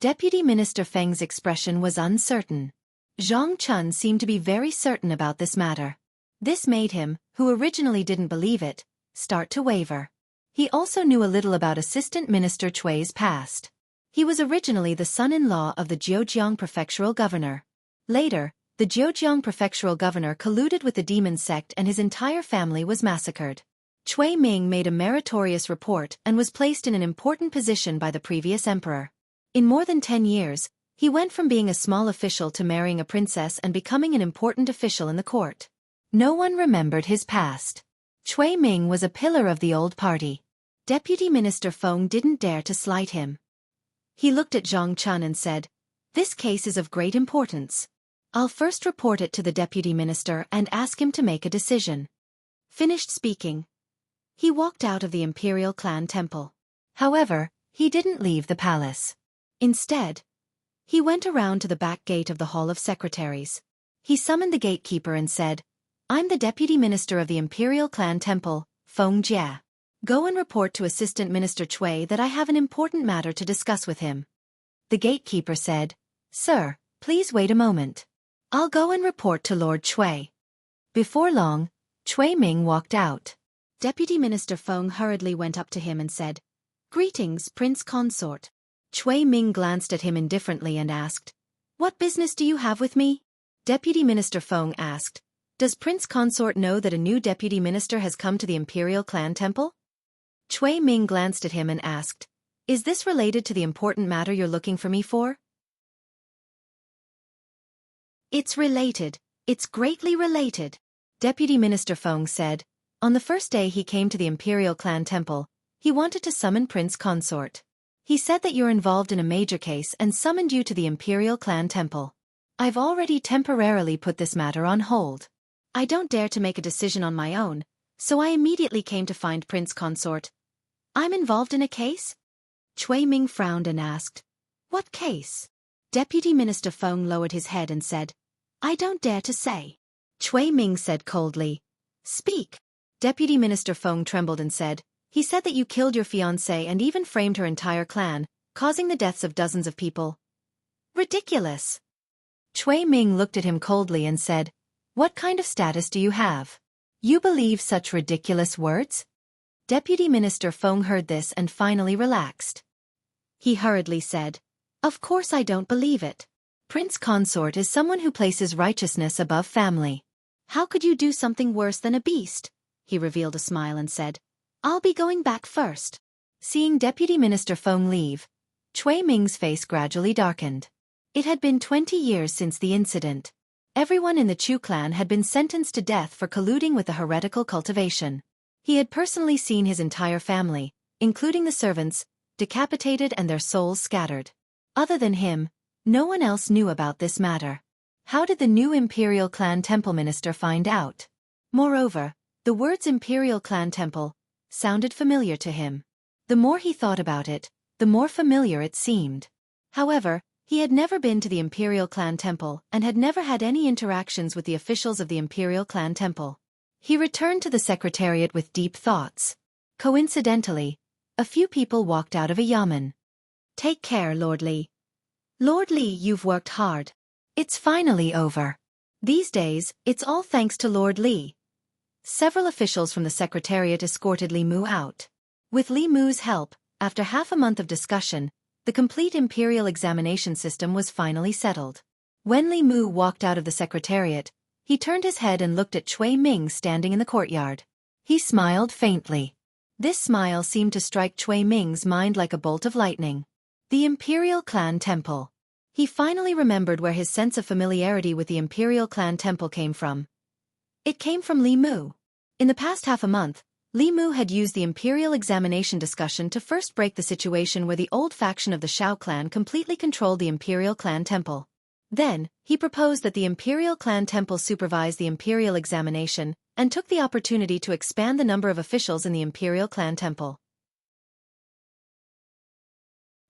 Deputy Minister Feng's expression was uncertain. Zhang Chun seemed to be very certain about this matter. This made him, who originally didn't believe it, start to waver. He also knew a little about Assistant Minister Cui's past. He was originally the son-in-law of the Zhejiang prefectural governor. Later, the Zhejiang prefectural governor colluded with the demon sect and his entire family was massacred. Cui Ming made a meritorious report and was placed in an important position by the previous emperor. In more than 10 years, he went from being a small official to marrying a princess and becoming an important official in the court. No one remembered his past. Cui Ming was a pillar of the old party. Deputy Minister Feng didn't dare to slight him. He looked at Zhang Chun and said, this case is of great importance. I'll first report it to the deputy minister and ask him to make a decision. Finished speaking, he walked out of the Imperial Clan Temple. However, he didn't leave the palace. Instead, he went around to the back gate of the Hall of Secretaries. He summoned the gatekeeper and said, I'm the deputy minister of the Imperial Clan Temple, Feng Jia. Go and report to Assistant Minister Cui that I have an important matter to discuss with him. The gatekeeper said, Sir, please wait a moment. I'll go and report to Lord Cui. Before long, Cui Ming walked out. Deputy Minister Feng hurriedly went up to him and said, Greetings, Prince Consort. Cui Ming glanced at him indifferently and asked, What business do you have with me? Deputy Minister Feng asked, Does Prince Consort know that a new deputy minister has come to the Imperial Clan Temple? Cui Ming glanced at him and asked, Is this related to the important matter you're looking for me for? It's related. It's greatly related. Deputy Minister Feng said, On the first day he came to the Imperial Clan Temple, he wanted to summon Prince Consort. He said that you're involved in a major case and summoned you to the Imperial Clan Temple. I've already temporarily put this matter on hold. I don't dare to make a decision on my own, so I immediately came to find Prince Consort. I'm involved in a case? Cui Ming frowned and asked, What case? Deputy Minister Feng lowered his head and said, I don't dare to say. Cui Ming said coldly, Speak. Deputy Minister Feng trembled and said, He said that you killed your fiancée and even framed her entire clan, causing the deaths of dozens of people. Ridiculous. Cui Ming looked at him coldly and said, What kind of status do you have? You believe such ridiculous words? Deputy Minister Feng heard this and finally relaxed. He hurriedly said, Of course I don't believe it. Prince Consort is someone who places righteousness above family. How could you do something worse than a beast? He revealed a smile and said, I'll be going back first. Seeing Deputy Minister Feng leave, Cui Ming's face gradually darkened. It had been 20 years since the incident. Everyone in the Chu clan had been sentenced to death for colluding with the heretical cultivation. He had personally seen his entire family, including the servants, decapitated and their souls scattered. Other than him, no one else knew about this matter. How did the new Imperial Clan Temple minister find out? Moreover, the words Imperial Clan Temple sounded familiar to him. The more he thought about it, the more familiar it seemed. However, he had never been to the Imperial Clan Temple and had never had any interactions with the officials of the Imperial Clan Temple. He returned to the Secretariat with deep thoughts. Coincidentally, a few people walked out of a yamen. "Take care, Lord Li. Lord Li, you've worked hard. It's finally over. These days, it's all thanks to Lord Li." Several officials from the Secretariat escorted Li Mu out. With Li Mu's help, after half a month of discussion, the complete Imperial examination system was finally settled. When Li Mu walked out of the Secretariat, he turned his head and looked at Cui Ming standing in the courtyard. He smiled faintly. This smile seemed to strike Cui Ming's mind like a bolt of lightning. The Imperial Clan Temple. He finally remembered where his sense of familiarity with the Imperial Clan Temple came from. It came from Li Mu. In the past half a month, Li Mu had used the Imperial examination discussion to first break the situation where the old faction of the Shao clan completely controlled the Imperial Clan Temple. Then, he proposed that the Imperial Clan Temple supervise the Imperial examination, and took the opportunity to expand the number of officials in the Imperial Clan Temple.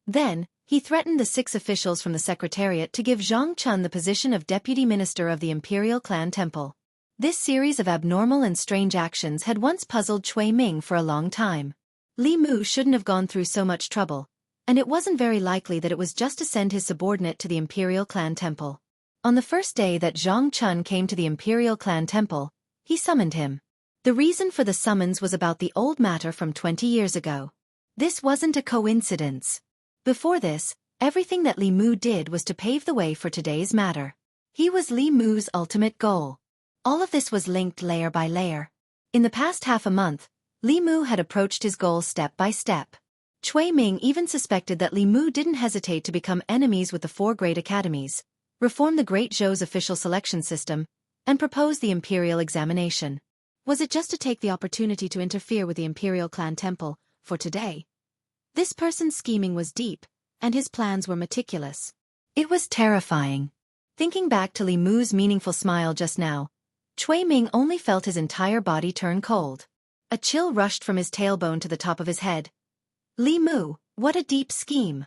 Then, he threatened the 6 officials from the Secretariat to give Zhang Chun the position of Deputy Minister of the Imperial Clan Temple. This series of abnormal and strange actions had once puzzled Cui Ming for a long time. Li Mu shouldn't have gone through so much trouble, and it wasn't very likely that it was just to send his subordinate to the Imperial Clan Temple. On the first day that Zhang Chun came to the Imperial Clan Temple, he summoned him. The reason for the summons was about the old matter from 20 years ago. This wasn't a coincidence. Before this, everything that Li Mu did was to pave the way for today's matter. He was Li Mu's ultimate goal. All of this was linked layer by layer. In the past half a month, Li Mu had approached his goal step by step. Cui Ming even suspected that Li Mu didn't hesitate to become enemies with the 4 great academies, reform the Great Zhou's official selection system, and propose the Imperial examination. Was it just to take the opportunity to interfere with the Imperial Clan Temple, for today? This person's scheming was deep, and his plans were meticulous. It was terrifying. Thinking back to Li Mu's meaningful smile just now, Cui Ming only felt his entire body turn cold. A chill rushed from his tailbone to the top of his head. Li Mu, what a deep scheme.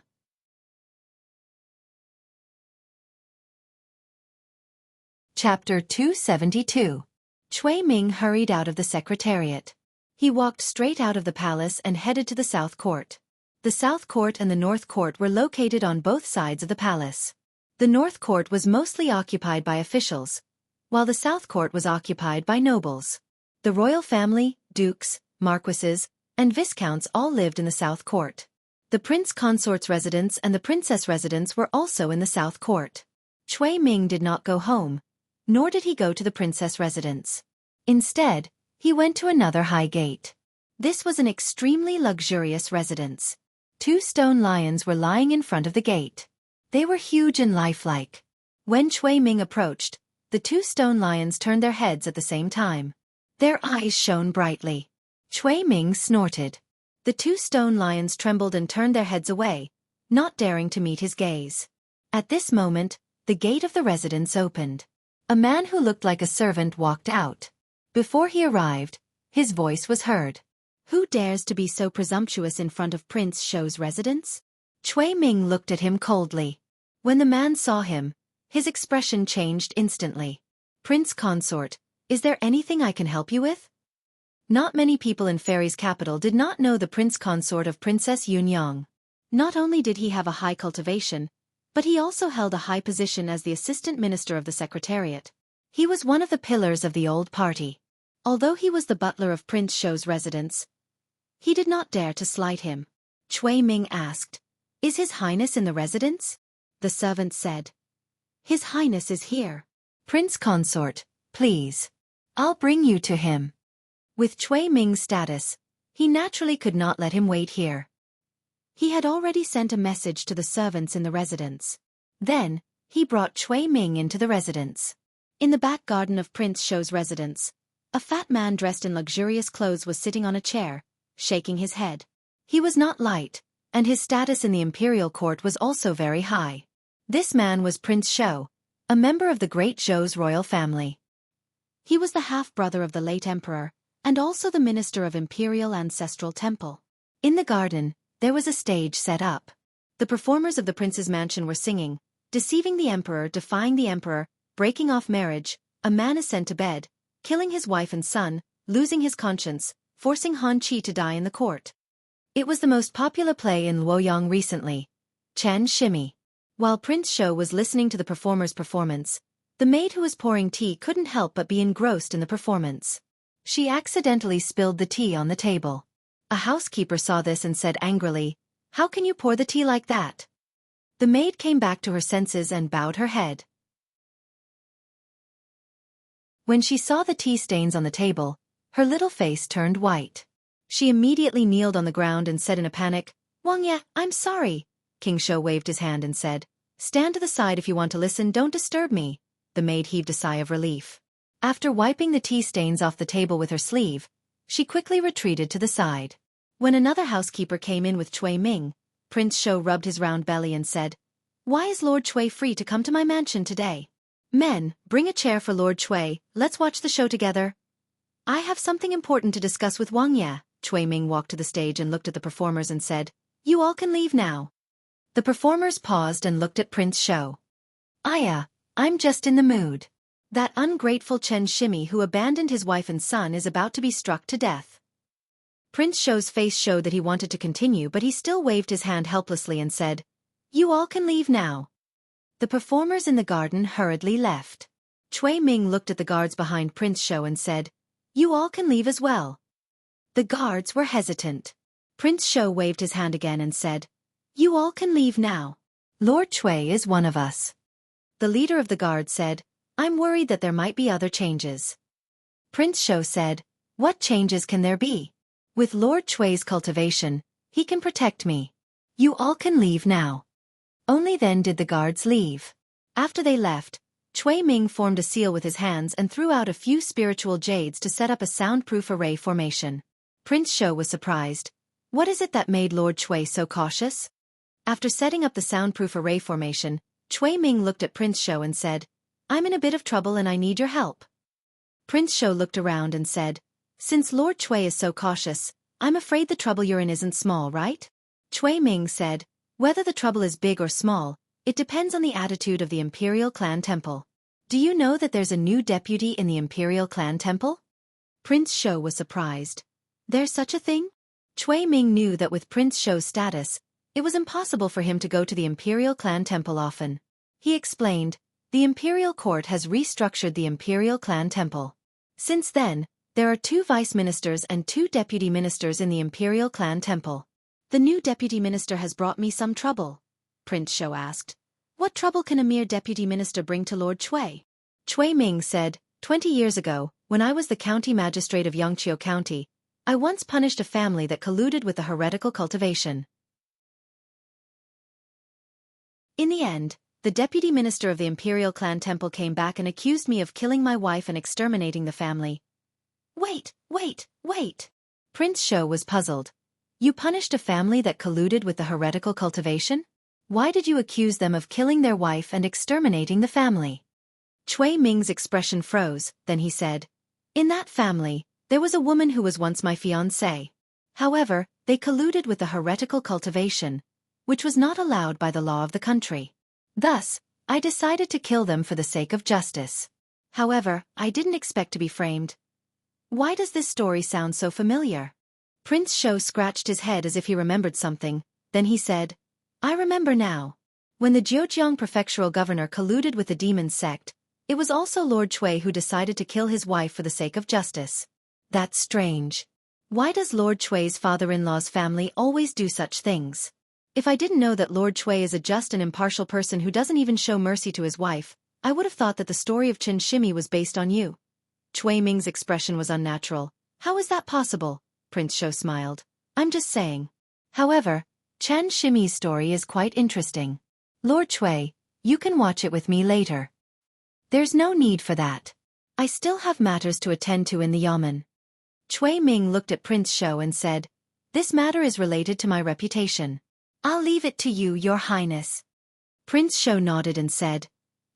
Chapter 272. Cui Ming hurried out of the Secretariat. He walked straight out of the palace and headed to the South Court. The South Court and the North Court were located on both sides of the palace. The North Court was mostly occupied by officials, while the South Court was occupied by nobles. The royal family, dukes, marquises, and viscounts all lived in the South Court. The prince consort's residence and the princess residence were also in the South Court. Cui Ming did not go home, nor did he go to the princess residence. Instead, he went to another high gate. This was an extremely luxurious residence. 2 stone lions were lying in front of the gate. They were huge and lifelike. When Cui Ming approached, the 2 stone lions turned their heads at the same time. Their eyes shone brightly. Cui Ming snorted. The 2 stone lions trembled and turned their heads away, not daring to meet his gaze. At this moment, the gate of the residence opened. A man who looked like a servant walked out. Before he arrived, his voice was heard. "Who dares to be so presumptuous in front of Prince Shou's residence?" Cui Ming looked at him coldly. When the man saw him, his expression changed instantly. "Prince Consort, is there anything I can help you with?" Not many people in Fairy's capital did not know the Prince Consort of Princess Yunyang. Not only did he have a high cultivation, but he also held a high position as the assistant minister of the Secretariat. He was one of the pillars of the old party. Although he was the butler of Prince Shou's residence, he did not dare to slight him. Cui Ming asked, "Is His Highness in the residence?" The servant said, "His Highness is here." "Prince Consort, please. I'll bring you to him." With Cui Ming's status, he naturally could not let him wait here. He had already sent a message to the servants in the residence. Then, he brought Cui Ming into the residence. In the back garden of Prince Shou's residence, a fat man dressed in luxurious clothes was sitting on a chair, shaking his head. He was not light, and his status in the imperial court was also very high. This man was Prince Shou, a member of the Great Zhou's royal family. He was the half-brother of the late emperor, and also the minister of Imperial Ancestral Temple. In the garden, there was a stage set up. The performers of the prince's mansion were singing, deceiving the emperor, defying the emperor, breaking off marriage, a man is sent to bed, killing his wife and son, losing his conscience, forcing Han Qi to die in the court. It was the most popular play in Luoyang recently. Chen Shimi. While Prince Shou was listening to the performer's performance, the maid who was pouring tea couldn't help but be engrossed in the performance. She accidentally spilled the tea on the table. A housekeeper saw this and said angrily, "How can you pour the tea like that?" The maid came back to her senses and bowed her head. When she saw the tea stains on the table, her little face turned white. She immediately kneeled on the ground and said in a panic, "Wang Ye, I'm sorry." King Shou waved his hand and said, "Stand to the side if you want to listen, don't disturb me." The maid heaved a sigh of relief. After wiping the tea stains off the table with her sleeve, she quickly retreated to the side. When another housekeeper came in with Cui Ming, Prince Shou rubbed his round belly and said, "Why is Lord Cui free to come to my mansion today? Men, bring a chair for Lord Cui, let's watch the show together. I have something important to discuss with Wang Ye." Cui Ming walked to the stage and looked at the performers and said, "You all can leave now." The performers paused and looked at Prince Shou. "Aya, I'm just in the mood. That ungrateful Chen Shimi who abandoned his wife and son is about to be struck to death." Prince Shou's face showed that he wanted to continue, but he still waved his hand helplessly and said, "You all can leave now." The performers in the garden hurriedly left. Cui Ming looked at the guards behind Prince Shou and said, "You all can leave as well." The guards were hesitant. Prince Shou waved his hand again and said, "You all can leave now. Lord Cui is one of us." The leader of the guard said, "I'm worried that there might be other changes." Prince Shou said, "What changes can there be? With Lord Cui's cultivation, he can protect me. You all can leave now." Only then did the guards leave. After they left, Cui Ming formed a seal with his hands and threw out a few spiritual jades to set up a soundproof array formation. Prince Shou was surprised. What is it that made Lord Cui so cautious? After setting up the soundproof array formation, Cui Ming looked at Prince Shou and said, "I'm in a bit of trouble and I need your help." Prince Shou looked around and said, "Since Lord Cui is so cautious, I'm afraid the trouble you're in isn't small, right?" Cui Ming said, "Whether the trouble is big or small, it depends on the attitude of the Imperial Clan Temple. Do you know that there's a new deputy in the Imperial Clan Temple?" Prince Shou was surprised. There's such a thing? Cui Ming knew that with Prince Shou's status, it was impossible for him to go to the Imperial Clan Temple often. He explained, "The Imperial Court has restructured the Imperial Clan Temple. Since then, there are 2 vice ministers and 2 deputy ministers in the Imperial Clan Temple. The new deputy minister has brought me some trouble." Prince Shou asked, "What trouble can a mere deputy minister bring to Lord Cui?" Cui Ming said, 20 years ago, when I was the county magistrate of Yangqiu County, I once punished a family that colluded with the heretical cultivation. In the end, the deputy minister of the Imperial Clan Temple came back and accused me of killing my wife and exterminating the family." Wait. Prince Shou was puzzled. "You punished a family that colluded with the heretical cultivation? Why did you accuse them of killing their wife and exterminating the family?" Cui Ming's expression froze, then he said, "In that family, there was a woman who was once my fiancée. However, they colluded with the heretical cultivation, which was not allowed by the law of the country. Thus, I decided to kill them for the sake of justice. However, I didn't expect to be framed." Why does this story sound so familiar? Prince Shou scratched his head as if he remembered something, then he said, "I remember now. When the Zhejiang prefectural governor colluded with the demon sect, it was also Lord Cui who decided to kill his wife for the sake of justice. That's strange. Why does Lord Cui's father-in-law's family always do such things? If I didn't know that Lord Cui is a just and impartial person who doesn't even show mercy to his wife, I would have thought that the story of Chen Shimi was based on you." Cui Ming's expression was unnatural. "How is that possible?" Prince Shou smiled. "I'm just saying. However, Chen Shimi's story is quite interesting. Lord Cui, you can watch it with me later." "There's no need for that. I still have matters to attend to in the yamen." Cui Ming looked at Prince Shou and said, "This matter is related to my reputation. I'll leave it to you, Your Highness." Prince Shou nodded and said,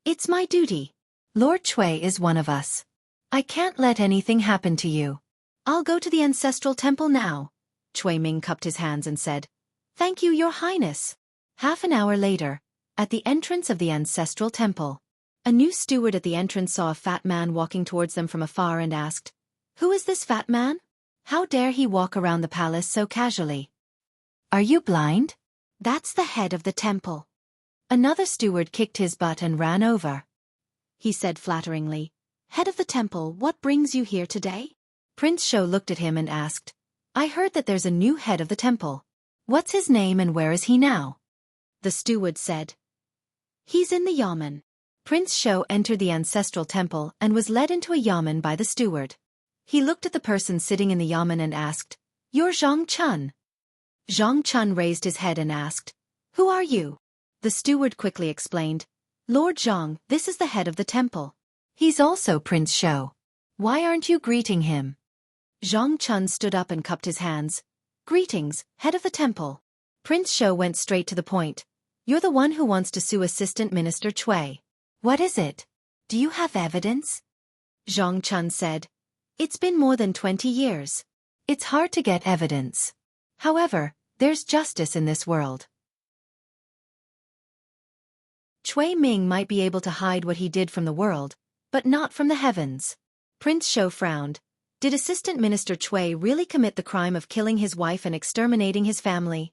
"It's my duty. Lord Cui is one of us. I can't let anything happen to you. I'll go to the ancestral temple now." Cui Ming cupped his hands and said, Thank you, Your Highness. Half an hour later, at the entrance of the ancestral temple, a new steward at the entrance saw a fat man walking towards them from afar and asked, "Who is this fat man? How dare he walk around the palace so casually? Are you blind? That's the head of the temple." Another steward kicked his butt and ran over. He said flatteringly, "Head of the temple, what brings you here today?" Prince Shou looked at him and asked, "I heard that there's a new head of the temple. What's his name and where is he now?" The steward said, "He's in the yamen." Prince Shou entered the ancestral temple and was led into a yamen by the steward. He looked at the person sitting in the yamen and asked, "You're Zhang Chun?" Zhang Chun raised his head and asked, "Who are you?" The steward quickly explained, "Lord Zhang, this is the head of the temple. He's also Prince Shou. Why aren't you greeting him?" Zhang Chun stood up and cupped his hands. "Greetings, head of the temple." Prince Shou went straight to the point. "You're the one who wants to sue Assistant Minister Cui. What is it? Do you have evidence?" Zhang Chun said, "It's been more than 20 years. It's hard to get evidence. However, there's justice in this world. Cui Ming might be able to hide what he did from the world, but not from the heavens." Prince Shou frowned. Did Assistant Minister Cui really commit the crime of killing his wife and exterminating his family?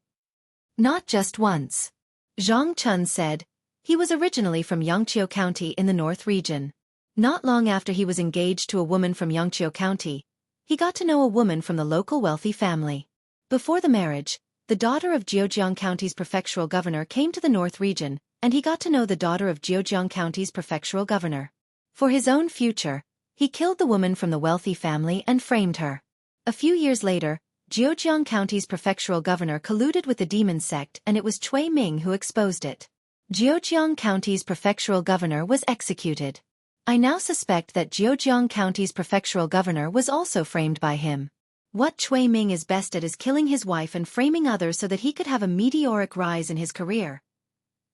Not just once. Zhang Chun said, "He was originally from Yangqiu County in the North region. Not long after he was engaged to a woman from Yangqiu County, he got to know a woman from the local wealthy family. Before the marriage, the daughter of Jiujiang County's prefectural governor came to the North region, and he got to know the daughter of Jiujiang County's prefectural governor. For his own future, he killed the woman from the wealthy family and framed her. A few years later, Jiujiang County's prefectural governor colluded with the demon sect and it was Cui Ming who exposed it. Jiujiang County's prefectural governor was executed. I now suspect that Jiujiang County's prefectural governor was also framed by him. What Cui Ming is best at is killing his wife and framing others so that he could have a meteoric rise in his career.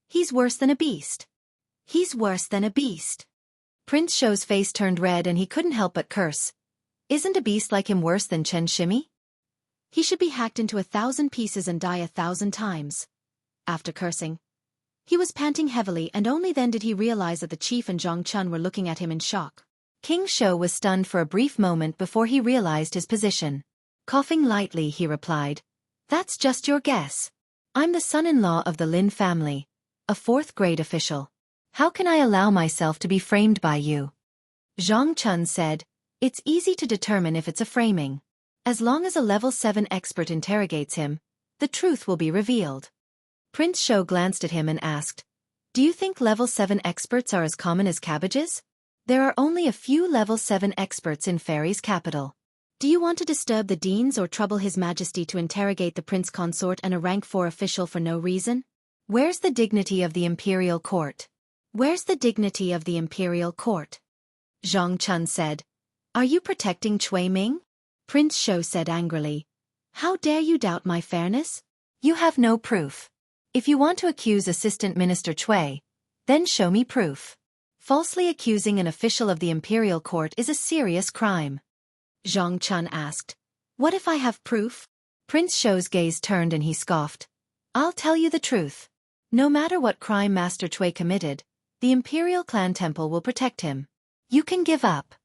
He's worse than a beast. He's worse than a beast." Prince Shou's face turned red and he couldn't help but curse. Isn't a beast like him worse than Chen Shimi? He should be hacked into 1,000 pieces and die 1,000 times. After cursing, he was panting heavily and only then did he realize that the chief and Zhang Chun were looking at him in shock. King Shou was stunned for a brief moment before he realized his position. Coughing lightly, he replied, "That's just your guess. I'm the son-in-law of the Lin family, a 4th-grade official. How can I allow myself to be framed by you?" Zhang Chun said, "It's easy to determine if it's a framing. As long as a level 7 expert interrogates him, the truth will be revealed." Prince Shou glanced at him and asked, "Do you think level 7 experts are as common as cabbages? There are only a few level 7 experts in Fairy's capital. Do you want to disturb the deans or trouble His Majesty to interrogate the prince consort and a rank 4 official for no reason? Where's the dignity of the imperial court? Where's the dignity of the imperial court?" Zhang Chun said, "Are you protecting Cui Ming?" Prince Shou said angrily, "How dare you doubt my fairness? You have no proof. If you want to accuse Assistant Minister Cui, then show me proof. Falsely accusing an official of the imperial court is a serious crime." Zhang Chun asked, "What if I have proof?" Prince Shou's gaze turned and he scoffed. "I'll tell you the truth. No matter what crime Master Cui committed, the Imperial Clan Temple will protect him. You can give up."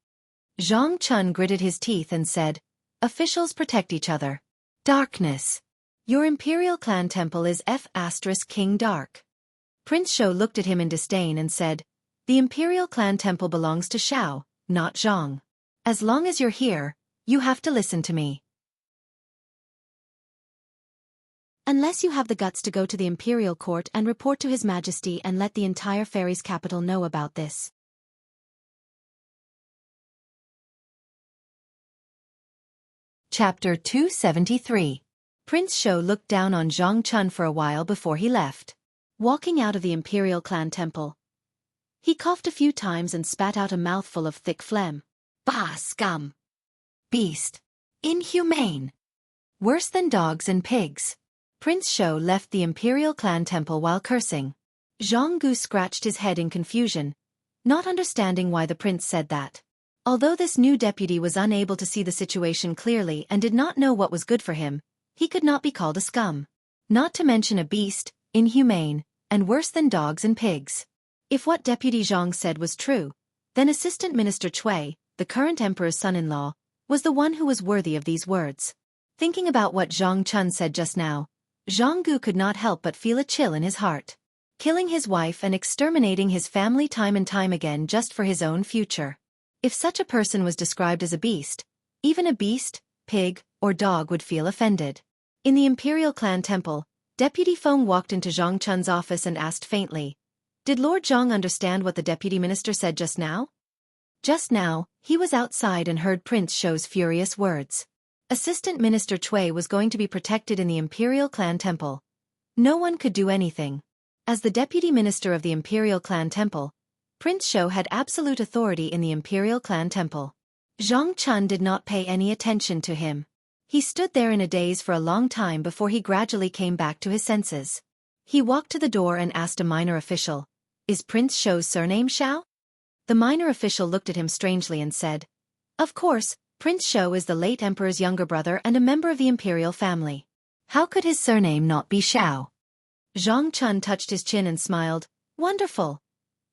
Zhang Chun gritted his teeth and said, "Officials protect each other. Darkness. Your Imperial Clan Temple is F*King Dark." Prince Shou looked at him in disdain and said, "The Imperial Clan Temple belongs to Shao, not Zhang. As long as you're here, you have to listen to me. Unless you have the guts to go to the Imperial Court and report to His Majesty and let the entire Fairy's capital know about this." Chapter 273. Prince Shou looked down on Zhang Chun for a while before he left. Walking out of the Imperial Clan Temple, he coughed a few times and spat out a mouthful of thick phlegm. "Bah, scum! Beast! Inhumane! Worse than dogs and pigs." Prince Shou left the Imperial Clan Temple while cursing. Jianghu scratched his head in confusion, not understanding why the prince said that. Although this new deputy was unable to see the situation clearly and did not know what was good for him, he could not be called a scum. Not to mention a beast, inhumane, and worse than dogs and pigs. If what Deputy Zhang said was true, then Assistant Minister Cui, the current emperor's son-in-law, was the one who was worthy of these words. Thinking about what Zhang Chun said just now, Jianghu could not help but feel a chill in his heart. Killing his wife and exterminating his family time and time again just for his own future. If such a person was described as a beast, even a beast, pig, or dog would feel offended. In the Imperial Clan Temple, Deputy Feng walked into Zhang Chun's office and asked faintly, "Did Lord Zhang understand what the Deputy Minister said just now?" Just now, he was outside and heard Prince Shou's furious words. Assistant Minister Cui was going to be protected in the Imperial Clan Temple. No one could do anything. As the Deputy Minister of the Imperial Clan Temple, Prince Shou had absolute authority in the Imperial Clan Temple. Zhang Chun did not pay any attention to him. He stood there in a daze for a long time before he gradually came back to his senses. He walked to the door and asked a minor official, "Is Prince Shou's surname Shao?" The minor official looked at him strangely and said, "Of course, Prince Shou is the late emperor's younger brother and a member of the imperial family. How could his surname not be Shao?" Zhang Chun touched his chin and smiled, "Wonderful."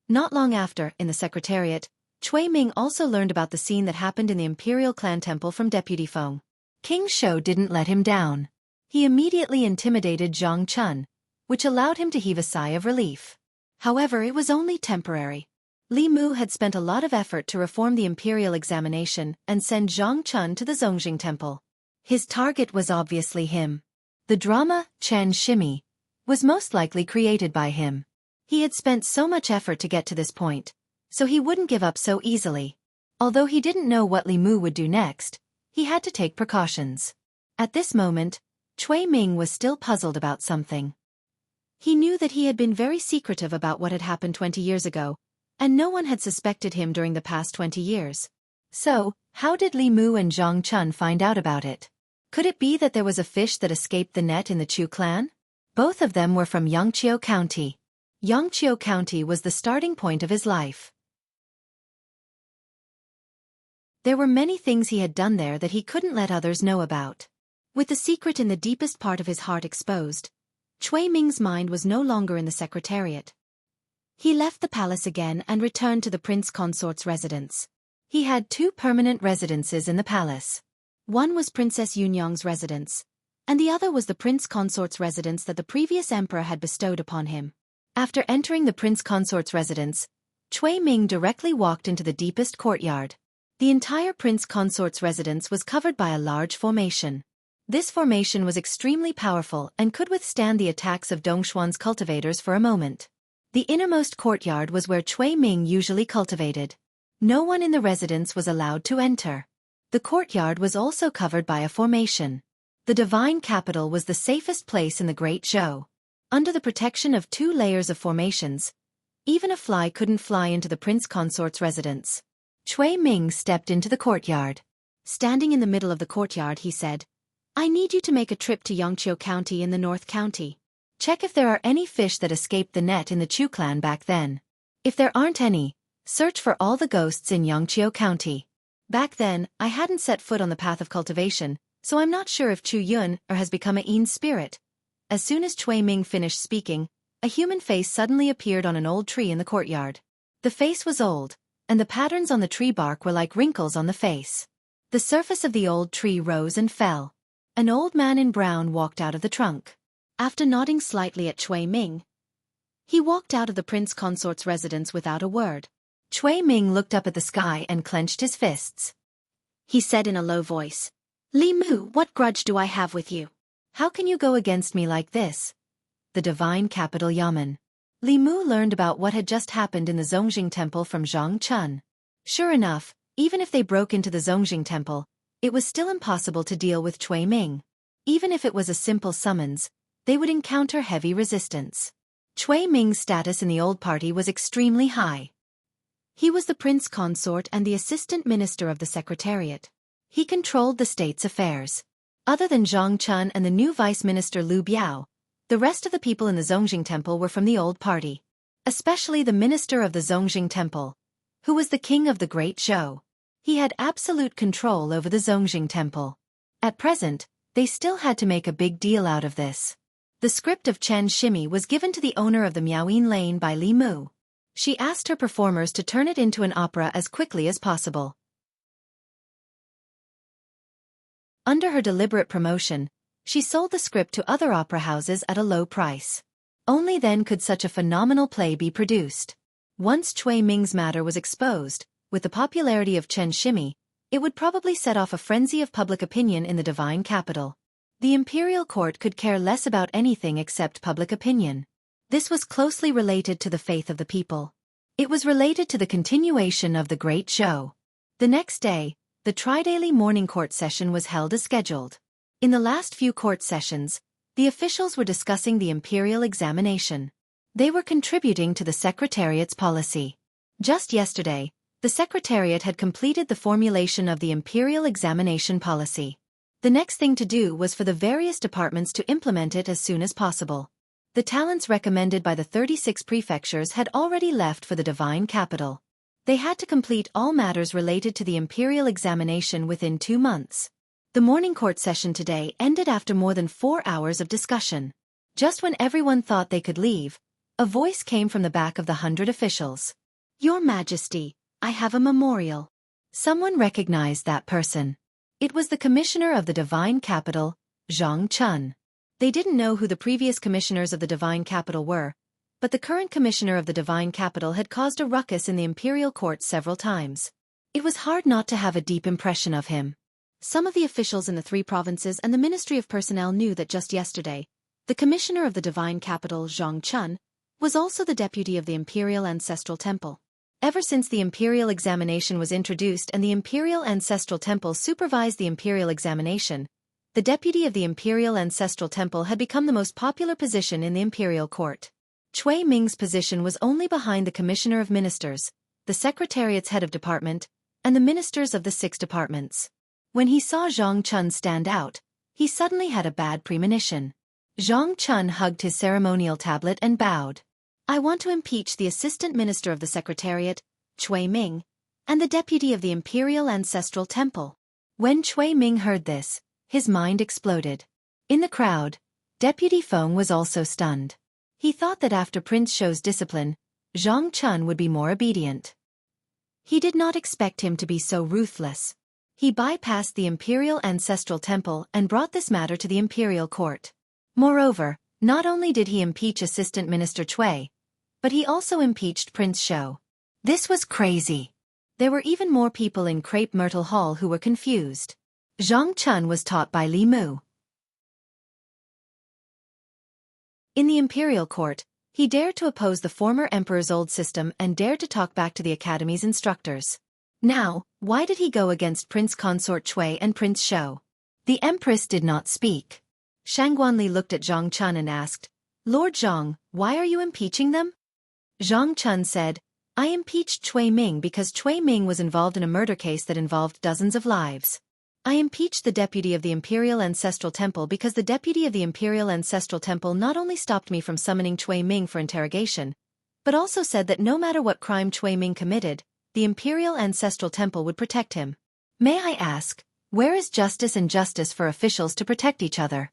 Not long after, in the secretariat, Cui Ming also learned about the scene that happened in the Imperial Clan Temple from Deputy Feng. King Shou didn't let him down. He immediately intimidated Zhang Chun, which allowed him to heave a sigh of relief. However, it was only temporary. Li Mu had spent a lot of effort to reform the imperial examination and send Zhang Chun to the Zongjing Temple. His target was obviously him. The drama, Chen Shimi, was most likely created by him. He had spent so much effort to get to this point, so he wouldn't give up so easily. Although he didn't know what Li Mu would do next, he had to take precautions. At this moment, Cui Ming was still puzzled about something. He knew that he had been very secretive about what had happened 20 years ago, and no one had suspected him during the past 20 years. So, how did Li Mu and Zhang Chun find out about it? Could it be that there was a fish that escaped the net in the Chu clan? Both of them were from Yangqiu County. Yangqiu County was the starting point of his life. There were many things he had done there that he couldn't let others know about. With the secret in the deepest part of his heart exposed, Cui Ming's mind was no longer in the secretariat. He left the palace again and returned to the prince consort's residence. He had 2 permanent residences in the palace. One was Princess Yunyang's residence, and the other was the prince consort's residence that the previous emperor had bestowed upon him. After entering the prince consort's residence, Cui Ming directly walked into the deepest courtyard. The entire prince consort's residence was covered by a large formation. This formation was extremely powerful and could withstand the attacks of Dongshuan's cultivators for a moment. The innermost courtyard was where Cui Ming usually cultivated. No one in the residence was allowed to enter. The courtyard was also covered by a formation. The divine capital was the safest place in the Great Zhou. Under the protection of 2 layers of formations, even a fly couldn't fly into the prince consort's residence. Cui Ming stepped into the courtyard. Standing in the middle of the courtyard, he said, "I need you to make a trip to Yangqiu County in the North County. Check if there are any fish that escaped the net in the Chu clan back then. If there aren't any, search for all the ghosts in Yangqiu County. Back then, I hadn't set foot on the path of cultivation, so I'm not sure if Chu Yun or has become a Yin spirit." As soon as Cui Ming finished speaking, a human face suddenly appeared on an old tree in the courtyard. The face was old, and the patterns on the tree bark were like wrinkles on the face. The surface of the old tree rose and fell. An old man in brown walked out of the trunk. After nodding slightly at Cui Ming, he walked out of the prince consort's residence without a word. Cui Ming looked up at the sky and clenched his fists. He said in a low voice, "Li Mu, what grudge do I have with you? How can you go against me like this?" The divine capital Yamen. Li Mu learned about what had just happened in the Zongjing Temple from Zhang Chun. Sure enough, even if they broke into the Zongjing Temple, it was still impossible to deal with Cui Ming. Even if it was a simple summons, they would encounter heavy resistance. Cui Ming's status in the old party was extremely high. He was the prince consort and the assistant minister of the secretariat. He controlled the state's affairs. Other than Zhang Chun and the new vice minister Liu Biao, the rest of the people in the Zongjing Temple were from the old party. Especially the minister of the Zongjing Temple, who was the king of the Great Zhou. He had absolute control over the Zongjing Temple. At present, they still had to make a big deal out of this. The script of Chen Shimi was given to the owner of the Miaoyin Lane by Li Mu. She asked her performers to turn it into an opera as quickly as possible. Under her deliberate promotion, she sold the script to other opera houses at a low price. Only then could such a phenomenal play be produced. Once Cui Ming's matter was exposed, with the popularity of Chen Shimi, it would probably set off a frenzy of public opinion in the divine capital. The imperial court could care less about anything except public opinion. This was closely related to the faith of the people. It was related to the continuation of the great show. The next day, the tri-daily morning court session was held as scheduled. In the last few court sessions, the officials were discussing the imperial examination. They were contributing to the Secretariat's policy. Just yesterday, the Secretariat had completed the formulation of the imperial examination policy. The next thing to do was for the various departments to implement it as soon as possible. The talents recommended by the 36 prefectures had already left for the divine capital. They had to complete all matters related to the imperial examination within 2 months. The morning court session today ended after more than 4 hours of discussion. Just when everyone thought they could leave, a voice came from the back of the 100 officials. "Your Majesty, I have a memorial." Someone recognized that person. It was the commissioner of the divine capital, Zhang Chun. They didn't know who the previous commissioners of the divine capital were, but the current commissioner of the divine capital had caused a ruckus in the imperial court several times. It was hard not to have a deep impression of him. Some of the officials in the 3 provinces and the Ministry of Personnel knew that just yesterday, the commissioner of the divine capital, Zhang Chun, was also the deputy of the imperial ancestral temple. Ever since the imperial examination was introduced and the imperial ancestral temple supervised the imperial examination, the deputy of the imperial ancestral temple had become the most popular position in the imperial court. Cui Ming's position was only behind the commissioner of ministers, the secretariat's head of department, and the ministers of the 6 departments. When he saw Zhang Chun stand out, he suddenly had a bad premonition. Zhang Chun hugged his ceremonial tablet and bowed. "I want to impeach the assistant minister of the secretariat, Cui Ming, and the deputy of the imperial ancestral temple." When Cui Ming heard this, his mind exploded. In the crowd, Deputy Feng was also stunned. He thought that after Prince Shou's discipline, Zhang Chun would be more obedient. He did not expect him to be so ruthless. He bypassed the imperial ancestral temple and brought this matter to the imperial court. Moreover, not only did he impeach Assistant Minister Cui, but he also impeached Prince Shou. This was crazy. There were even more people in Crepe Myrtle Hall who were confused. Zhang Chun was taught by Li Mu. In the imperial court, he dared to oppose the former emperor's old system and dared to talk back to the academy's instructors. Now, why did he go against Prince Consort Cui and Prince Shou? The empress did not speak. Shangguanli looked at Zhang Chun and asked, "Lord Zhang, why are you impeaching them?" Zhang Chun said, "I impeached Cui Ming because Cui Ming was involved in a murder case that involved dozens of lives. I impeached the deputy of the Imperial Ancestral Temple because the deputy of the Imperial Ancestral Temple not only stopped me from summoning Cui Ming for interrogation, but also said that no matter what crime Cui Ming committed, the Imperial Ancestral Temple would protect him. May I ask, where is justice and justice for officials to protect each other?"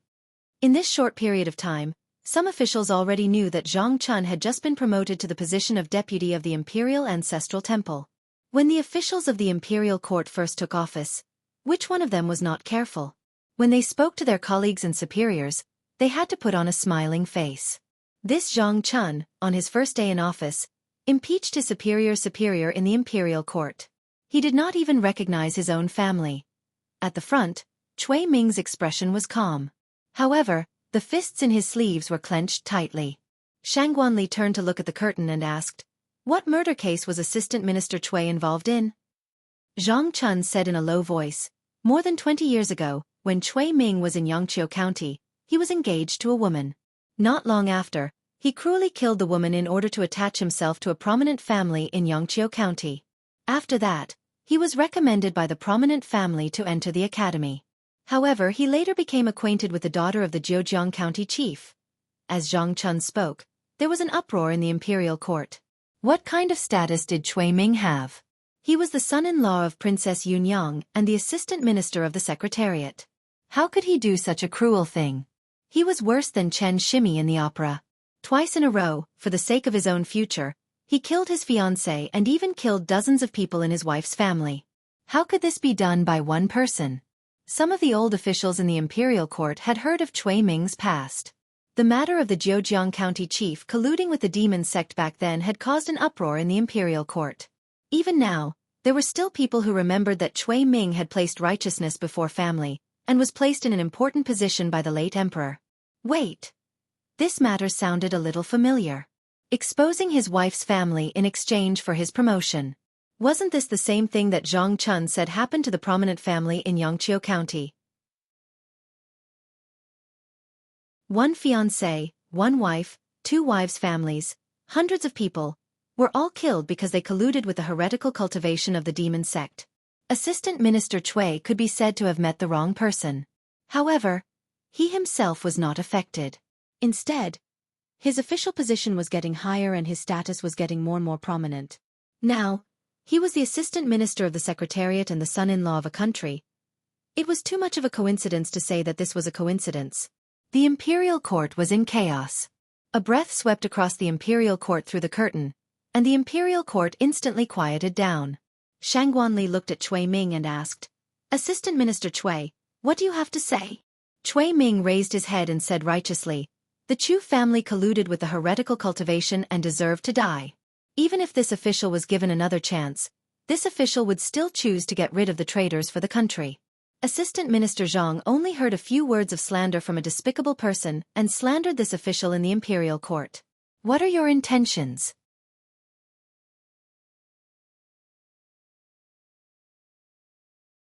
In this short period of time, some officials already knew that Zhang Chun had just been promoted to the position of deputy of the Imperial Ancestral Temple. When the officials of the imperial court first took office, which one of them was not careful? When they spoke to their colleagues and superiors, they had to put on a smiling face. This Zhang Chun, on his first day in office, impeached his superior in the imperial court. He did not even recognize his own family. At the front, Cui Ming's expression was calm. However, the fists in his sleeves were clenched tightly. Shangguanli turned to look at the curtain and asked, "What murder case was Assistant Minister Cui involved in?" Zhang Chun said in a low voice, "More than 20 years ago, when Cui Ming was in Yangqiu County, he was engaged to a woman. Not long after, he cruelly killed the woman in order to attach himself to a prominent family in Yangqiu County. After that, he was recommended by the prominent family to enter the academy. However, he later became acquainted with the daughter of the Jiujiang County chief." As Zhang Chun spoke, there was an uproar in the imperial court. What kind of status did Cui Ming have? He was the son-in-law of Princess Yunyang and the assistant minister of the secretariat. How could he do such a cruel thing? He was worse than Chen Shimi in the opera. Twice in a row, for the sake of his own future, he killed his fiancée and even killed dozens of people in his wife's family. How could this be done by one person? Some of the old officials in the imperial court had heard of Cui Ming's past. The matter of the Zhejiang county chief colluding with the demon sect back then had caused an uproar in the imperial court. Even now, there were still people who remembered that Cui Ming had placed righteousness before family, and was placed in an important position by the late emperor. Wait. This matter sounded a little familiar. Exposing his wife's family in exchange for his promotion. Wasn't this the same thing that Zhang Chun said happened to the prominent family in Yangqiu County? One fiancé, one wife, two wives' families, hundreds of people, were all killed because they colluded with the heretical cultivation of the demon sect. Assistant Minister Cui could be said to have met the wrong person. However, he himself was not affected. Instead, his official position was getting higher and his status was getting more and more prominent. Now, he was the assistant minister of the secretariat and the son-in-law of a country. It was too much of a coincidence to say that this was a coincidence. The imperial court was in chaos. A breath swept across the imperial court through the curtain, and the imperial court instantly quieted down. Shang Guanli looked at Cui Ming and asked, "Assistant Minister Cui, what do you have to say?" Cui Ming raised his head and said righteously, "The Chu family colluded with the heretical cultivation and deserved to die. Even if this official was given another chance, this official would still choose to get rid of the traitors for the country." Assistant Minister Zhang only heard a few words of slander from a despicable person and slandered this official in the imperial court. What are your intentions?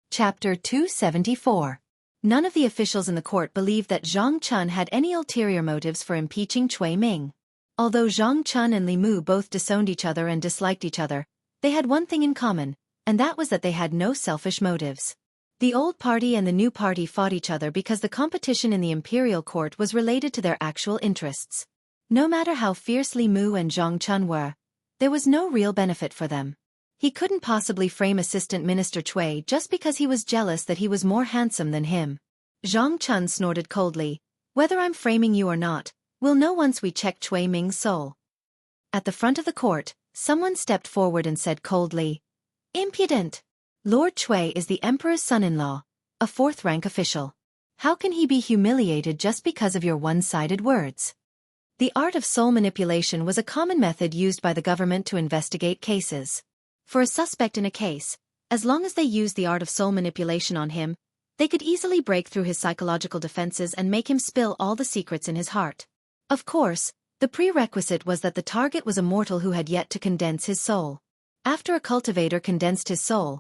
Chapter 274. None of the officials in the court believed that Zhang Chun had any ulterior motives for impeaching Cui Ming. Although Zhang Chun and Li Mu both disowned each other and disliked each other, they had one thing in common, and that was that they had no selfish motives. The old party and the new party fought each other because the competition in the imperial court was related to their actual interests. No matter how fierce Li Mu and Zhang Chun were, there was no real benefit for them. He couldn't possibly frame Assistant Minister Cui just because he was jealous that he was more handsome than him. Zhang Chun snorted coldly, "Whether I'm framing you or not, we'll know once we check Cui Ming's soul." At the front of the court, someone stepped forward and said coldly, "Impudent! Lord Cui is the emperor's son-in-law, a fourth-rank official. How can he be humiliated just because of your one-sided words?" The art of soul manipulation was a common method used by the government to investigate cases. For a suspect in a case, as long as they used the art of soul manipulation on him, they could easily break through his psychological defenses and make him spill all the secrets in his heart. Of course, the prerequisite was that the target was a mortal who had yet to condense his soul. After a cultivator condensed his soul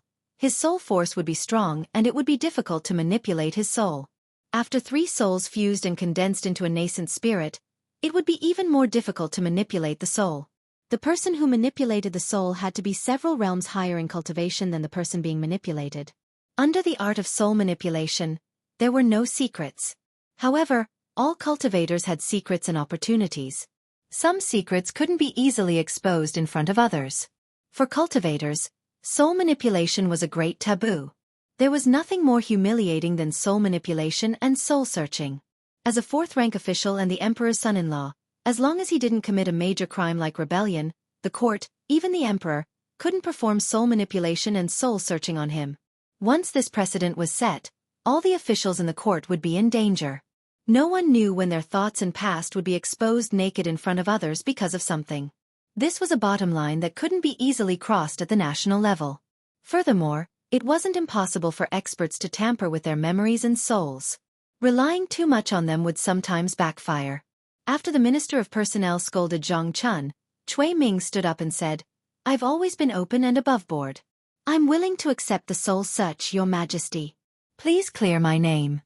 force would be strong and it would be difficult to manipulate his soul. After 3 souls fused and condensed into a nascent spirit, it would be even more difficult to manipulate the soul. The person who manipulated the soul had to be several realms higher in cultivation than the person being manipulated. Under the art of soul manipulation, there were no secrets. However, all cultivators had secrets and opportunities. Some secrets couldn't be easily exposed in front of others. For cultivators, soul manipulation was a great taboo. There was nothing more humiliating than soul manipulation and soul searching. As a fourth-rank official and the emperor's son-in-law, as long as he didn't commit a major crime like rebellion, the court, even the emperor, couldn't perform soul manipulation and soul searching on him. Once this precedent was set, all the officials in the court would be in danger. No one knew when their thoughts and past would be exposed naked in front of others because of something. This was a bottom line that couldn't be easily crossed at the national level. Furthermore, it wasn't impossible for experts to tamper with their memories and souls. Relying too much on them would sometimes backfire. After the Minister of Personnel scolded Zhang Chun, Cui Ming stood up and said, "I've always been open and above board. I'm willing to accept the soul search, Your Majesty. Please clear my name."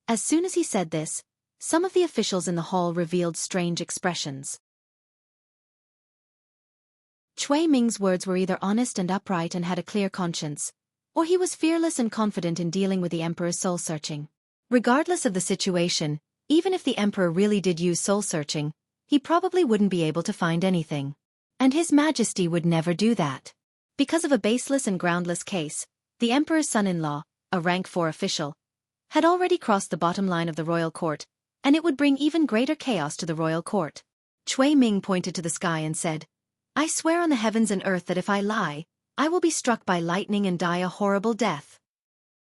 As soon as he said this, some of the officials in the hall revealed strange expressions. Cui Ming's words were either honest and upright and had a clear conscience, or he was fearless and confident in dealing with the emperor's soul searching. Regardless of the situation, even if the emperor really did use soul searching, he probably wouldn't be able to find anything. And His Majesty would never do that. Because of a baseless and groundless case, the emperor's son-in-law, a rank 4 official, had already crossed the bottom line of the royal court, and it would bring even greater chaos to the royal court. Cui Ming pointed to the sky and said, "I swear on the heavens and earth that if I lie, I will be struck by lightning and die a horrible death."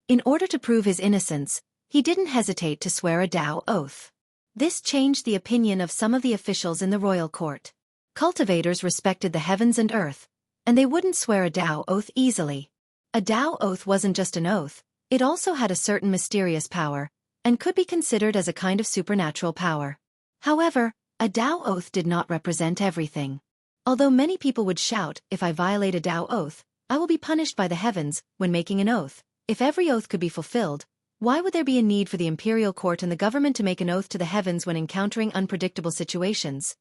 In order to prove his innocence, he didn't hesitate to swear a Dao oath. This changed the opinion of some of the officials in the royal court. Cultivators respected the heavens and earth, and they wouldn't swear a Dao oath easily. A Dao oath wasn't just an oath, it also had a certain mysterious power, and could be considered as a kind of supernatural power. However, a Dao oath did not represent everything. Although many people would shout, "If I violate a Dao oath, I will be punished by the heavens," when making an oath, if every oath could be fulfilled, why would there be a need for the imperial court and the government to make an oath to the heavens when encountering unpredictable situations?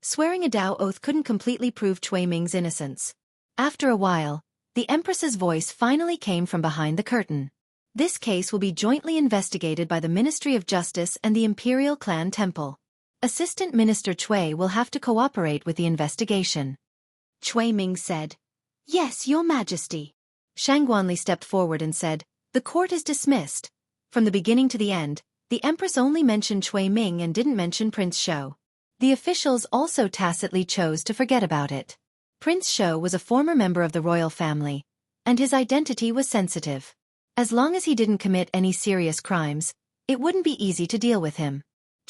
Swearing a Dao oath couldn't completely prove Cui Ming's innocence. After a while, the Empress's voice finally came from behind the curtain. "This case will be jointly investigated by the Ministry of Justice and the Imperial Clan Temple. Assistant Minister Cui will have to cooperate with the investigation." Cui Ming said, "Yes, Your Majesty." Shangguanli stepped forward and said, "The court is dismissed." From the beginning to the end, the Empress only mentioned Cui Ming and didn't mention Prince Shou. The officials also tacitly chose to forget about it. Prince Shou was a former member of the royal family, and his identity was sensitive. As long as he didn't commit any serious crimes, it wouldn't be easy to deal with him.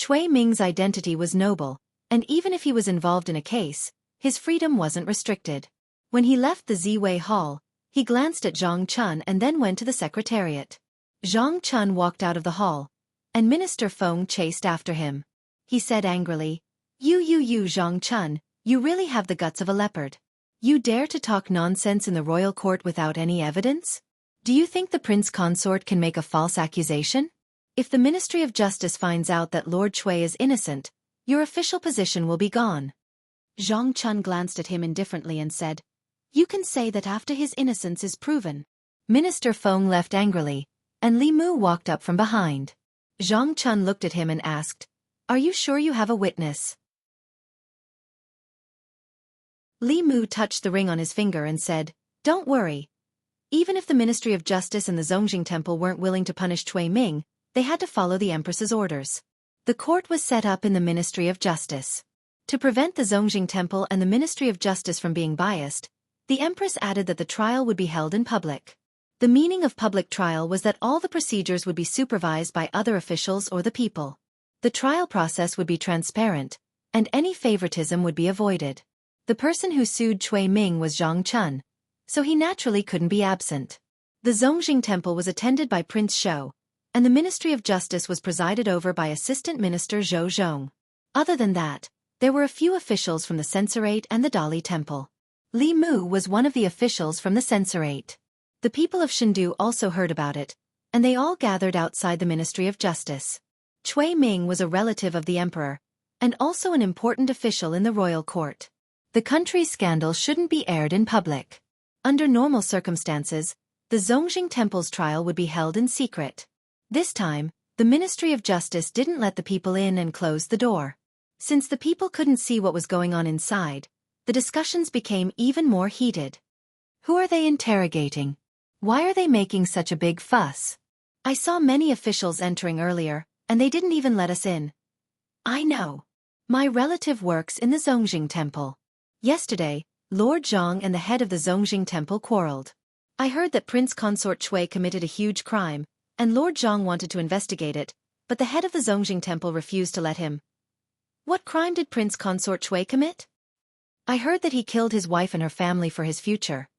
Cui Ming's identity was noble, and even if he was involved in a case, his freedom wasn't restricted. When he left the Ziwei Hall, he glanced at Zhang Chun and then went to the secretariat. Zhang Chun walked out of the hall, and Minister Feng chased after him. He said angrily, You Zhang Chun, you really have the guts of a leopard. You dare to talk nonsense in the royal court without any evidence? Do you think the prince consort can make a false accusation? If the Ministry of Justice finds out that Lord Cui is innocent, your official position will be gone. Zhang Chun glanced at him indifferently and said, You can say that after his innocence is proven. Minister Feng left angrily, and Li Mu walked up from behind. Zhang Chun looked at him and asked, Are you sure you have a witness? Li Mu touched the ring on his finger and said, Don't worry. Even if the Ministry of Justice and the Zongjing Temple weren't willing to punish Cui Ming, they had to follow the Empress's orders. The court was set up in the Ministry of Justice. To prevent the Zongjing Temple and the Ministry of Justice from being biased, the Empress added that the trial would be held in public. The meaning of public trial was that all the procedures would be supervised by other officials or the people. The trial process would be transparent, and any favoritism would be avoided. The person who sued Cui Ming was Zhang Chun, so he naturally couldn't be absent. The Zongjing Temple was attended by Prince Shou, and the Ministry of Justice was presided over by Assistant Minister Zhou Zhong. Other than that, there were a few officials from the Censorate and the Dali Temple. Li Mu was one of the officials from the Censorate. The people of Shendu also heard about it, and they all gathered outside the Ministry of Justice. Cui Ming was a relative of the emperor, and also an important official in the royal court. The country's scandal shouldn't be aired in public. Under normal circumstances, the Zongjing Temple's trial would be held in secret. This time, the Ministry of Justice didn't let the people in and closed the door. Since the people couldn't see what was going on inside, the discussions became even more heated. Who are they interrogating? Why are they making such a big fuss? I saw many officials entering earlier, and they didn't even let us in. I know. My relative works in the Zongjing Temple. Yesterday, Lord Zhang and the head of the Zongjing Temple quarreled. I heard that Prince Consort Cui committed a huge crime, and Lord Zhang wanted to investigate it, but the head of the Zongjing Temple refused to let him. What crime did Prince Consort Cui commit? I heard that he killed his wife and her family for his future.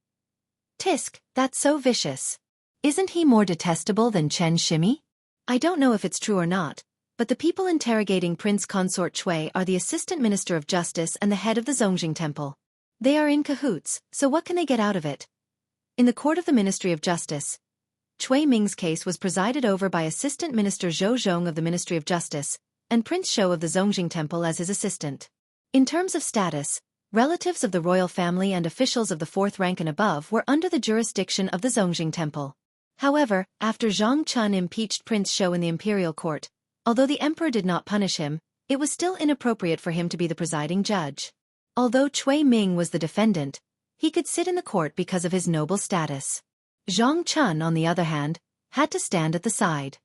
Tisk, that's so vicious. Isn't he more detestable than Chen Shimi? I don't know if it's true or not, but the people interrogating Prince Consort Cui are the Assistant Minister of Justice and the head of the Zongjing Temple. They are in cahoots, so what can they get out of it? In the court of the Ministry of Justice, Cui Ming's case was presided over by Assistant Minister Zhou Zhong of the Ministry of Justice, and Prince Shou of the Zongjing Temple as his assistant. In terms of status, relatives of the royal family and officials of the fourth rank and above were under the jurisdiction of the Zongjing Temple. However, after Zhang Chun impeached Prince Shou in the imperial court, although the emperor did not punish him, it was still inappropriate for him to be the presiding judge. Although Cui Ming was the defendant, he could sit in the court because of his noble status. Zhang Chun, on the other hand, had to stand at the side.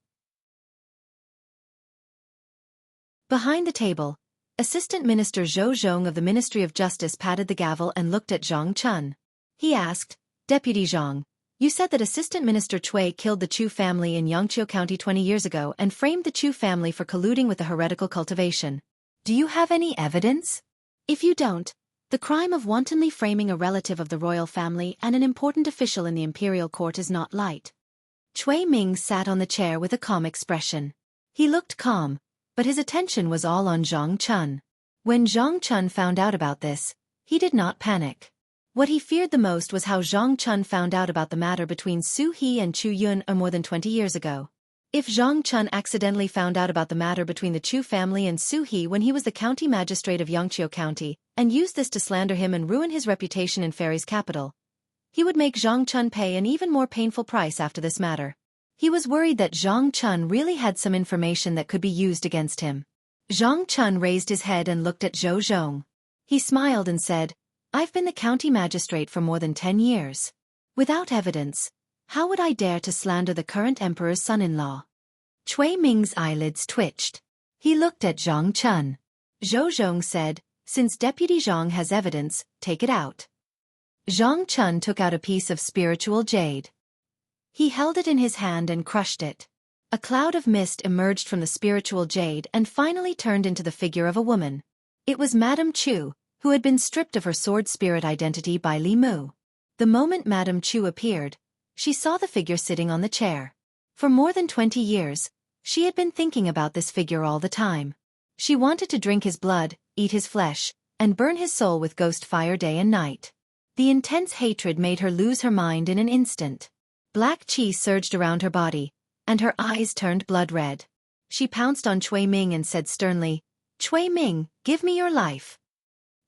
Behind the table, Assistant Minister Zhou Zhong of the Ministry of Justice patted the gavel and looked at Zhang Chun. He asked, Deputy Zhang, you said that Assistant Minister Cui killed the Chu family in Yangqiu County 20 years ago and framed the Chu family for colluding with the heretical cultivation. Do you have any evidence? If you don't, the crime of wantonly framing a relative of the royal family and an important official in the imperial court is not light. Cui Ming sat on the chair with a calm expression. He looked calm, but his attention was all on Zhang Chun. When Zhang Chun found out about this, he did not panic. What he feared the most was how Zhang Chun found out about the matter between Su He and Chu Yun more than 20 years ago. If Zhang Chun accidentally found out about the matter between the Chu family and Su He when he was the county magistrate of Yangqiu County, and used this to slander him and ruin his reputation in Fairy's capital, he would make Zhang Chun pay an even more painful price after this matter. He was worried that Zhang Chun really had some information that could be used against him. Zhang Chun raised his head and looked at Zhou Zhong. He smiled and said, I've been the county magistrate for more than 10 years. Without evidence, how would I dare to slander the current emperor's son-in-law? Cui Ming's eyelids twitched. He looked at Zhang Chun. Zhou Zhong said, since Deputy Zhang has evidence, take it out. Zhang Chun took out a piece of spiritual jade. He held it in his hand and crushed it. A cloud of mist emerged from the spiritual jade and finally turned into the figure of a woman. It was Madame Chu, who had been stripped of her sword spirit identity by Li Mu. The moment Madame Chu appeared, she saw the figure sitting on the chair. For more than 20 years, she had been thinking about this figure all the time. She wanted to drink his blood, eat his flesh, and burn his soul with ghost fire day and night. The intense hatred made her lose her mind in an instant. Black chi surged around her body, and her eyes turned blood red. She pounced on Cui Ming and said sternly, Cui Ming, give me your life.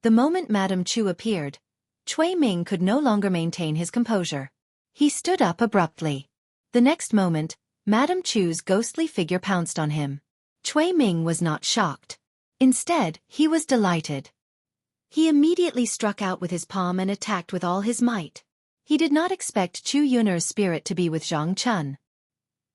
The moment Madame Chu appeared, Cui Ming could no longer maintain his composure. He stood up abruptly. The next moment, Madame Chu's ghostly figure pounced on him. Cui Ming was not shocked. Instead, he was delighted. He immediately struck out with his palm and attacked with all his might. He did not expect Chu Yun'er's spirit to be with Zhang Chun.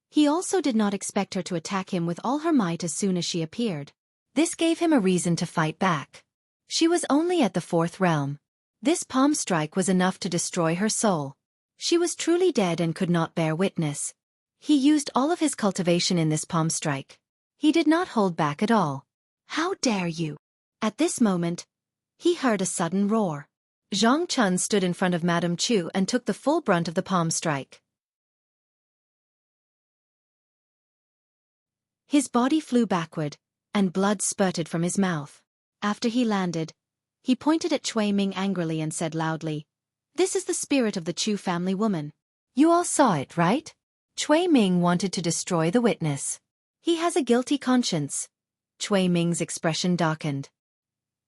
He also did not expect her to attack him with all her might as soon as she appeared. This gave him a reason to fight back. She was only at the 4th realm. This palm strike was enough to destroy her soul. She was truly dead and could not bear witness. He used all of his cultivation in this palm strike. He did not hold back at all. How dare you? At this moment, he heard a sudden roar. Zhang Chun stood in front of Madame Chu and took the full brunt of the palm strike. His body flew backward, and blood spurted from his mouth. After he landed, he pointed at Cui Ming angrily and said loudly, This is the spirit of the Chu family woman. You all saw it, right? Cui Ming wanted to destroy the witness. He has a guilty conscience. Cui Ming's expression darkened.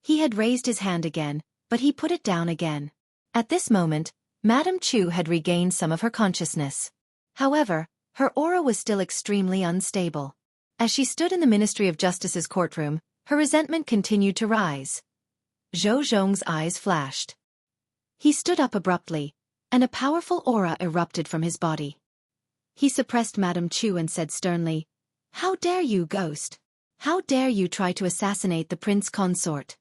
He had raised his hand again, but he put it down again. At this moment, Madame Chu had regained some of her consciousness. However, her aura was still extremely unstable. As she stood in the Ministry of Justice's courtroom, her resentment continued to rise. Zhou Zhong's eyes flashed. He stood up abruptly, and a powerful aura erupted from his body. He suppressed Madame Chu and said sternly, How dare you, ghost? How dare you try to assassinate the prince consort?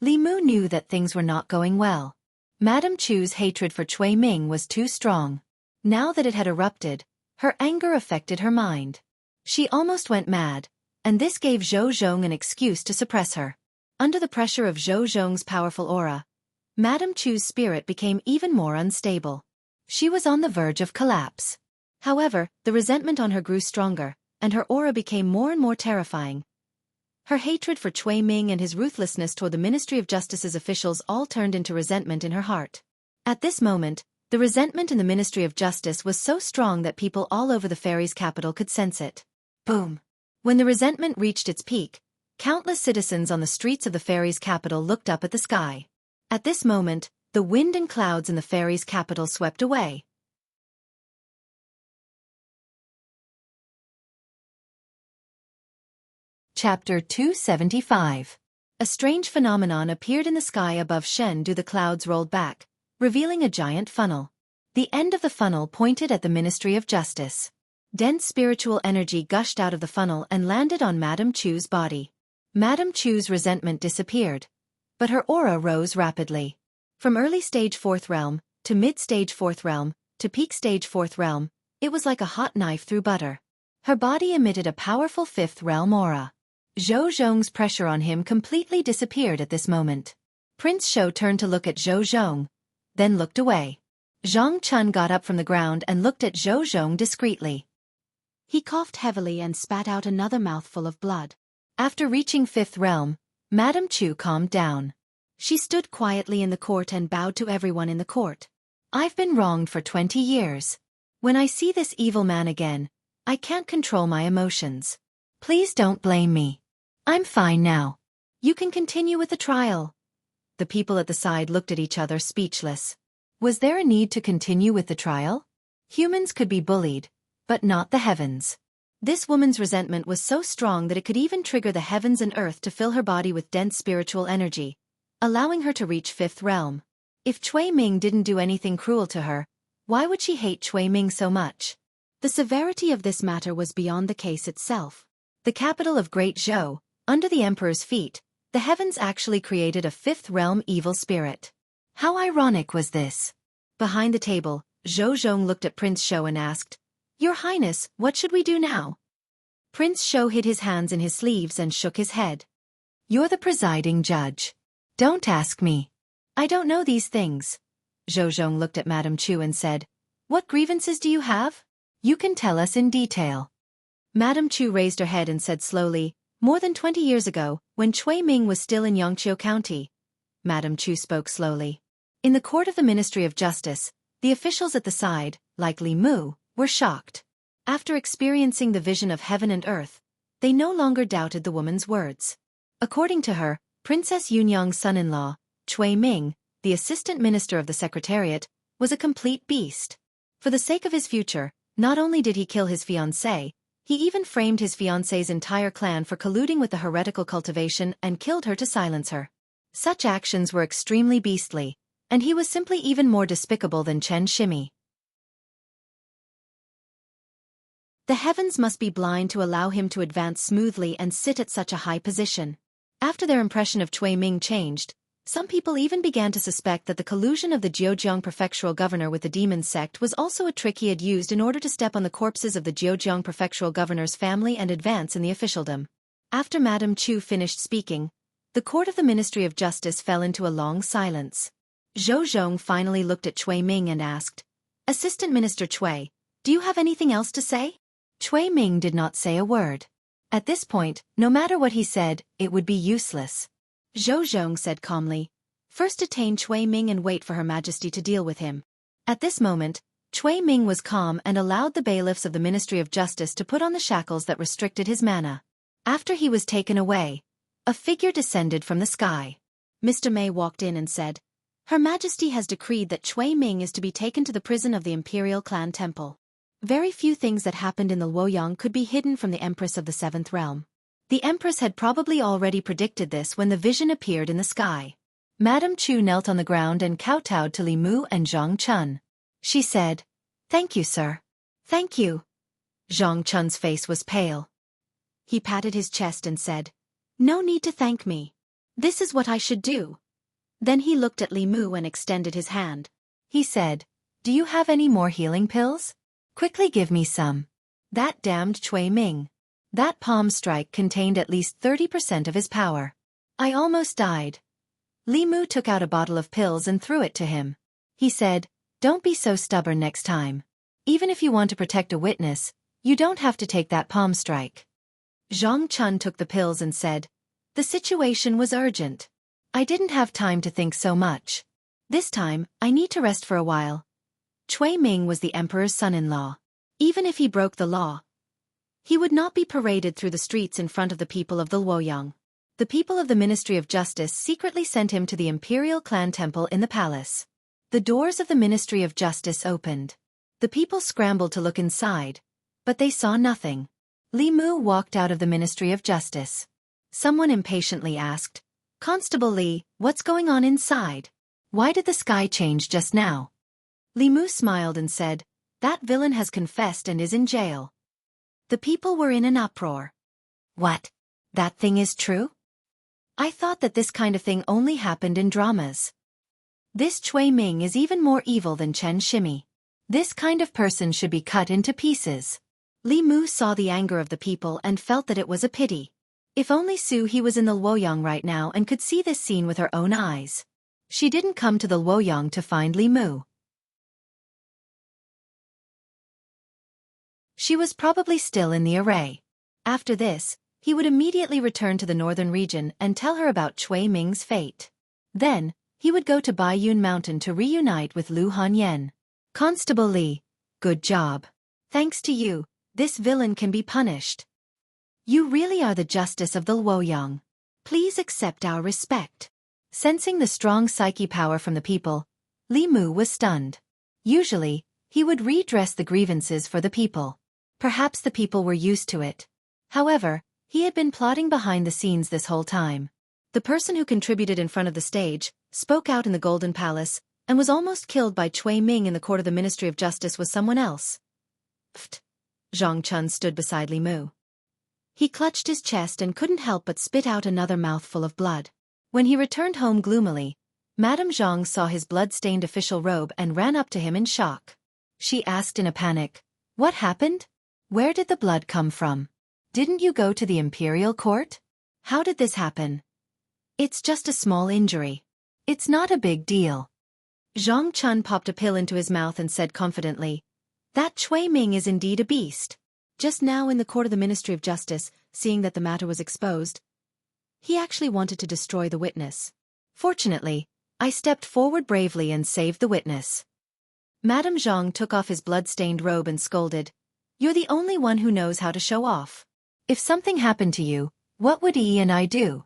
Li Mu knew that things were not going well. Madame Chu's hatred for Cui Ming was too strong. Now that it had erupted, her anger affected her mind. She almost went mad, and this gave Zhou Zhong an excuse to suppress her. Under the pressure of Zhou Zhong's powerful aura, Madame Chu's spirit became even more unstable. She was on the verge of collapse. However, the resentment on her grew stronger, and her aura became more and more terrifying. Her hatred for Cui Ming and his ruthlessness toward the Ministry of Justice's officials all turned into resentment in her heart. At this moment, the resentment in the Ministry of Justice was so strong that people all over the fairy's capital could sense it. Boom! When the resentment reached its peak, countless citizens on the streets of the fairy's capital looked up at the sky. At this moment, the wind and clouds in the fairy's capital swept away. Chapter 275. A strange phenomenon appeared in the sky above Shendu. The clouds rolled back, revealing a giant funnel. The end of the funnel pointed at the Ministry of Justice. Dense spiritual energy gushed out of the funnel and landed on Madame Chu's body. Madame Chu's resentment disappeared, but her aura rose rapidly. From early stage 4th realm, to mid-stage 4th realm, to peak stage 4th realm, it was like a hot knife through butter. Her body emitted a powerful 5th realm aura. Zhou Zhong's pressure on him completely disappeared at this moment. Prince Shou turned to look at Zhou Zhong, then looked away. Zhang Chun got up from the ground and looked at Zhou Zhong discreetly. He coughed heavily and spat out another mouthful of blood. After reaching 5th realm, Madame Chu calmed down. She stood quietly in the court and bowed to everyone in the court. I've been wronged for 20 years. When I see this evil man again, I can't control my emotions. Please don't blame me. I'm fine now. You can continue with the trial. The people at the side looked at each other speechless. Was there a need to continue with the trial? Humans could be bullied, but not the heavens. This woman's resentment was so strong that it could even trigger the heavens and earth to fill her body with dense spiritual energy, allowing her to reach 5th realm. If Cui Ming didn't do anything cruel to her, why would she hate Cui Ming so much? The severity of this matter was beyond the case itself. The capital of Great Zhou, under the emperor's feet, the heavens actually created a 5th realm evil spirit. How ironic was this? Behind the table, Zhou Zhong looked at Prince Shou and asked, Your Highness, what should we do now? Prince Shou hid his hands in his sleeves and shook his head. You're the presiding judge. Don't ask me. I don't know these things. Zhou Zhong looked at Madame Chu and said, What grievances do you have? You can tell us in detail. Madame Chu raised her head and said slowly, More than 20 years ago, when Cui Ming was still in Xianxia County. Madame Chu spoke slowly. In the court of the Ministry of Justice, the officials at the side, like Li Mu, were shocked. After experiencing the vision of heaven and earth, they no longer doubted the woman's words. According to her, Princess Yunyang's son-in-law, Cui Ming, the assistant minister of the secretariat, was a complete beast. For the sake of his future, not only did he kill his fiancée, he even framed his fiancée's entire clan for colluding with the heretical Cultivation and killed her to silence her. Such actions were extremely beastly, and he was simply even more despicable than Chen Shimi. The heavens must be blind to allow him to advance smoothly and sit at such a high position. After their impression of Cui Ming changed, some people even began to suspect that the collusion of the Zhejiang prefectural governor with the demon sect was also a trick he had used in order to step on the corpses of the Zhejiang prefectural governor's family and advance in the officialdom. After Madame Chu finished speaking, the court of the Ministry of Justice fell into a long silence. Zhou Zhong finally looked at Cui Ming and asked, Assistant Minister Cui, do you have anything else to say? Cui Ming did not say a word. At this point, no matter what he said, it would be useless. Zhou Zhong said calmly, First detain Cui Ming and wait for Her Majesty to deal with him. At this moment, Cui Ming was calm and allowed the bailiffs of the Ministry of Justice to put on the shackles that restricted his mana. After he was taken away, a figure descended from the sky. Mr. Mei walked in and said, Her Majesty has decreed that Cui Ming is to be taken to the prison of the Imperial Clan Temple. Very few things that happened in the Luoyang could be hidden from the Empress of the 7th realm. The Empress had probably already predicted this when the vision appeared in the sky. Madame Chu knelt on the ground and kowtowed to Li Mu and Zhang Chun. She said, Thank you, sir. Thank you. Zhang Chun's face was pale. He patted his chest and said, No need to thank me. This is what I should do. Then he looked at Li Mu and extended his hand. He said, Do you have any more healing pills? Quickly give me some. That damned Cui Ming. That palm strike contained at least 30% of his power. I almost died. Li Mu took out a bottle of pills and threw it to him. He said, Don't be so stubborn next time. Even if you want to protect a witness, you don't have to take that palm strike. Zhang Chun took the pills and said, The situation was urgent. I didn't have time to think so much. This time, I need to rest for a while. Cui Ming was the emperor's son-in-law. Even if he broke the law, he would not be paraded through the streets in front of the people of the Luoyang. The people of the Ministry of Justice secretly sent him to the Imperial Clan Temple in the palace. The doors of the Ministry of Justice opened. The people scrambled to look inside, but they saw nothing. Li Mu walked out of the Ministry of Justice. Someone impatiently asked, Constable Li, what's going on inside? Why did the sky change just now? Li Mu smiled and said, That villain has confessed and is in jail. The people were in an uproar. What? That thing is true? I thought that this kind of thing only happened in dramas. This Cui Ming is even more evil than Chen Shimi. This kind of person should be cut into pieces. Li Mu saw the anger of the people and felt that it was a pity. If only He was in the Luoyang right now and could see this scene with her own eyes. She didn't come to the Luoyang to find Li Mu. She was probably still in the array. After this, he would immediately return to the northern region and tell her about Cui Ming's fate. Then, he would go to Baiyun Mountain to reunite with Lu Hanyan. Constable Li, good job. Thanks to you, this villain can be punished. You really are the justice of the Luoyang. Please accept our respect. Sensing the strong psyche power from the people, Li Mu was stunned. Usually, he would redress the grievances for the people. Perhaps the people were used to it. However, he had been plotting behind the scenes this whole time. The person who contributed in front of the stage, spoke out in the Golden Palace, and was almost killed by Cui Ming in the court of the Ministry of Justice was someone else. Pfft. Zhang Chun stood beside Li Mu. He clutched his chest and couldn't help but spit out another mouthful of blood. When he returned home gloomily, Madame Zhang saw his blood-stained official robe and ran up to him in shock. She asked in a panic, "What happened? Where did the blood come from? Didn't you go to the imperial court? How did this happen?" "It's just a small injury. It's not a big deal." Zhang Chun popped a pill into his mouth and said confidently, "That Cui Ming is indeed a beast. Just now in the court of the Ministry of Justice, seeing that the matter was exposed, he actually wanted to destroy the witness. Fortunately, I stepped forward bravely and saved the witness." Madame Zhang took off his blood-stained robe and scolded, "You're the only one who knows how to show off. If something happened to you, what would Yi and I do?"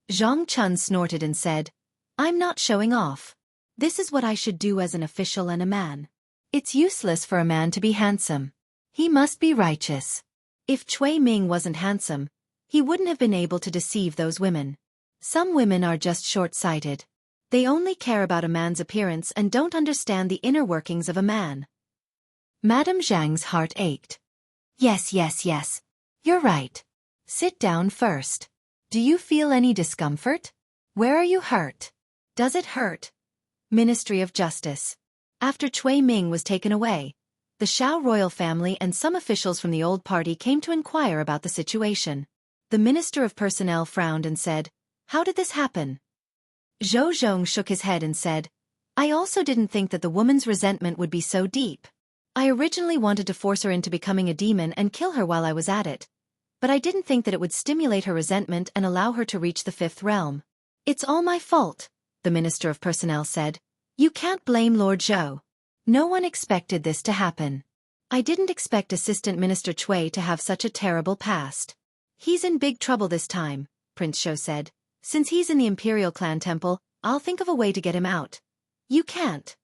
Zhang Chun snorted and said, "I'm not showing off. This is what I should do as an official and a man. It's useless for a man to be handsome. He must be righteous. If Cui Ming wasn't handsome, he wouldn't have been able to deceive those women. Some women are just short-sighted. They only care about a man's appearance and don't understand the inner workings of a man." Madame Zhang's heart ached. Yes. You're right. Sit down first. Do you feel any discomfort? Where are you hurt? Does it hurt? Ministry of Justice. After Cui Ming was taken away, the Shao royal family and some officials from the old party came to inquire about the situation. The Minister of Personnel frowned and said, "How did this happen?" Zhou Zhong shook his head and said, "I also didn't think that the woman's resentment would be so deep. I originally wanted to force her into becoming a demon and kill her while I was at it. But I didn't think that it would stimulate her resentment and allow her to reach the fifth realm. It's all my fault," the Minister of Personnel said. "You can't blame Lord Zhou. No one expected this to happen. I didn't expect Assistant Minister Cui to have such a terrible past. He's in big trouble this time," Prince Shou said. "Since he's in the Imperial Clan Temple, I'll think of a way to get him out." "You can't."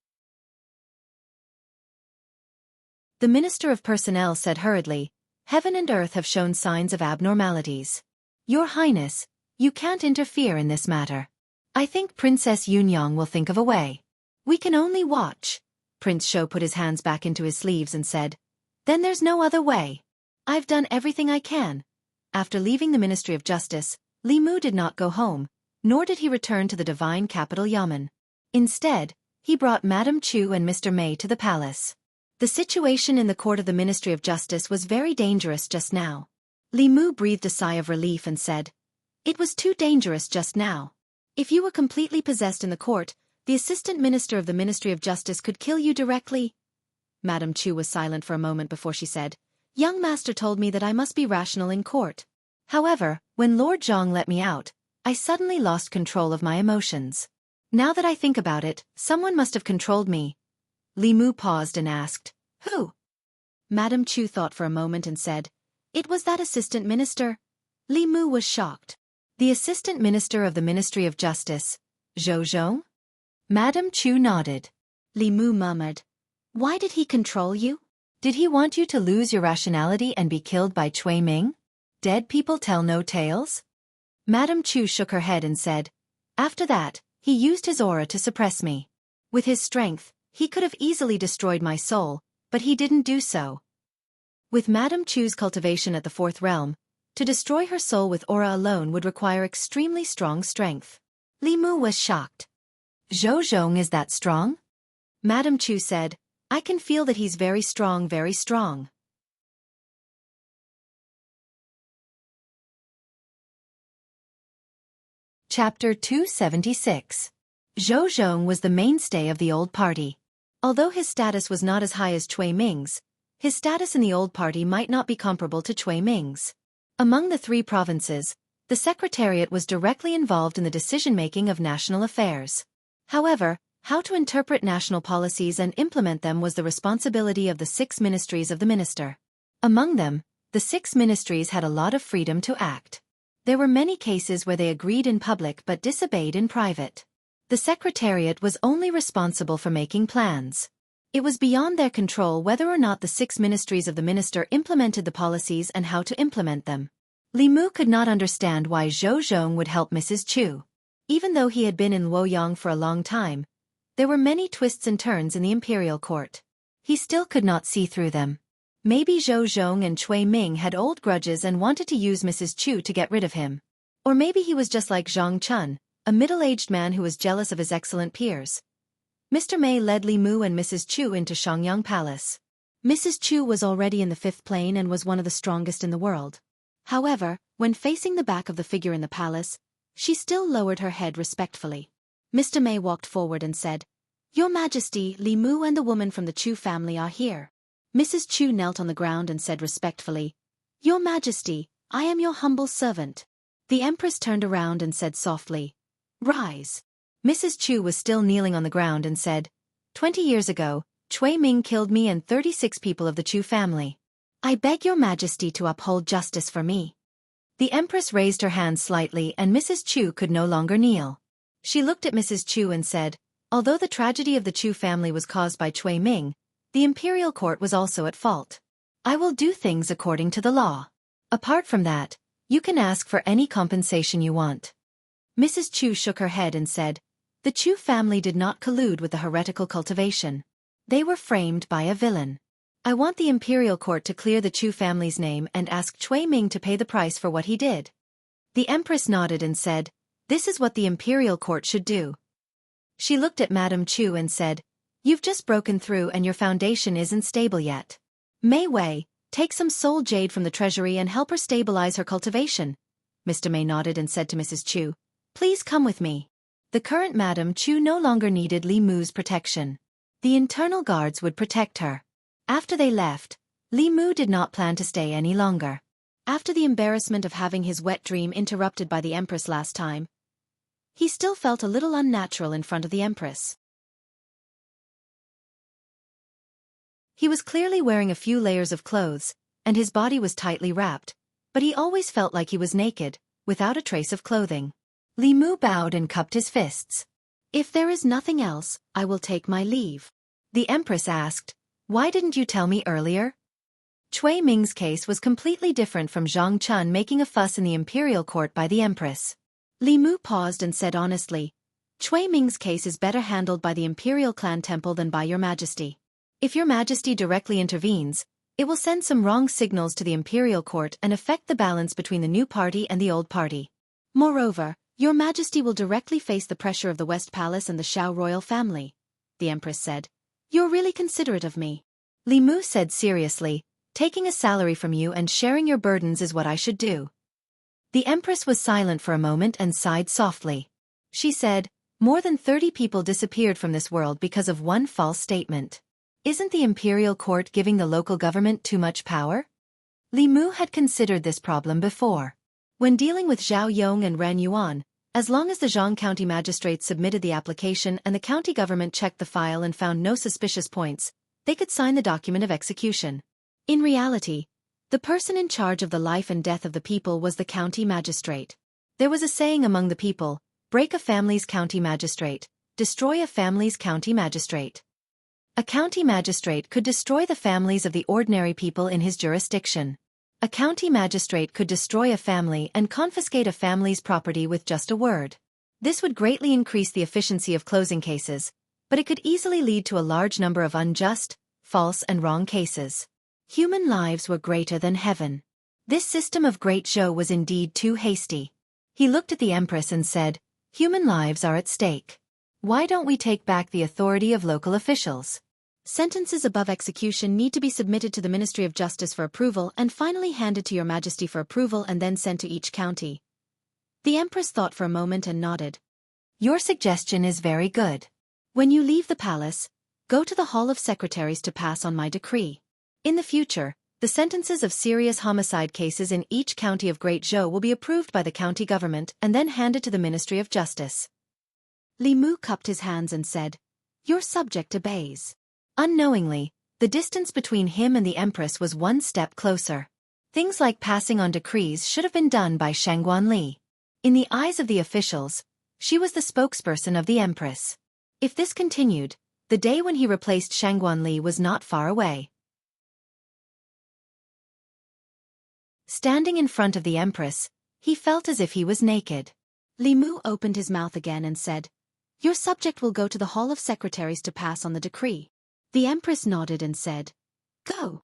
The Minister of Personnel said hurriedly, "Heaven and earth have shown signs of abnormalities. Your Highness, you can't interfere in this matter. I think Princess Yunyang will think of a way. We can only watch." Prince Shou put his hands back into his sleeves and said, "Then there's no other way. I've done everything I can." After leaving the Ministry of Justice, Li Mu did not go home, nor did he return to the divine capital Yamen. Instead, he brought Madame Chu and Mr. Mei to the palace. The situation in the court of the Ministry of Justice was very dangerous just now. Li Mu breathed a sigh of relief and said, "It was too dangerous just now. If you were completely possessed in the court, the Assistant Minister of the Ministry of Justice could kill you directly." Madame Chu was silent for a moment before she said, "Young master told me that I must be rational in court. However, when Lord Zhang let me out, I suddenly lost control of my emotions. Now that I think about it, someone must have controlled me." Li Mu paused and asked, "Who?" Madame Chu thought for a moment and said, "It was that Assistant Minister." Li Mu was shocked. "The Assistant Minister of the Ministry of Justice, Zhou Zhong?" Madame Chu nodded. Li Mu murmured, "Why did he control you? Did he want you to lose your rationality and be killed by Cui Ming? Dead people tell no tales?" Madame Chu shook her head and said, "After that, he used his aura to suppress me. With his strength, he could have easily destroyed my soul, but he didn't do so." With Madame Chu's cultivation at the fourth realm, To destroy her soul with aura alone would require extremely strong strength. Li Mu was shocked. Zhou Zhong is that strong? Madame Chu said, I can feel that he's very strong, very strong. Chapter 276. Zhou Zhong was the mainstay of the old party. Although his status was not as high as Cui Ming's, his status in the old party might not be comparable to Cui Ming's. Among the three provinces, the Secretariat was directly involved in the decision-making of national affairs. However, how to interpret national policies and implement them was the responsibility of the 6 ministries of the minister. Among them, the 6 ministries had a lot of freedom to act. There were many cases where they agreed in public but disobeyed in private. The Secretariat was only responsible for making plans. It was beyond their control whether or not the 6 ministries of the minister implemented the policies and how to implement them. Li Mu could not understand why Zhou Zhong would help Mrs. Chu. Even though he had been in Luoyang for a long time, there were many twists and turns in the imperial court. He still could not see through them. Maybe Zhou Zhong and Cui Ming had old grudges and wanted to use Mrs. Chu to get rid of him. Or maybe he was just like Zhang Chun, a middle-aged man who was jealous of his excellent peers. Mr. Mei led Li Mu and Mrs. Chu into Xianxia Palace. Mrs. Chu was already in the 5th plane and was one of the strongest in the world. However, when facing the back of the figure in the palace, she still lowered her head respectfully. Mr. Mei walked forward and said, Your Majesty, Li Mu and the woman from the Chu family are here. Mrs. Chu knelt on the ground and said respectfully, Your Majesty, I am your humble servant. The Empress turned around and said softly, Rise. Mrs. Chu was still kneeling on the ground and said, 20 years ago, Cui Ming killed me and 36 people of the Chu family. I beg your Majesty to uphold justice for me. The Empress raised her hand slightly and Mrs. Chu could no longer kneel. She looked at Mrs. Chu and said, Although the tragedy of the Chu family was caused by Cui Ming, the imperial court was also at fault. I will do things according to the law. Apart from that, you can ask for any compensation you want. Mrs. Chu shook her head and said, The Chu family did not collude with the heretical cultivation. They were framed by a villain. I want the imperial court to clear the Chu family's name and ask Cui Ming to pay the price for what he did. The Empress nodded and said, This is what the imperial court should do. She looked at Madame Chu and said, You've just broken through and your foundation isn't stable yet. Mei Wei, take some soul jade from the treasury and help her stabilize her cultivation. Mr. Mei nodded and said to Mrs. Chu, Please come with me. The current Madame Chu no longer needed Li Mu's protection. The internal guards would protect her. After they left, Li Mu did not plan to stay any longer. After the embarrassment of having his wet dream interrupted by the Empress last time, he still felt a little unnatural in front of the Empress. He was clearly wearing a few layers of clothes, and his body was tightly wrapped, but he always felt like he was naked, without a trace of clothing. Li Mu bowed and cupped his fists. If there is nothing else, I will take my leave. The Empress asked, Why didn't you tell me earlier? Cui Ming's case was completely different from Zhang Chun making a fuss in the imperial court by the Empress. Li Mu paused and said honestly, Cui Ming's case is better handled by the imperial clan temple than by your Majesty. If your Majesty directly intervenes, it will send some wrong signals to the imperial court and affect the balance between the new party and the old party. Moreover, your Majesty will directly face the pressure of the West Palace and the Shao royal family. The Empress said, You're really considerate of me. Li Mu said seriously, Taking a salary from you and sharing your burdens is what I should do. The Empress was silent for a moment and sighed softly. She said, More than 30 people disappeared from this world because of one false statement. Isn't the imperial court giving the local government too much power? Li Mu had considered this problem before. When dealing with Zhao Yong and Ran Yuan, as long as the Zhang County magistrates submitted the application and the county government checked the file and found no suspicious points, they could sign the document of execution. In reality, the person in charge of the life and death of the people was the county magistrate. There was a saying among the people, break a family's county magistrate, destroy a family's county magistrate. A county magistrate could destroy the families of the ordinary people in his jurisdiction. A county magistrate could destroy a family and confiscate a family's property with just a word. This would greatly increase the efficiency of closing cases, but it could easily lead to a large number of unjust, false and wrong cases. Human lives were greater than heaven. This system of Great Zhou was indeed too hasty. He looked at the Empress and said, "Human lives are at stake. Why don't we take back the authority of local officials? Sentences above execution need to be submitted to the Ministry of Justice for approval and finally handed to Your Majesty for approval and then sent to each county." The Empress thought for a moment and nodded. "Your suggestion is very good. When you leave the palace, go to the Hall of Secretaries to pass on my decree. In the future, the sentences of serious homicide cases in each county of Great Zhou will be approved by the county government and then handed to the Ministry of Justice." Li Mu cupped his hands and said, "Your subject obeys." Unknowingly, the distance between him and the Empress was one step closer. Things like passing on decrees should have been done by Shangguan Li. In the eyes of the officials, she was the spokesperson of the Empress. If this continued, the day when he replaced Shangguan Li was not far away. Standing in front of the Empress, he felt as if he was naked. Li Mu opened his mouth again and said, "Your subject will go to the Hall of Secretaries to pass on the decree." The Empress nodded and said, "Go."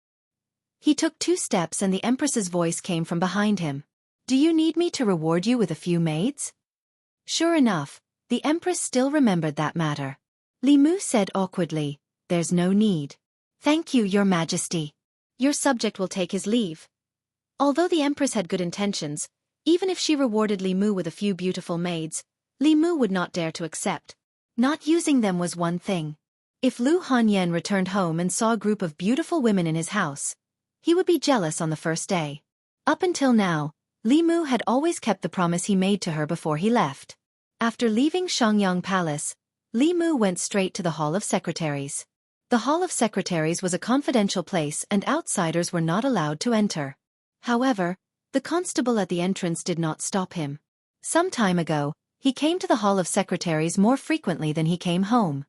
He took 2 steps and the Empress's voice came from behind him. "Do you need me to reward you with a few maids?" Sure enough, the Empress still remembered that matter. Li Mu said awkwardly, "There's no need. Thank you, Your Majesty. Your subject will take his leave." Although the Empress had good intentions, even if she rewarded Li Mu with a few beautiful maids, Li Mu would not dare to accept. Not using them was one thing. If Lu Hanyan returned home and saw a group of beautiful women in his house, he would be jealous on the first day. Up until now, Li Mu had always kept the promise he made to her before he left. After leaving Xianxia Palace, Li Mu went straight to the Hall of Secretaries. The Hall of Secretaries was a confidential place and outsiders were not allowed to enter. However, the constable at the entrance did not stop him. Some time ago, he came to the Hall of Secretaries more frequently than he came home.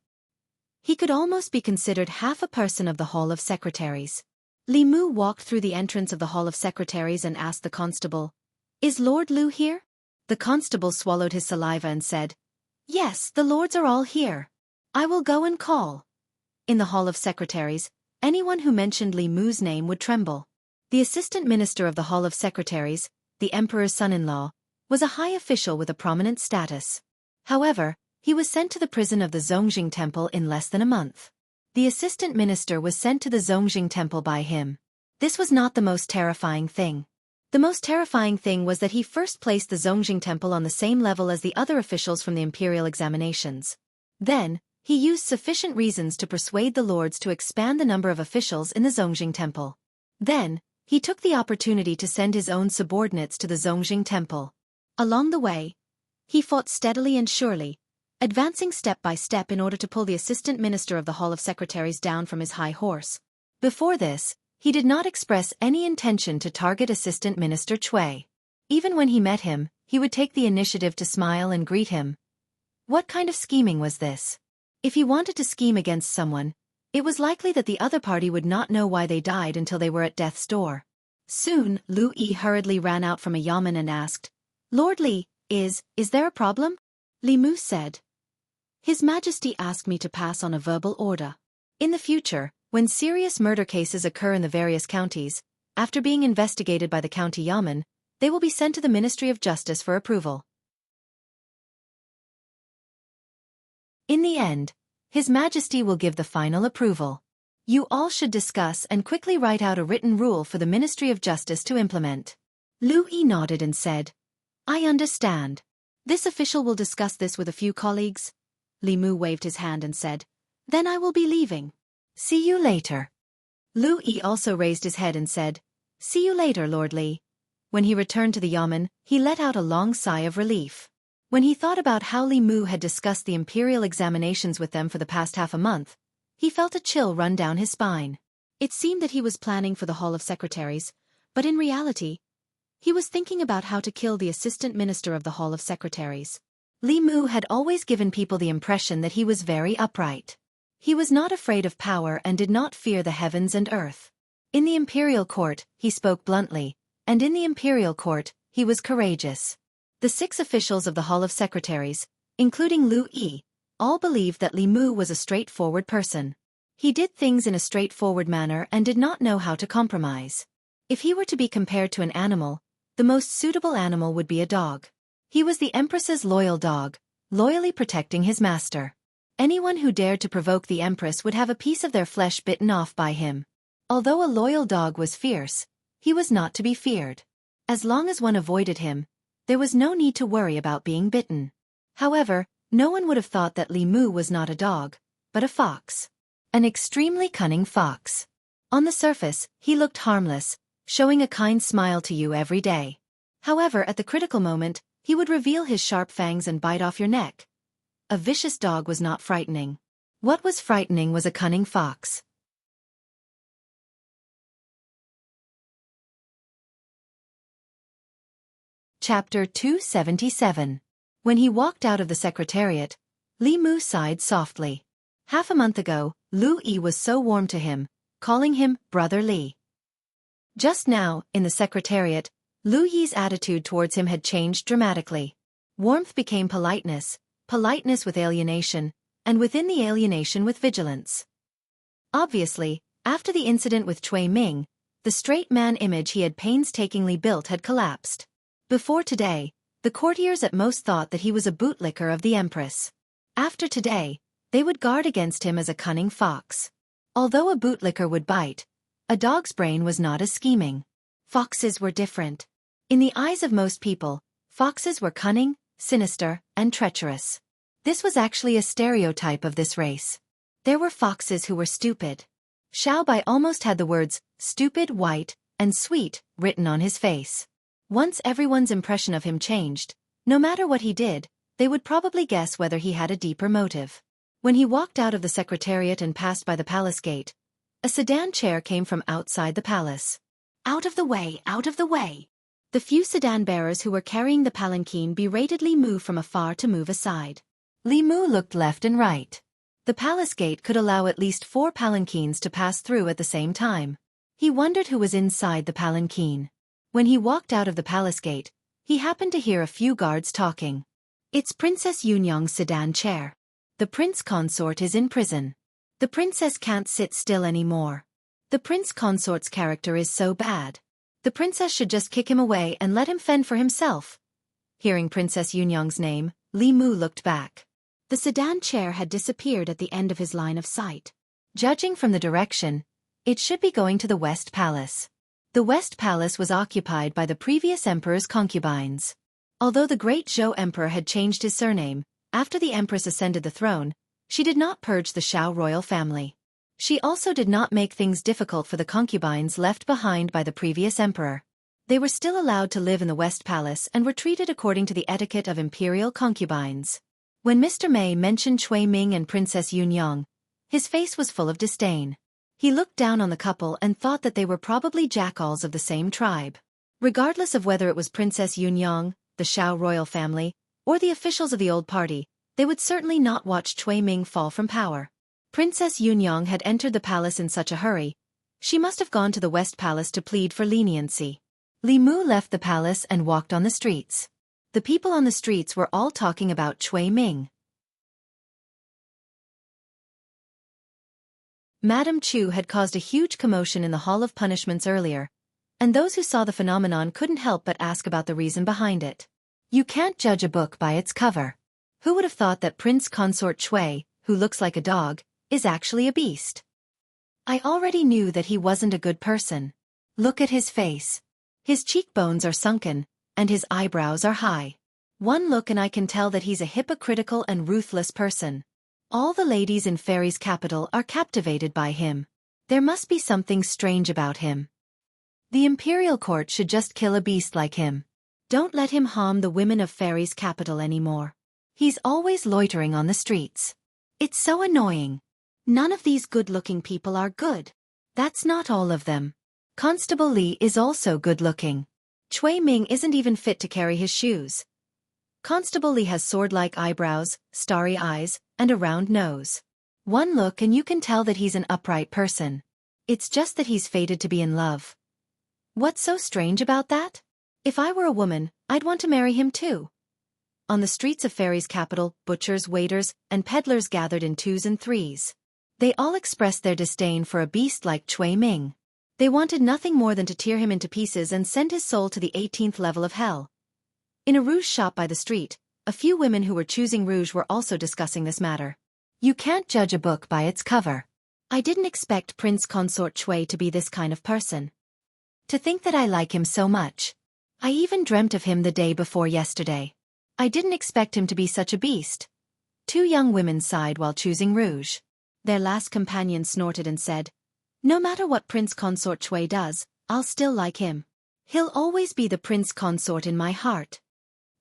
He could almost be considered half a person of the Hall of Secretaries. Li Mu walked through the entrance of the Hall of Secretaries and asked the constable, "Is Lord Lu here?" The constable swallowed his saliva and said, "Yes, the lords are all here. I will go and call." In the Hall of Secretaries, anyone who mentioned Li Mu's name would tremble. The assistant minister of the Hall of Secretaries, the emperor's son-in-law, was a high official with a prominent status. However, he was sent to the prison of the Zhongjing Temple in less than a month. The assistant minister was sent to the Zhongjing Temple by him. This was not the most terrifying thing. The most terrifying thing was that he first placed the Zhongjing Temple on the same level as the other officials from the imperial examinations. Then, he used sufficient reasons to persuade the lords to expand the number of officials in the Zhongjing Temple. Then, he took the opportunity to send his own subordinates to the Zhongjing Temple. Along the way, he fought steadily and surely, advancing step by step in order to pull the assistant minister of the Hall of Secretaries down from his high horse. Before this, he did not express any intention to target Assistant Minister Cui. Even when he met him, he would take the initiative to smile and greet him. What kind of scheming was this? If he wanted to scheme against someone, it was likely that the other party would not know why they died until they were at death's door. Soon, Lu Yi hurriedly ran out from a yamen and asked, "Lord Li, is there a problem?" Li Mu said, "His Majesty asked me to pass on a verbal order. In the future, when serious murder cases occur in the various counties, after being investigated by the county yamen, they will be sent to the Ministry of Justice for approval. In the end, His Majesty will give the final approval. You all should discuss and quickly write out a written rule for the Ministry of Justice to implement." Lu Yi nodded and said, "I understand. This official will discuss this with a few colleagues." Li Mu waved his hand and said, "Then I will be leaving. See you later." Lu Yi also raised his head and said, "See you later, Lord Li." When he returned to the yamen, he let out a long sigh of relief. When he thought about how Li Mu had discussed the imperial examinations with them for the past half a month, he felt a chill run down his spine. It seemed that he was planning for the Hall of Secretaries, but in reality, he was thinking about how to kill the assistant minister of the Hall of Secretaries. Li Mu had always given people the impression that he was very upright. He was not afraid of power and did not fear the heavens and earth. In the imperial court, he spoke bluntly, and in the imperial court, he was courageous. The 6 officials of the Hall of Secretaries, including Lu Yi, all believed that Li Mu was a straightforward person. He did things in a straightforward manner and did not know how to compromise. If he were to be compared to an animal, the most suitable animal would be a dog. He was the Empress's loyal dog, loyally protecting his master. Anyone who dared to provoke the Empress would have a piece of their flesh bitten off by him. Although a loyal dog was fierce, he was not to be feared. As long as one avoided him, there was no need to worry about being bitten. However, no one would have thought that Li Mu was not a dog, but a fox. An extremely cunning fox. On the surface, he looked harmless, showing a kind smile to you every day. However, at the critical moment, he would reveal his sharp fangs and bite off your neck. A vicious dog was not frightening. What was frightening was a cunning fox. Chapter 277. When he walked out of the secretariat, Li Mu sighed softly. Half a month ago, Lu Yi was so warm to him, calling him Brother Li. Just now, in the secretariat, Lu Yi's attitude towards him had changed dramatically. Warmth became politeness, politeness with alienation, and within the alienation with vigilance. Obviously, after the incident with Cui Ming, the straight man image he had painstakingly built had collapsed. Before today, the courtiers at most thought that he was a bootlicker of the Empress. After today, they would guard against him as a cunning fox. Although a bootlicker would bite, a dog's brain was not as scheming. Foxes were different. In the eyes of most people, foxes were cunning, sinister, and treacherous. This was actually a stereotype of this race. There were foxes who were stupid. Xiao Bai almost had the words, stupid, white, and sweet, written on his face. Once everyone's impression of him changed, no matter what he did, they would probably guess whether he had a deeper motive. When he walked out of the secretariat and passed by the palace gate, a sedan chair came from outside the palace. Out of the way, out of the way! The few sedan bearers who were carrying the palanquin berated Li Mu from afar to move aside. Li Mu looked left and right. The palace gate could allow at least 4 palanquins to pass through at the same time. He wondered who was inside the palanquin. When he walked out of the palace gate, he happened to hear a few guards talking. It's Princess Yunyang's sedan chair. The prince consort is in prison. The princess can't sit still anymore. The prince consort's character is so bad. The princess should just kick him away and let him fend for himself. Hearing Princess Yunyang's name, Li Mu looked back. The sedan chair had disappeared at the end of his line of sight. Judging from the direction, it should be going to the West Palace. The West Palace was occupied by the previous emperor's concubines. Although the great Zhou emperor had changed his surname, after the empress ascended the throne, she did not purge the Shao royal family. She also did not make things difficult for the concubines left behind by the previous emperor. They were still allowed to live in the West Palace and were treated according to the etiquette of imperial concubines. When Mr. Mei mentioned Cui Ming and Princess Yunyang, his face was full of disdain. He looked down on the couple and thought that they were probably jackals of the same tribe. Regardless of whether it was Princess Yunyang, the Shao royal family, or the officials of the old party, they would certainly not watch Cui Ming fall from power. Princess Yunyang had entered the palace in such a hurry. She must have gone to the West Palace to plead for leniency. Li Mu left the palace and walked on the streets. The people on the streets were all talking about Cui Ming. Madame Chu had caused a huge commotion in the Hall of Punishments earlier, and those who saw the phenomenon couldn't help but ask about the reason behind it. You can't judge a book by its cover. Who would have thought that Prince Consort Cui, who looks like a dog, is actually a beast? I already knew that he wasn't a good person. Look at his face. His cheekbones are sunken, and his eyebrows are high. One look and I can tell that he's a hypocritical and ruthless person. All the ladies in Fairy's capital are captivated by him. There must be something strange about him. The imperial court should just kill a beast like him. Don't let him harm the women of Fairy's capital anymore. He's always loitering on the streets. It's so annoying. None of these good-looking people are good. That's not all of them. Constable Li is also good-looking. Cui Ming isn't even fit to carry his shoes. Constable Li has sword-like eyebrows, starry eyes, and a round nose. One look and you can tell that he's an upright person. It's just that he's fated to be in love. What's so strange about that? If I were a woman, I'd want to marry him too. On the streets of Fairy's capital, butchers, waiters, and peddlers gathered in 2s and 3s. They all expressed their disdain for a beast like Cui Ming. They wanted nothing more than to tear him into pieces and send his soul to the 18th level of hell. In a rouge shop by the street, a few women who were choosing rouge were also discussing this matter. You can't judge a book by its cover. I didn't expect Prince Consort Chui to be this kind of person. To think that I like him so much. I even dreamt of him the day before yesterday. I didn't expect him to be such a beast. Two young women sighed while choosing rouge. Their last companion snorted and said, no matter what Prince Consort Chui does, I'll still like him. He'll always be the prince consort in my heart.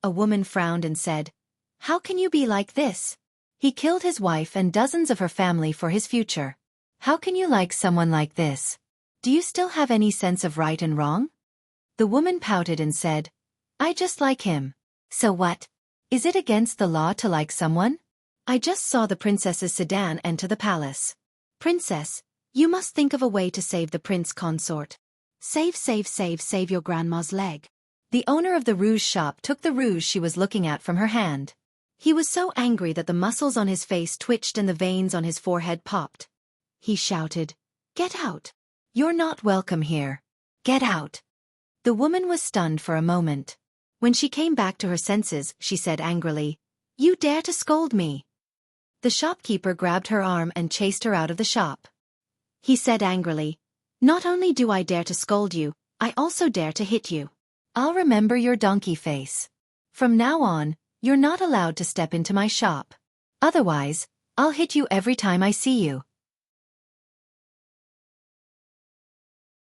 A woman frowned and said, how can you be like this? He killed his wife and dozens of her family for his future. How can you like someone like this? Do you still have any sense of right and wrong? The woman pouted and said, I just like him. So what? Is it against the law to like someone? I just saw the princess's sedan enter the palace. Princess, you must think of a way to save the prince consort. Save your grandma's leg. The owner of the rouge shop took the rouge she was looking at from her hand. He was so angry that the muscles on his face twitched and the veins on his forehead popped. He shouted, get out. You're not welcome here. Get out. The woman was stunned for a moment. When she came back to her senses, she said angrily, you dare to scold me. The shopkeeper grabbed her arm and chased her out of the shop. He said angrily, not only do I dare to scold you, I also dare to hit you. I'll remember your donkey face. From now on, you're not allowed to step into my shop. Otherwise, I'll hit you every time I see you.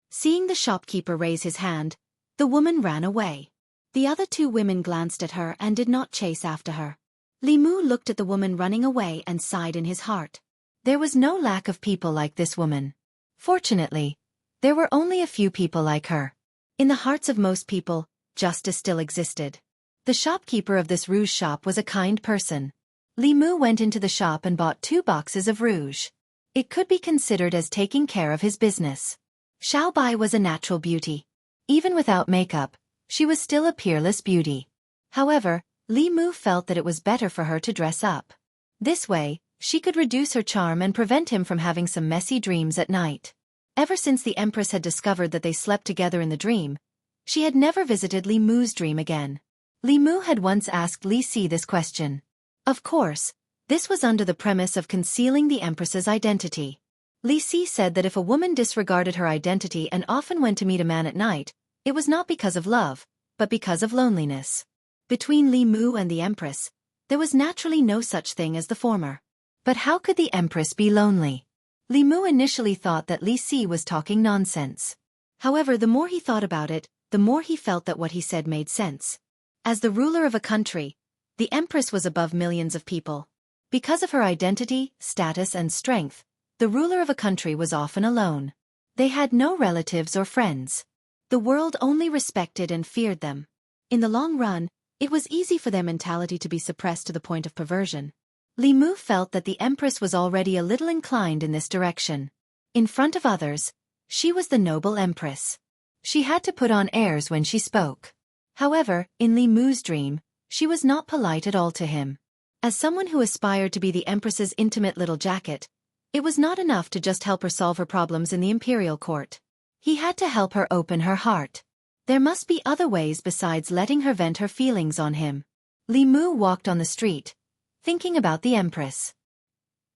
Seeing the shopkeeper raise his hand, the woman ran away. The other two women glanced at her and did not chase after her. Li Mu looked at the woman running away and sighed in his heart. There was no lack of people like this woman. Fortunately, there were only a few people like her. In the hearts of most people, justice still existed. The shopkeeper of this rouge shop was a kind person. Li Mu went into the shop and bought 2 boxes of rouge. It could be considered as taking care of his business. Xiao Bai was a natural beauty. Even without makeup, she was still a peerless beauty. However, Li Mu felt that it was better for her to dress up. This way, she could reduce her charm and prevent him from having some messy dreams at night. Ever since the Empress had discovered that they slept together in the dream, she had never visited Li Mu's dream again. Li Mu had once asked Li Si this question. Of course, this was under the premise of concealing the Empress's identity. Li Si said that if a woman disregarded her identity and often went to meet a man at night, it was not because of love, but because of loneliness. Between Li Mu and the Empress, there was naturally no such thing as the former. But how could the Empress be lonely? Li Mu initially thought that Li Si was talking nonsense. However, the more he thought about it, the more he felt that what he said made sense. As the ruler of a country, the Empress was above millions of people. Because of her identity, status and strength, the ruler of a country was often alone. They had no relatives or friends. The world only respected and feared them. In the long run, it was easy for their mentality to be suppressed to the point of perversion. Li Mu felt that the Empress was already a little inclined in this direction. In front of others, she was the noble Empress. She had to put on airs when she spoke. However, in Li Mu's dream, she was not polite at all to him. As someone who aspired to be the Empress's intimate little jacket, it was not enough to just help her solve her problems in the imperial court. He had to help her open her heart. There must be other ways besides letting her vent her feelings on him. Li Mu walked on the street, thinking about the Empress.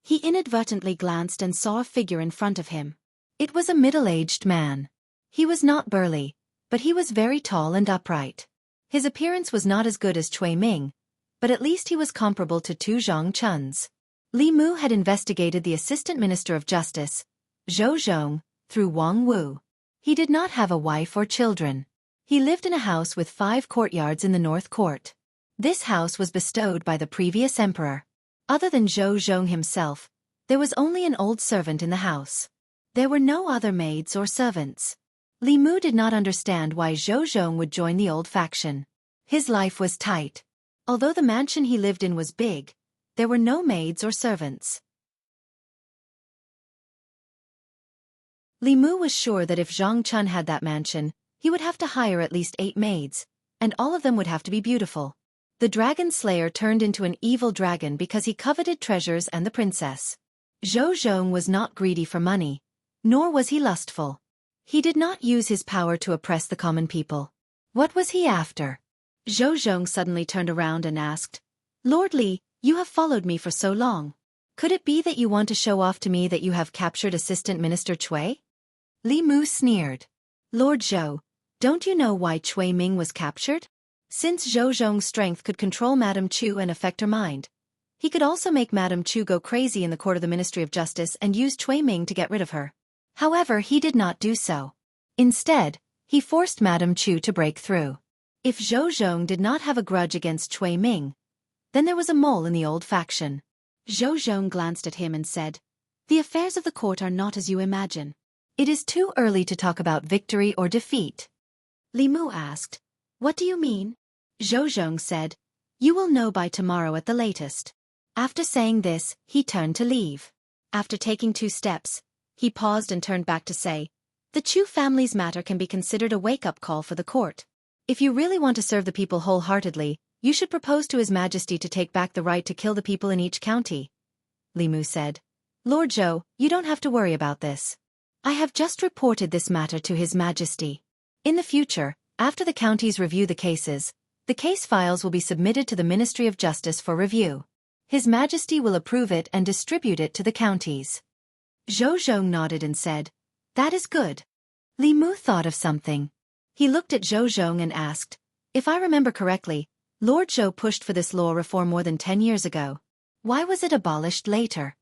He inadvertently glanced and saw a figure in front of him. It was a middle-aged man. He was not burly, but he was very tall and upright. His appearance was not as good as Cui Ming, but at least he was comparable to Tu Zhongchun's. Li Mu had investigated the Assistant Minister of Justice, Zhou Zhong, through Wang Wu. He did not have a wife or children. He lived in a house with 5 courtyards in the North Court. This house was bestowed by the previous emperor. Other than Zhou Zhong himself, there was only an old servant in the house. There were no other maids or servants. Li Mu did not understand why Zhou Zhong would join the old faction. His life was tight. Although the mansion he lived in was big, there were no maids or servants. Li Mu was sure that if Zhang Chun had that mansion, he would have to hire at least 8 maids, and all of them would have to be beautiful. The dragon slayer turned into an evil dragon because he coveted treasures and the princess. Zhou Zhong was not greedy for money, nor was he lustful. He did not use his power to oppress the common people. What was he after? Zhou Zhong suddenly turned around and asked, Lord Li, you have followed me for so long. Could it be that you want to show off to me that you have captured Assistant Minister Cui? Li Mu sneered. Lord Zhou, don't you know why Cui Ming was captured? Since Zhou Zhong's strength could control Madame Chu and affect her mind, he could also make Madame Chu go crazy in the court of the Ministry of Justice and use Cui Ming to get rid of her. However, he did not do so. Instead, he forced Madame Chu to break through. If Zhou Zhong did not have a grudge against Cui Ming, then there was a mole in the old faction. Zhou Zhong glanced at him and said, The affairs of the court are not as you imagine. It is too early to talk about victory or defeat. Li Mu asked, What do you mean? Zhou Zhong said, You will know by tomorrow at the latest. After saying this, he turned to leave. After taking 2 steps, he paused and turned back to say, The Chu family's matter can be considered a wake-up call for the court. If you really want to serve the people wholeheartedly, you should propose to His Majesty to take back the right to kill the people in each county. Li Mu said, Lord Zhou, you don't have to worry about this. I have just reported this matter to His Majesty. In the future, after the counties review the cases, the case files will be submitted to the Ministry of Justice for review. His Majesty will approve it and distribute it to the counties. Zhou Zhong nodded and said, That is good. Li Mu thought of something. He looked at Zhou Zhong and asked, If I remember correctly, Lord Zhou pushed for this law reform more than 10 years ago. Why was it abolished later?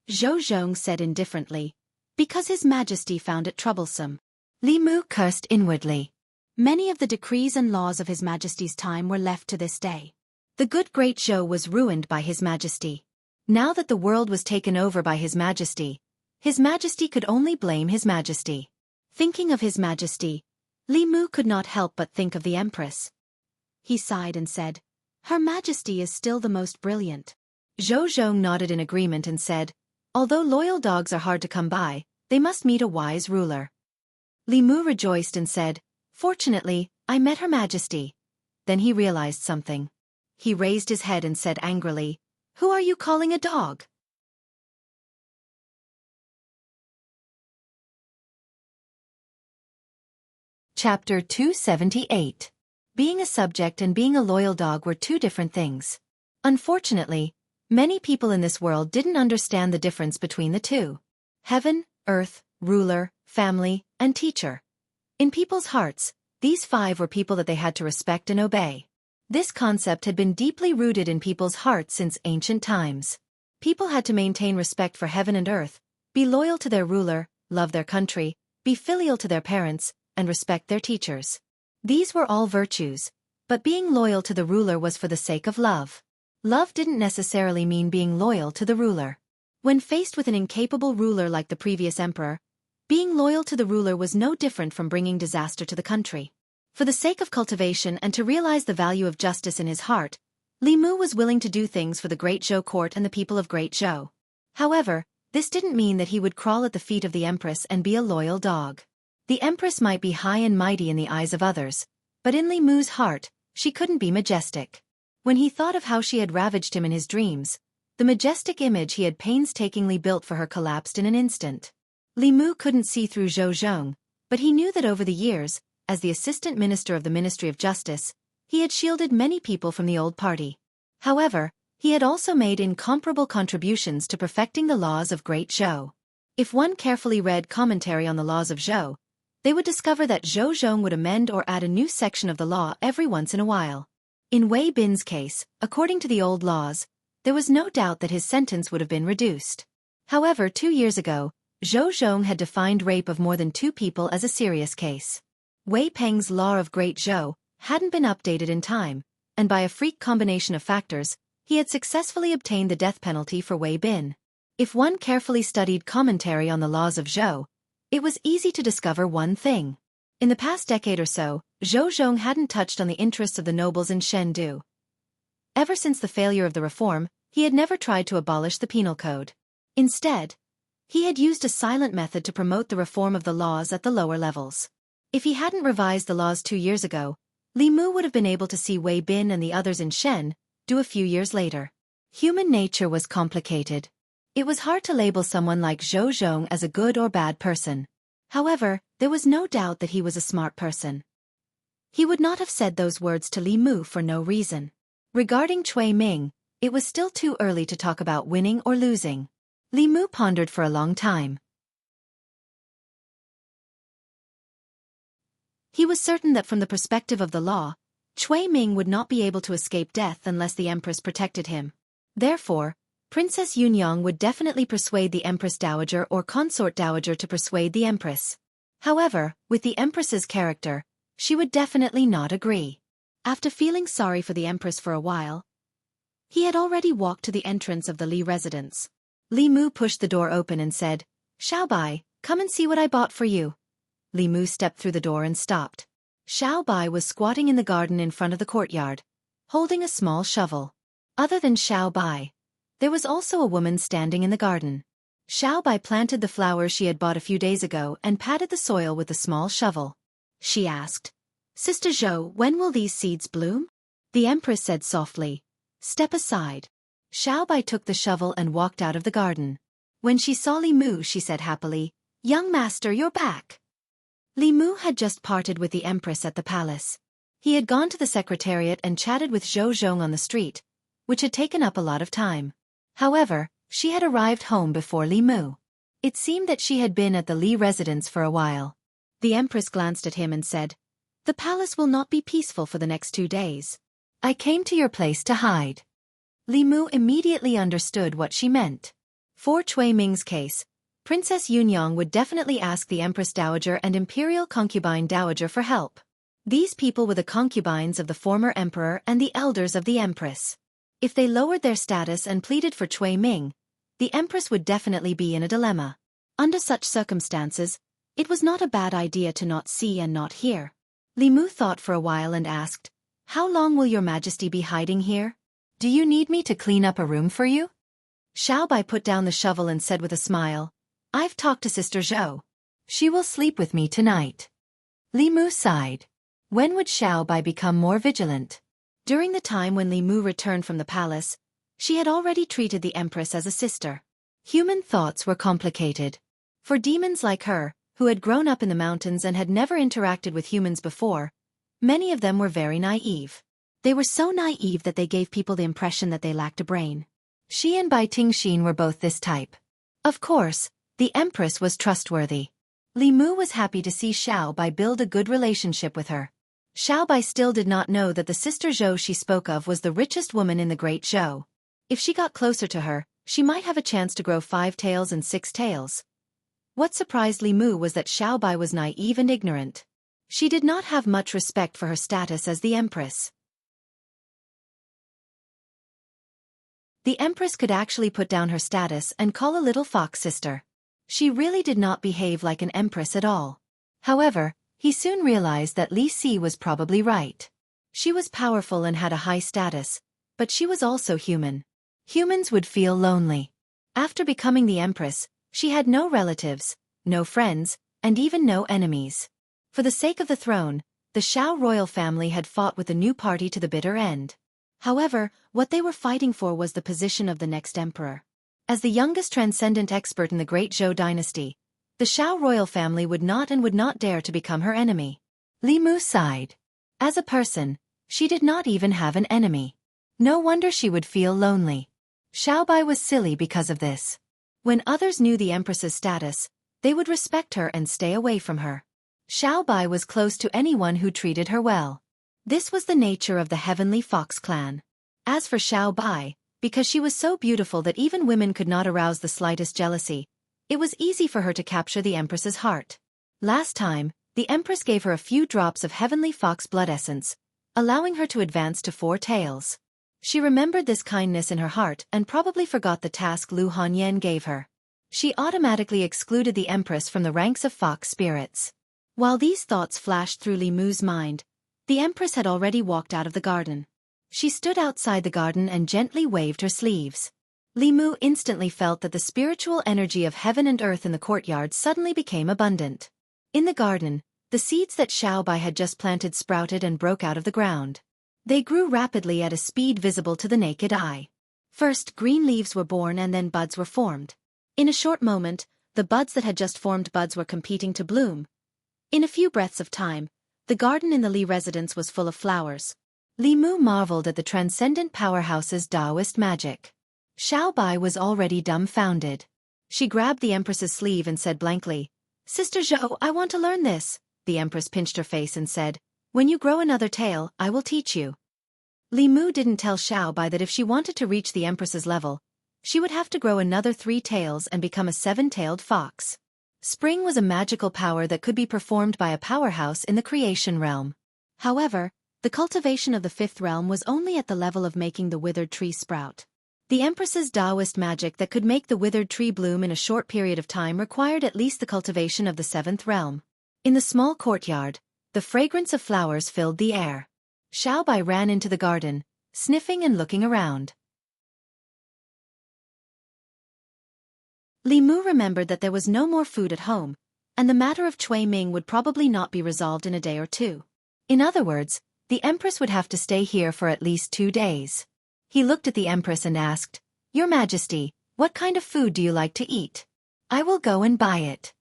Zhou Zhong said indifferently, Because His Majesty found it troublesome. Li Mu cursed inwardly. Many of the decrees and laws of His Majesty's time were left to this day. The good great Zhou was ruined by His Majesty. Now that the world was taken over by His Majesty could only blame His Majesty. Thinking of His Majesty, Li Mu could not help but think of the Empress. He sighed and said, Her Majesty is still the most brilliant. Zhou Zhong nodded in agreement and said, Although loyal dogs are hard to come by, they must meet a wise ruler. Li Mu rejoiced and said, Fortunately, I met Her Majesty. Then he realized something. He raised his head and said angrily, Who are you calling a dog? Chapter 278. Being a subject and being a loyal dog were 2 different things. Unfortunately, many people in this world didn't understand the difference between the 2. Heaven, earth, ruler, family, and teacher. In people's hearts, these 5 were people that they had to respect and obey. This concept had been deeply rooted in people's hearts since ancient times. People had to maintain respect for heaven and earth, be loyal to their ruler, love their country, be filial to their parents, and respect their teachers. These were all virtues, but being loyal to the ruler was for the sake of love. Love didn't necessarily mean being loyal to the ruler. When faced with an incapable ruler like the previous emperor, being loyal to the ruler was no different from bringing disaster to the country. For the sake of cultivation and to realize the value of justice in his heart, Li Mu was willing to do things for the Great Zhou court and the people of Great Zhou. However, this didn't mean that he would crawl at the feet of the Empress and be a loyal dog. The Empress might be high and mighty in the eyes of others, but in Li Mu's heart, she couldn't be majestic. When he thought of how she had ravaged him in his dreams, the majestic image he had painstakingly built for her collapsed in an instant. Li Mu couldn't see through Zhou Zhong, but he knew that over the years, as the assistant minister of the Ministry of Justice, he had shielded many people from the old party. However, he had also made incomparable contributions to perfecting the laws of Great Zhou. If one carefully read commentary on the laws of Zhou, they would discover that Zhou Zhong would amend or add a new section of the law every once in a while. In Wei Bin's case, according to the old laws, there was no doubt that his sentence would have been reduced. However, 2 years ago, Zhou Zhong had defined rape of more than 2 people as a serious case. Wei Peng's law of Great Zhou hadn't been updated in time, and by a freak combination of factors, he had successfully obtained the death penalty for Wei Bin. If one carefully studied commentary on the laws of Zhou, it was easy to discover one thing. In the past decade or so, Zhou Zhong hadn't touched on the interests of the nobles in Chengdu. Ever since the failure of the reform, he had never tried to abolish the penal code. Instead, he had used a silent method to promote the reform of the laws at the lower levels. If he hadn't revised the laws 2 years ago, Li Mu would have been able to see Wei Bin and the others in Chengdu a few years later. Human nature was complicated. It was hard to label someone like Zhou Zhong as a good or bad person. However, There was no doubt that he was a smart person. He would not have said those words to Li Mu for no reason. Regarding Cui Ming, it was still too early to talk about winning or losing. Li Mu pondered for a long time. He was certain that from the perspective of the law, Cui Ming would not be able to escape death unless the Empress protected him. Therefore, Princess Yunyang would definitely persuade the Empress Dowager or Consort Dowager to persuade the Empress. However, with the Empress's character, she would definitely not agree. After feeling sorry for the Empress for a while, he had already walked to the entrance of the Li residence. Li Mu pushed the door open and said, "Xiaobai, come and see what I bought for you." Li Mu stepped through the door and stopped. Xiaobai was squatting in the garden in front of the courtyard, holding a small shovel. Other than Xiaobai, there was also a woman standing in the garden. Xiaobai planted the flowers she had bought a few days ago and patted the soil with the small shovel. She asked, "Sister Zhou, when will these seeds bloom?" The Empress said softly, "Step aside." Xiaobai took the shovel and walked out of the garden. When she saw Li Mu, she said happily, "Young master, you're back." Li Mu had just parted with the Empress at the palace. He had gone to the secretariat and chatted with Zhou Zhong on the street, which had taken up a lot of time. However, she had arrived home before Li Mu. It seemed that she had been at the Li residence for a while. The Empress glanced at him and said, "The palace will not be peaceful for the next 2 days. I came to your place to hide." Li Mu immediately understood what she meant. For Cui Ming's case, Princess Yunyang would definitely ask the Empress Dowager and Imperial Concubine Dowager for help. These people were the concubines of the former emperor and the elders of the Empress. If they lowered their status and pleaded for Cui Ming, the Empress would definitely be in a dilemma. Under such circumstances, it was not a bad idea to not see and not hear. Li Mu thought for a while and asked, "How long will your Majesty be hiding here? Do you need me to clean up a room for you?" Xiaobai put down the shovel and said with a smile, "I've talked to Sister Zhou. She will sleep with me tonight." Li Mu sighed. When would Xiaobai become more vigilant? During the time when Li Mu returned from the palace, she had already treated the Empress as a sister. Human thoughts were complicated. For demons like her, who had grown up in the mountains and had never interacted with humans before, many of them were very naive. They were so naive that they gave people the impression that they lacked a brain. She and Bai Tingxin were both this type. Of course, the Empress was trustworthy. Li Mu was happy to see Xiaobai build a good relationship with her. Xiaobai still did not know that the Sister Zhou she spoke of was the richest woman in the Great Zhou. If she got closer to her, she might have a chance to grow 5 tails and 6 tails. What surprised Li Mu was that Xiaobai was naive and ignorant. She did not have much respect for her status as the Empress. The Empress could actually put down her status and call a little fox sister. She really did not behave like an Empress at all. However, he soon realized that Li Si was probably right. She was powerful and had a high status, but she was also human. Humans would feel lonely. After becoming the Empress, she had no relatives, no friends, and even no enemies. For the sake of the throne, the Shao royal family had fought with the new party to the bitter end. However, what they were fighting for was the position of the next emperor. As the youngest transcendent expert in the Great Zhou dynasty, the Shao royal family would not dare to become her enemy. Li Mu sighed. As a person, she did not even have an enemy. No wonder she would feel lonely. Xiaobai was silly because of this. When others knew the Empress's status, they would respect her and stay away from her. Xiaobai was close to anyone who treated her well. This was the nature of the Heavenly Fox clan. As for Xiaobai, because she was so beautiful that even women could not arouse the slightest jealousy, it was easy for her to capture the Empress's heart. Last time, the Empress gave her a few drops of Heavenly Fox blood essence, allowing her to advance to 4 tails. She remembered this kindness in her heart and probably forgot the task Lu Hanyan gave her. She automatically excluded the Empress from the ranks of fox spirits. While these thoughts flashed through Li Mu's mind, the Empress had already walked out of the garden. She stood outside the garden and gently waved her sleeves. Li Mu instantly felt that the spiritual energy of heaven and earth in the courtyard suddenly became abundant. In the garden, the seeds that Xiaobai had just planted sprouted and broke out of the ground. They grew rapidly at a speed visible to the naked eye. First, green leaves were born and then buds were formed. In a short moment, the buds that had just formed buds were competing to bloom, In a few breaths of time, the garden in the Li residence was full of flowers. Li Mu marveled at the transcendent powerhouse's Taoist magic. Xiao Bai was already dumbfounded. She grabbed the Empress's sleeve and said blankly, "Sister Zhou, I want to learn this." The Empress pinched her face and said, "When you grow another tail, I will teach you." Li Mu didn't tell Xiao Bai that if she wanted to reach the Empress's level, she would have to grow another 3 tails and become a 7-tailed fox. Spring was a magical power that could be performed by a powerhouse in the creation realm. However, the cultivation of the 5th realm was only at the level of making the withered tree sprout. The Empress's Taoist magic that could make the withered tree bloom in a short period of time required at least the cultivation of the 7th realm. In the small courtyard, the fragrance of flowers filled the air. Xiao Bai ran into the garden, sniffing and looking around. Li Mu remembered that there was no more food at home, and the matter of Cui Ming would probably not be resolved in a day or 2. In other words, the Empress would have to stay here for at least 2 days. He looked at the Empress and asked, "Your Majesty, what kind of food do you like to eat? I will go and buy it."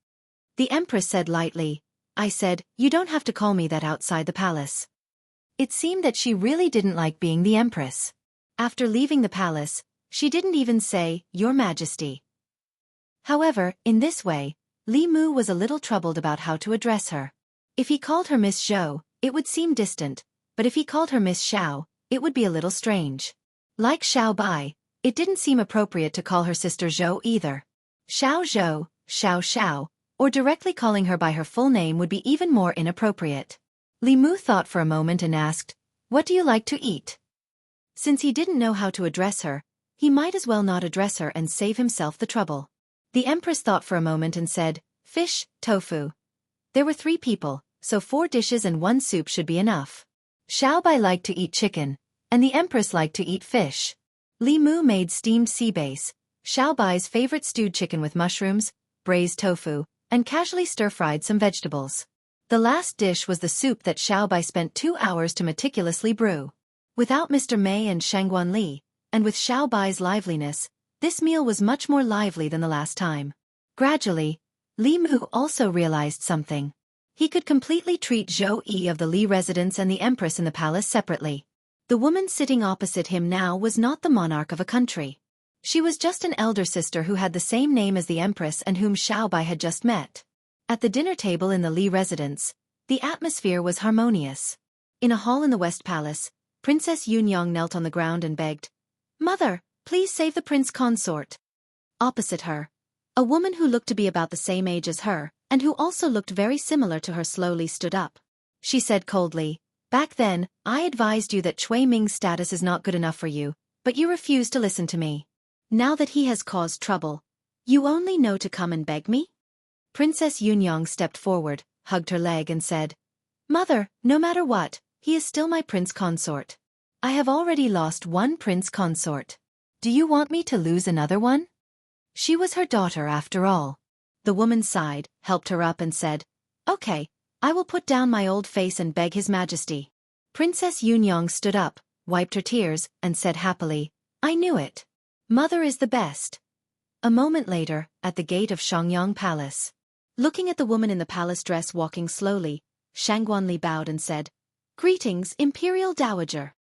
The Empress said lightly, "I said, you don't have to call me that outside the palace." It seemed that she really didn't like being the Empress. After leaving the palace, she didn't even say, "Your Majesty." However, in this way, Li Mu was a little troubled about how to address her. If he called her Miss Zhou, it would seem distant, but if he called her Miss Xiao, it would be a little strange. Like Xiao Bai, it didn't seem appropriate to call her sister Zhou either. Xiao Zhou, Xiao Xiao, or directly calling her by her full name would be even more inappropriate. Li Mu thought for a moment and asked, "What do you like to eat?" Since he didn't know how to address her, he might as well not address her and save himself the trouble. The Empress thought for a moment and said, "Fish, tofu." There were 3 people, so 4 dishes and 1 soup should be enough. Xiao Bai liked to eat chicken, and the Empress liked to eat fish. Li Mu made steamed sea bass, Xiao Bai's favorite stewed chicken with mushrooms, braised tofu, and casually stir-fried some vegetables. The last dish was the soup that Xiao Bai spent 2 hours to meticulously brew. Without Mr. Mei and Shangguan Li, and with Xiao Bai's liveliness, this meal was much more lively than the last time. Gradually, Li Mu also realized something. He could completely treat Zhou Yi of the Li residence and the Empress in the palace separately. The woman sitting opposite him now was not the monarch of a country. She was just an elder sister who had the same name as the Empress and whom Xiao Bai had just met. At the dinner table in the Li residence, the atmosphere was harmonious. In a hall in the West Palace, Princess Yunyang knelt on the ground and begged, "Mother, please save the prince consort." Opposite her, a woman who looked to be about the same age as her, and who also looked very similar to her slowly stood up. She said coldly, "Back then, I advised you that Cui Ming's status is not good enough for you, but you refused to listen to me. Now that he has caused trouble, you only know to come and beg me?" Princess Yunyang stepped forward, hugged her leg and said, "Mother, no matter what, he is still my prince consort. I have already lost 1 prince consort. Do you want me to lose another one?" She was her daughter after all. The woman sighed, helped her up and said, "Okay, I will put down my old face and beg His Majesty." Princess Yunyang stood up, wiped her tears, and said happily, "I knew it. Mother is the best." A moment later, at the gate of Xiangyang Palace. Looking at the woman in the palace dress walking slowly, Shangguan Li bowed and said, "Greetings, Imperial Dowager."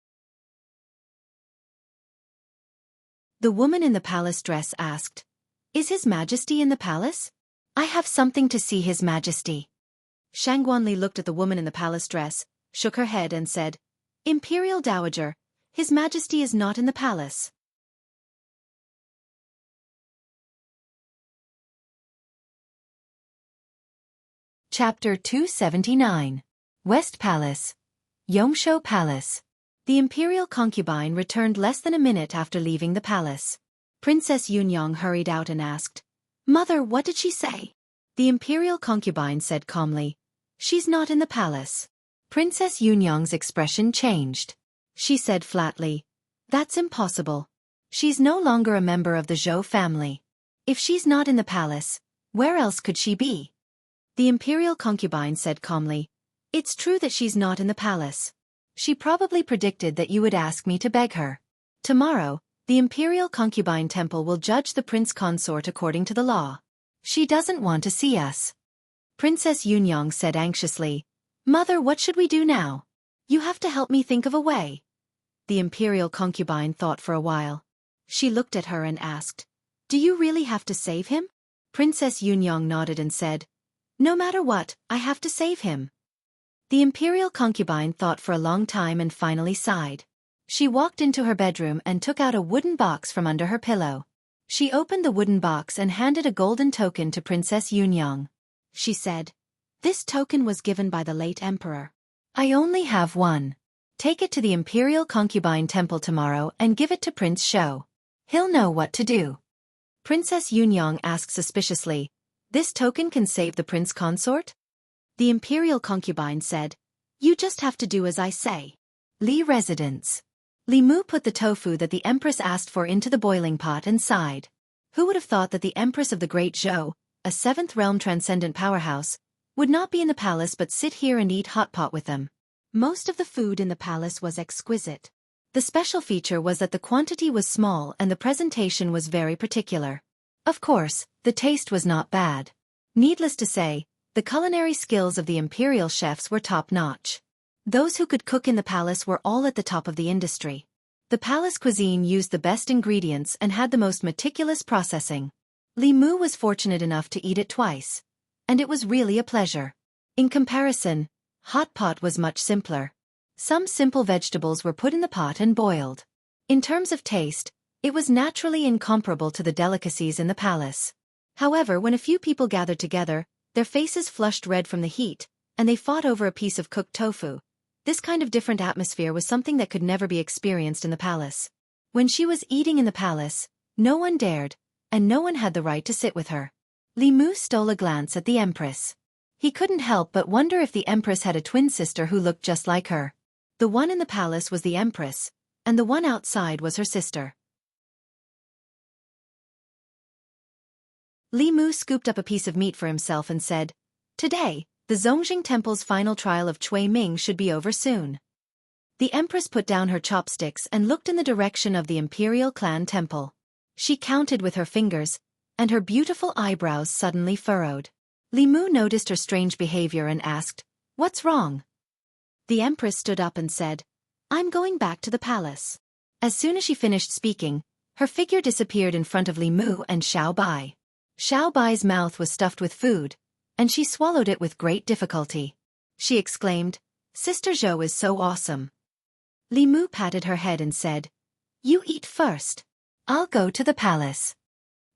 The woman in the palace dress asked, "Is His Majesty in the palace? I have something to see His Majesty." Shangguan Li looked at the woman in the palace dress, shook her head and said, "Imperial Dowager, His Majesty is not in the palace." Chapter 279. West Palace. Yongshou Palace. The imperial concubine returned less than a minute after leaving the palace. Princess Yunyang hurried out and asked, "Mother, what did she say?" The imperial concubine said calmly, "She's not in the palace." Princess Yunyang's expression changed. She said flatly, "That's impossible. She's no longer a member of the Zhou family. If she's not in the palace, where else could she be?" The imperial concubine said calmly, "It's true that she's not in the palace. She probably predicted that you would ask me to beg her. Tomorrow, the imperial concubine temple will judge the prince consort according to the law. She doesn't want to see us." Princess Yunyang said anxiously, "Mother, what should we do now? You have to help me think of a way." The imperial concubine thought for a while. She looked at her and asked, "Do you really have to save him?" Princess Yunyang nodded and said, "No matter what, I have to save him." The imperial concubine thought for a long time and finally sighed. She walked into her bedroom and took out a wooden box from under her pillow. She opened the wooden box and handed a golden token to Princess Yunyang. She said, "This token was given by the late emperor. I only have one. Take it to the Imperial Concubine Temple tomorrow and give it to Prince Shou. He'll know what to do." Princess Yunyang asked suspiciously, "This token can save the prince consort?" The imperial concubine said, "You just have to do as I say." Li residence. Li Mu put the tofu that the empress asked for into the boiling pot and sighed. Who would have thought that the empress of the Great Zhou, a seventh realm transcendent powerhouse, would not be in the palace but sit here and eat hot pot with them? Most of the food in the palace was exquisite. The special feature was that the quantity was small and the presentation was very particular. Of course, the taste was not bad. Needless to say, the culinary skills of the imperial chefs were top-notch. Those who could cook in the palace were all at the top of the industry. The palace cuisine used the best ingredients and had the most meticulous processing. Li Mu was fortunate enough to eat it twice. And it was really a pleasure. In comparison, hot pot was much simpler. Some simple vegetables were put in the pot and boiled. In terms of taste, it was naturally incomparable to the delicacies in the palace. However, when a few people gathered together, their faces flushed red from the heat, and they fought over a piece of cooked tofu. This kind of different atmosphere was something that could never be experienced in the palace. When she was eating in the palace, no one dared, and no one had the right to sit with her. Li Mu stole a glance at the empress. He couldn't help but wonder if the empress had a twin sister who looked just like her. The one in the palace was the empress, and the one outside was her sister. Li Mu scooped up a piece of meat for himself and said, "Today, the Zongjing Temple's final trial of Cui Ming should be over soon." The empress put down her chopsticks and looked in the direction of the imperial clan temple. She counted with her fingers, and her beautiful eyebrows suddenly furrowed. Li Mu noticed her strange behavior and asked, "What's wrong?" The empress stood up and said, "I'm going back to the palace." As soon as she finished speaking, her figure disappeared in front of Li Mu and Xiao Bai. Xiao Bai's mouth was stuffed with food, and she swallowed it with great difficulty. She exclaimed, "Sister Zhou is so awesome." Li Mu patted her head and said, "You eat first. I'll go to the palace."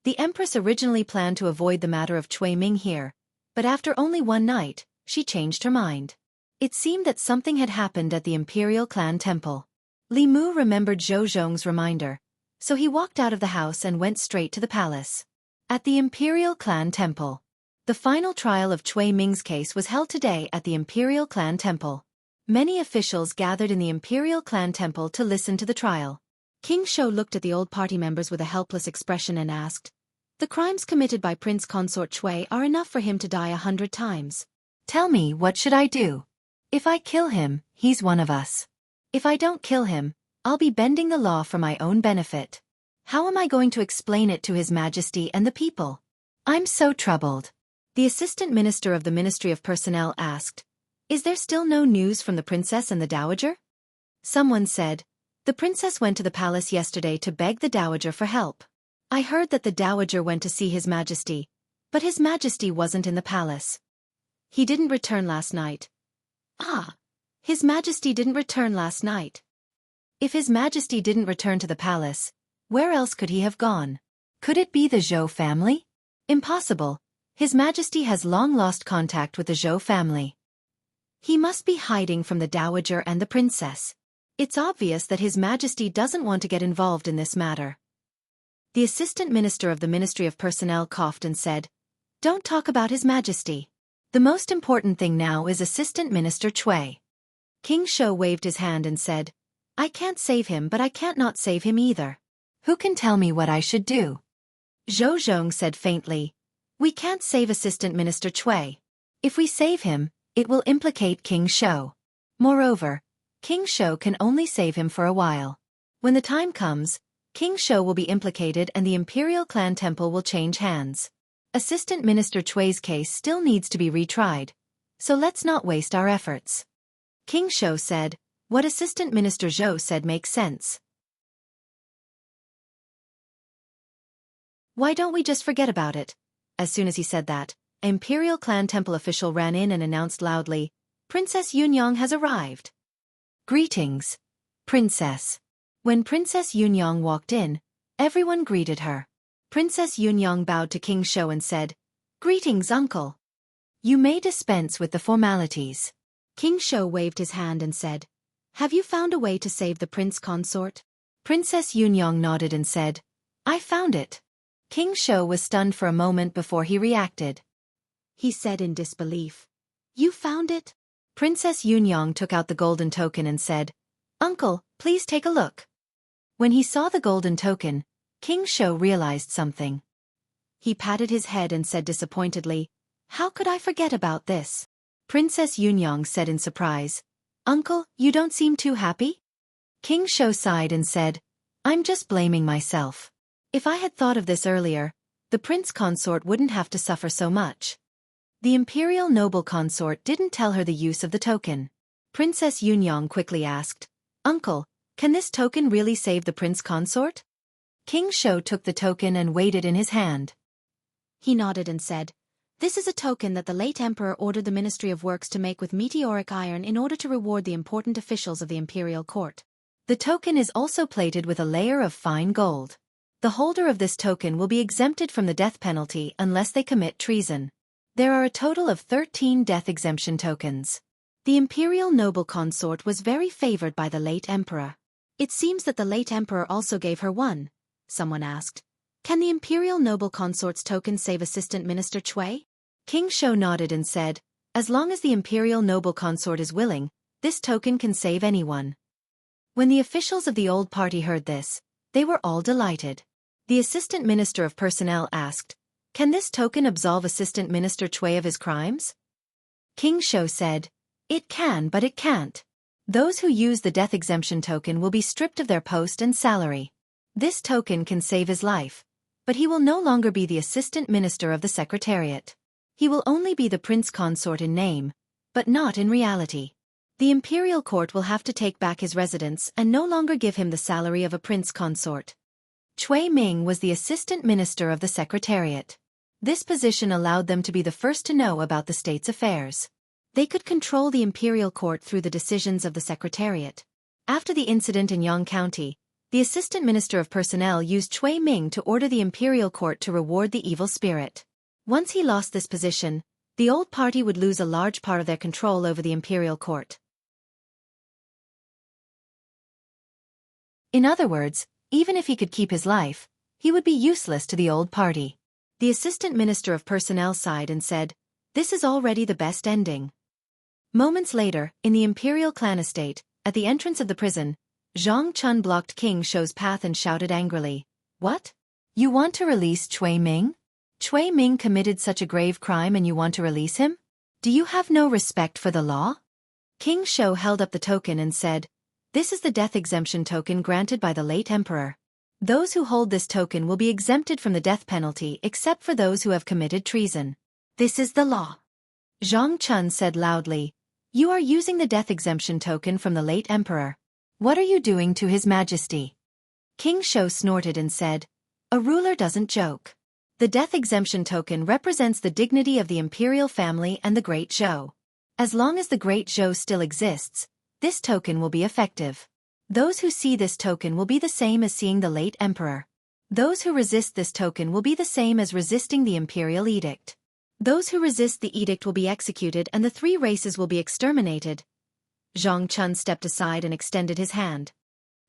The empress originally planned to avoid the matter of Cui Ming here, but after only one night, she changed her mind. It seemed that something had happened at the imperial clan temple. Li Mu remembered Zhou Zhong's reminder, so he walked out of the house and went straight to the palace. At the imperial clan temple. The final trial of Cui Ming's case was held today at the imperial clan temple. Many officials gathered in the imperial clan temple to listen to the trial. King Shou looked at the old party members with a helpless expression and asked, "The crimes committed by Prince Consort Cui are enough for him to die 100 times. Tell me, what should I do? If I kill him, he's one of us. If I don't kill him, I'll be bending the law for my own benefit. How am I going to explain it to His Majesty and the people? I'm so troubled." The assistant minister of the Ministry of Personnel asked, "Is there still no news from the princess and the dowager?" Someone said, "The princess went to the palace yesterday to beg the dowager for help. I heard that the dowager went to see His Majesty, but His Majesty wasn't in the palace. He didn't return last night." Ah, His Majesty didn't return last night. If His Majesty didn't return to the palace, where else could he have gone? Could it be the Zhou family? Impossible. His Majesty has long lost contact with the Zhou family. He must be hiding from the dowager and the princess. It's obvious that His Majesty doesn't want to get involved in this matter. The assistant minister of the Ministry of Personnel coughed and said, "Don't talk about His Majesty. The most important thing now is Assistant Minister Cui." King Shou waved his hand and said, "I can't save him, but I can't not save him either. Who can tell me what I should do?" Zhou Zhong said faintly, "We can't save Assistant Minister Cui. If we save him, it will implicate King Shou. Moreover, King Shou can only save him for a while. When the time comes, King Shou will be implicated and the Imperial Clan Temple will change hands. Assistant Minister Chui's case still needs to be retried, so let's not waste our efforts. King Shou said. What Assistant Minister Zhou said makes sense. Why don't we just forget about it? As soon as he said that, an Imperial Clan Temple official ran in and announced loudly, Princess Yunyang has arrived. Greetings, Princess. When Princess Yunyang walked in, everyone greeted her. Princess Yunyang bowed to King Shou and said, Greetings, uncle. You may dispense with the formalities. King Shou waved his hand and said, Have you found a way to save the prince consort? Princess Yunyang nodded and said, I found it. King Shou was stunned for a moment before he reacted. He said in disbelief, You found it? Princess Yunyang took out the golden token and said, Uncle, please take a look. When he saw the golden token, King Shou realized something. He patted his head and said disappointedly, How could I forget about this? Princess Yunyang said in surprise, Uncle, you don't seem too happy? King Shou sighed and said, I'm just blaming myself. If I had thought of this earlier, the prince consort wouldn't have to suffer so much. The imperial noble consort didn't tell her the use of the token. Princess Yunyang quickly asked, Uncle, can this token really save the prince consort? King Shou took the token and weighed it in his hand. He nodded and said, This is a token that the late emperor ordered the Ministry of Works to make with meteoric iron in order to reward the important officials of the imperial court. The token is also plated with a layer of fine gold. The holder of this token will be exempted from the death penalty unless they commit treason. There are a total of 13 death exemption tokens. The imperial noble consort was very favored by the late emperor. It seems that the late emperor also gave her one. Someone asked, Can the imperial noble consort's token save Assistant Minister Chui? King Shou nodded and said, As long as the imperial noble consort is willing, this token can save anyone. When the officials of the old party heard this, they were all delighted. The Assistant Minister of Personnel asked, Can this token absolve Assistant Minister Chui of his crimes? King Shou said, It can, but it can't. Those who use the death exemption token will be stripped of their post and salary. This token can save his life, but he will no longer be the Assistant Minister of the Secretariat. He will only be the Prince Consort in name, but not in reality. The Imperial Court will have to take back his residence and no longer give him the salary of a Prince Consort. Cui Ming was the Assistant Minister of the Secretariat. This position allowed them to be the first to know about the state's affairs. They could control the Imperial Court through the decisions of the Secretariat. After the incident in Yang County, the Assistant Minister of Personnel used Cui Ming to order the Imperial Court to reward the evil spirit. Once he lost this position, the old party would lose a large part of their control over the Imperial Court. In other words, even if he could keep his life, he would be useless to the old party. The Assistant Minister of Personnel sighed and said, This is already the best ending. Moments later, in the Imperial Clan estate, at the entrance of the prison, Zhang Chun blocked King Shou's path and shouted angrily, What? You want to release Cui Ming? Cui Ming committed such a grave crime and you want to release him? Do you have no respect for the law? King Shou held up the token and said, This is the death exemption token granted by the late emperor. Those who hold this token will be exempted from the death penalty except for those who have committed treason. This is the law. Zhang Chun said loudly, You are using the death exemption token from the late emperor. What are you doing to His Majesty? King Shou snorted and said, A ruler doesn't joke. The death exemption token represents the dignity of the imperial family and the Great Zhou. As long as the Great Zhou still exists, this token will be effective. Those who see this token will be the same as seeing the late emperor. Those who resist this token will be the same as resisting the imperial edict. Those who resist the edict will be executed and the three races will be exterminated. Zhang Chun stepped aside and extended his hand.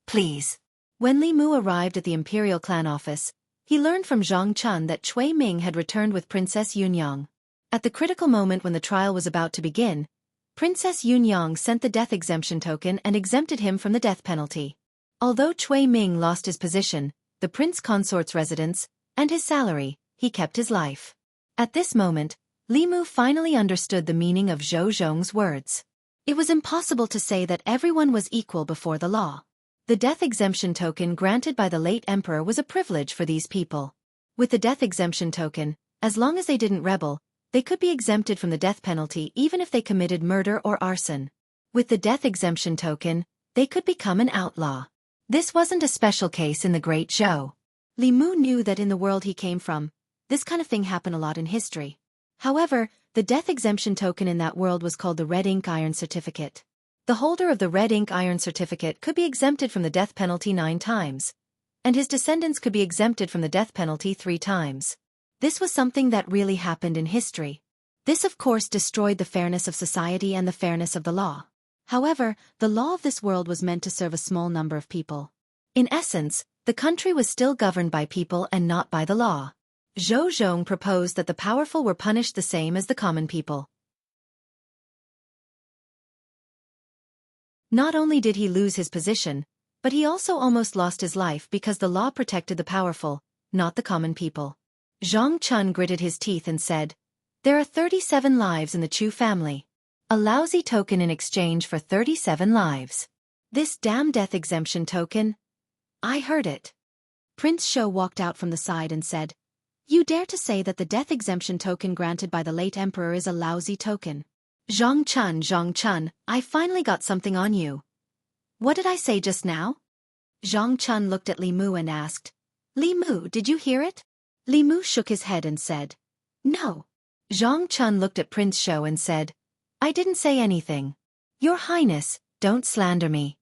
Please. When Li Mu arrived at the imperial clan office, he learned from Zhang Chun that Cui Ming had returned with Princess Yunyang. At the critical moment when the trial was about to begin, Princess Yunyang sent the death exemption token and exempted him from the death penalty. Although Cui Ming lost his position, the prince consort's residence, and his salary, he kept his life. At this moment, Li Mu finally understood the meaning of Zhou Zhong's words. It was impossible to say that everyone was equal before the law. The death exemption token granted by the late emperor was a privilege for these people. With the death exemption token, As long as they didn't rebel, they could be exempted from the death penalty even if they committed murder or arson. With the death exemption token, they could become an outlaw. This wasn't a special case in the Great Zhou. Li Mu knew that in the world he came from, this kind of thing happened a lot in history. However, the death exemption token in that world was called the Red Ink Iron Certificate. The holder of the Red Ink Iron Certificate could be exempted from the death penalty 9 times, and his descendants could be exempted from the death penalty 3 times. This was something that really happened in history. This of course destroyed the fairness of society and the fairness of the law. However, the law of this world was meant to serve a small number of people. In essence, the country was still governed by people and not by the law. Zhou Zhong proposed that the powerful were punished the same as the common people. Not only did he lose his position, but he also almost lost his life because the law protected the powerful, not the common people. Zhang Chun gritted his teeth and said, "There are 37 lives in the Chu family. A lousy token in exchange for 37 lives. This damn death exemption token. I heard it." Prince Shou walked out from the side and said, "You dare to say that the death exemption token granted by the late emperor is a lousy token? Zhang Chun, I finally got something on you. What did I say just now?" Zhang Chun looked at Li Mu and asked, "Li Mu, did you hear it?" Li Mu shook his head and said, "No." Zhang Chun looked at Prince Shou and said, "I didn't say anything. Your Highness, don't slander me."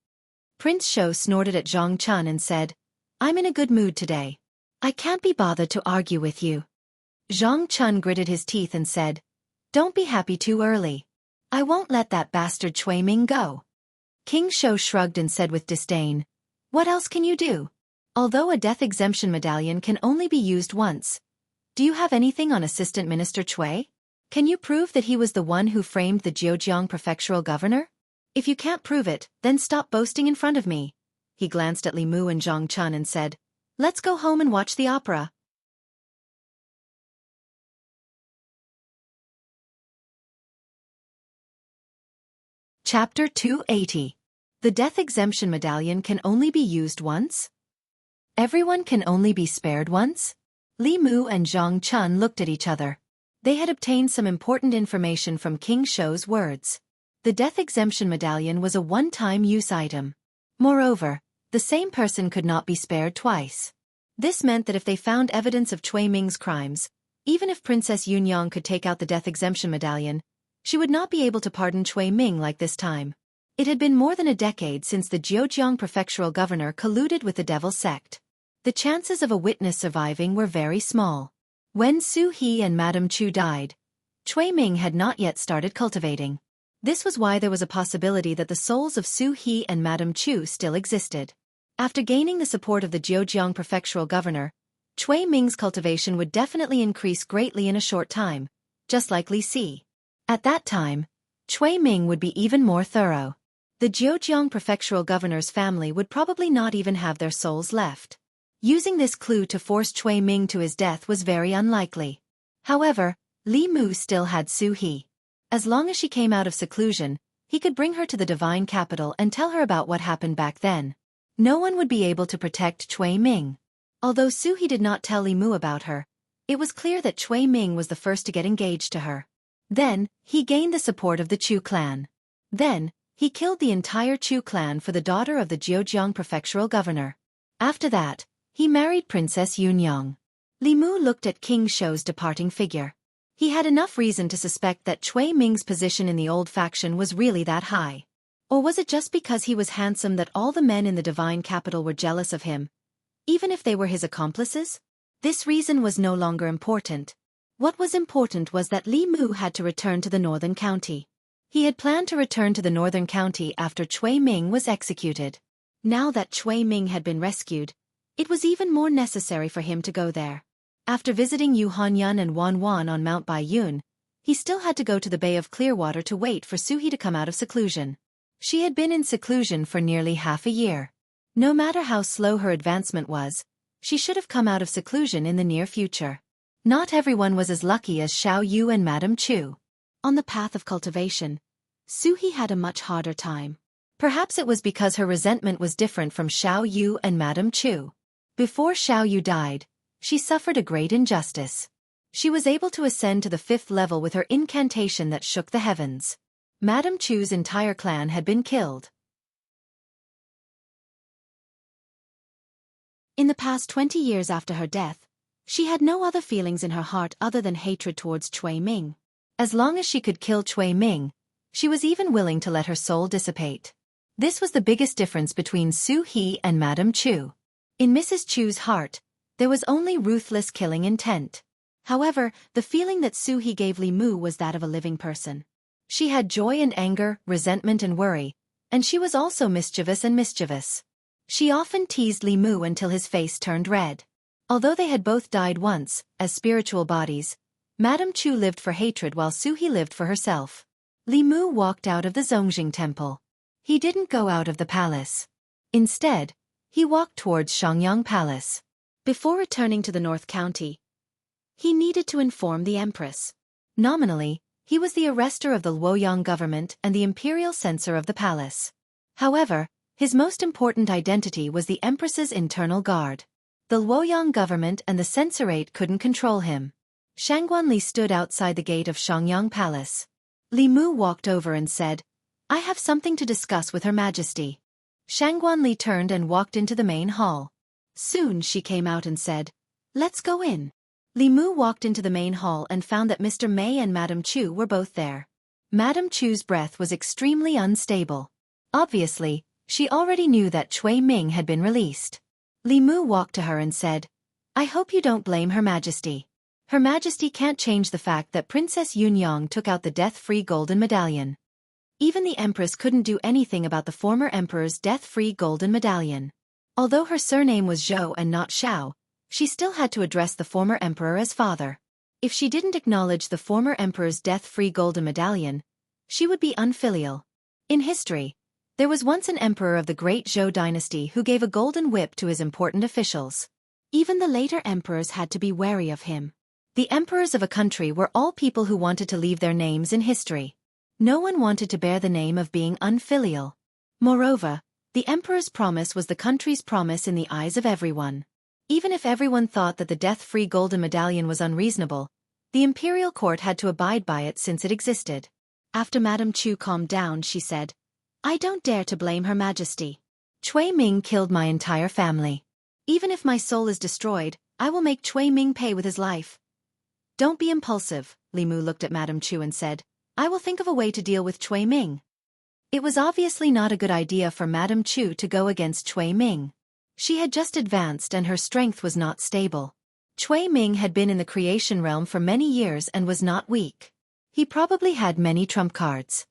Prince Shou snorted at Zhang Chun and said, "I'm in a good mood today. I can't be bothered to argue with you." Zhang Chun gritted his teeth and said, "Don't be happy too early. I won't let that bastard Cui Ming go." King Shou shrugged and said with disdain, "What else can you do? Although a death exemption medallion can only be used once. Do you have anything on Assistant Minister Cui? Can you prove that he was the one who framed the Zhejiang prefectural governor? If you can't prove it, then stop boasting in front of me." He glanced at Li Mu and Zhang Chun and said, "Let's go home and watch the opera." Chapter 280. The death exemption medallion can only be used once? Everyone can only be spared once? Li Mu and Zhang Chun looked at each other. They had obtained some important information from King Shou's words. The death exemption medallion was a one-time use item. Moreover, the same person could not be spared twice. This meant that if they found evidence of Cui Ming's crimes, even if Princess Yunyang could take out the death exemption medallion, she would not be able to pardon Cui Ming like this time. It had been more than a decade since the Zhejiang prefectural governor colluded with the devil sect. The chances of a witness surviving were very small. When Su He and Madame Chu died, Cui Ming had not yet started cultivating. This was why there was a possibility that the souls of Su He and Madame Chu still existed. After gaining the support of the Zhejiang prefectural governor, Cui Ming's cultivation would definitely increase greatly in a short time, just like Li Si. At that time, Cui Ming would be even more thorough. The Zhejiang prefectural governor's family would probably not even have their souls left. Using this clue to force Cui Ming to his death was very unlikely. However, Li Mu still had Su He. As long as she came out of seclusion, he could bring her to the divine capital and tell her about what happened back then. No one would be able to protect Cui Ming. Although Su He did not tell Li Mu about her, it was clear that Cui Ming was the first to get engaged to her. Then, he gained the support of the Chu clan. Then, he killed the entire Chu clan for the daughter of the Zhejiang prefectural governor. After that, he married Princess Yunyang. Li Mu looked at King Shou's departing figure. He had enough reason to suspect that Cui Ming's position in the old faction was really that high. Or was it just because he was handsome that all the men in the divine capital were jealous of him, even if they were his accomplices? This reason was no longer important. What was important was that Li Mu had to return to the northern county. He had planned to return to the northern county after Cui Ming was executed. Now that Cui Ming had been rescued, it was even more necessary for him to go there. After visiting Yu Hanyun and Wan Wan on Mount Baiyun, he still had to go to the Bay of Clearwater to wait for Su He to come out of seclusion. She had been in seclusion for nearly half a year. No matter how slow her advancement was, she should have come out of seclusion in the near future. Not everyone was as lucky as Xiao Yu and Madame Chu. On the path of cultivation, Su He had a much harder time. Perhaps it was because her resentment was different from Xiao Yu and Madame Chu. Before Xiao Yu died, she suffered a great injustice. She was able to ascend to the 5th level with her incantation that shook the heavens. Madame Chu's entire clan had been killed. In the past 20 years after her death, she had no other feelings in her heart other than hatred towards Cui Ming. As long as she could kill Cui Ming, she was even willing to let her soul dissipate. This was the biggest difference between Su He and Madame Chu. In Mrs. Chu's heart, there was only ruthless killing intent. However, the feeling that Su He gave Li Mu was that of a living person. She had joy and anger, resentment and worry, and she was also mischievous. She often teased Li Mu until his face turned red. Although they had both died once, as spiritual bodies, Madame Chu lived for hatred while Su He lived for herself. Li Mu walked out of the Zongjing temple. He didn't go out of the palace. Instead, he walked towards Xiangyang Palace. Before returning to the North County, he needed to inform the Empress. Nominally, he was the arrestor of the Luoyang government and the imperial censor of the palace. However, his most important identity was the Empress's internal guard. The Luoyang government and the censorate couldn't control him. Shangguan Li stood outside the gate of Xiangyang Palace. Li Mu walked over and said, "I have something to discuss with Her Majesty." Shangguan Li turned and walked into the main hall. Soon she came out and said, "Let's go in." Li Mu walked into the main hall and found that Mr. Mei and Madame Chu were both there. Madame Chu's breath was extremely unstable. Obviously, she already knew that Cui Ming had been released. Li Mu walked to her and said, "I hope you don't blame Her Majesty. Her Majesty can't change the fact that Princess Yunyang took out the death-free golden medallion. Even the Empress couldn't do anything about the former Emperor's death-free golden medallion. Although her surname was Zhou and not Xiao, she still had to address the former Emperor as father. If she didn't acknowledge the former Emperor's death-free golden medallion, she would be unfilial. In history, there was once an emperor of the great Zhou dynasty who gave a golden whip to his important officials. Even the later emperors had to be wary of him. The emperors of a country were all people who wanted to leave their names in history. No one wanted to bear the name of being unfilial. Moreover, the emperor's promise was the country's promise in the eyes of everyone. Even if everyone thought that the death-free golden medallion was unreasonable, the imperial court had to abide by it since it existed. After Madame Chu calmed down, she said, "I don't dare to blame Her Majesty. Cui Ming killed my entire family. Even if my soul is destroyed, I will make Cui Ming pay with his life." "Don't be impulsive," Li Mu looked at Madame Chu and said, "I will think of a way to deal with Cui Ming." It was obviously not a good idea for Madame Chu to go against Cui Ming. She had just advanced and her strength was not stable. Cui Ming had been in the creation realm for many years and was not weak. He probably had many trump cards.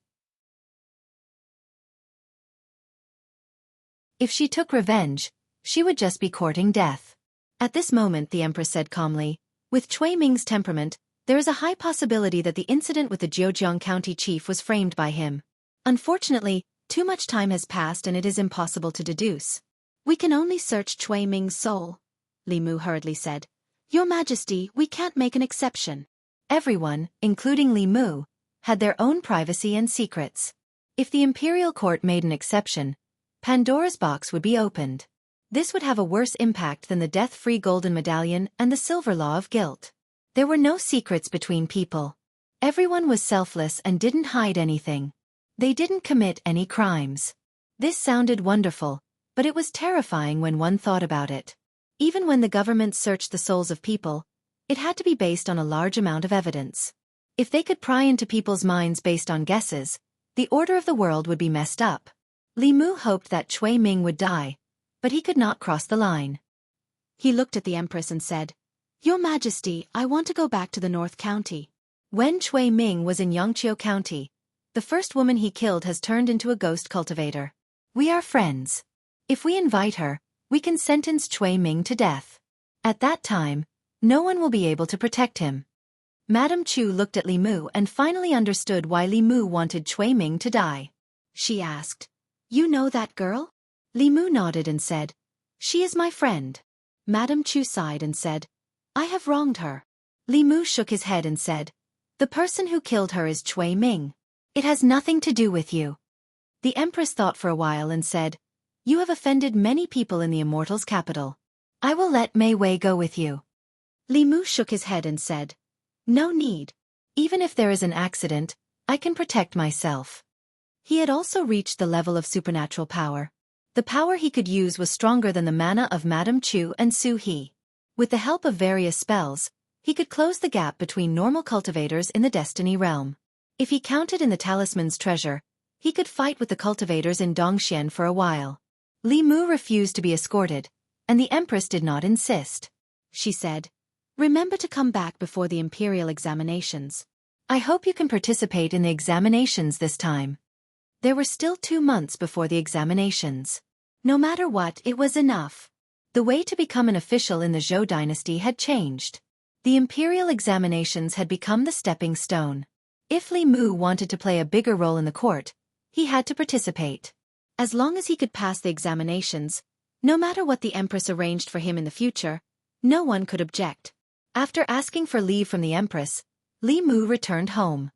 If she took revenge, she would just be courting death. At this moment the Empress said calmly, "With Cui Ming's temperament, there is a high possibility that the incident with the Jiujiang County chief was framed by him. Unfortunately, too much time has passed and it is impossible to deduce. We can only search Cui Ming's soul," Li Mu hurriedly said. "Your Majesty, we can't make an exception." Everyone, including Li Mu, had their own privacy and secrets. If the imperial court made an exception, Pandora's box would be opened. This would have a worse impact than the death-free golden medallion and the silver law of guilt. There were no secrets between people. Everyone was selfless and didn't hide anything. They didn't commit any crimes. This sounded wonderful, but it was terrifying when one thought about it. Even when the government searched the souls of people, it had to be based on a large amount of evidence. If they could pry into people's minds based on guesses, the order of the world would be messed up. Li Mu hoped that Cui Ming would die, but he could not cross the line. He looked at the Empress and said, "Your Majesty, I want to go back to the North County. When Cui Ming was in Yangqiu County, the first woman he killed has turned into a ghost cultivator. We are friends. If we invite her, we can sentence Cui Ming to death. At that time, no one will be able to protect him." Madame Chu looked at Li Mu and finally understood why Li Mu wanted Cui Ming to die. She asked, "You know that girl?" Li Mu nodded and said, "She is my friend." Madame Chu sighed and said, "I have wronged her." Li Mu shook his head and said, "The person who killed her is Cui Ming. It has nothing to do with you." The Empress thought for a while and said, "You have offended many people in the Immortals' capital. I will let Mei Wei go with you." Li Mu shook his head and said, No need. Even if there is an accident, I can protect myself. He had also reached the level of supernatural power. The power he could use was stronger than the mana of Madame Chu and Su He. With the help of various spells, he could close the gap between normal cultivators in the Destiny realm. If he counted in the talisman's treasure, he could fight with the cultivators in Dongxian for a while. Li Mu refused to be escorted, and the Empress did not insist. She said, "Remember to come back before the imperial examinations. I hope you can participate in the examinations this time." There were still 2 months before the examinations. No matter what, it was enough. The way to become an official in the Zhou dynasty had changed. The imperial examinations had become the stepping stone. If Li Mu wanted to play a bigger role in the court, he had to participate. As long as he could pass the examinations, no matter what the Empress arranged for him in the future, no one could object. After asking for leave from the Empress, Li Mu returned home.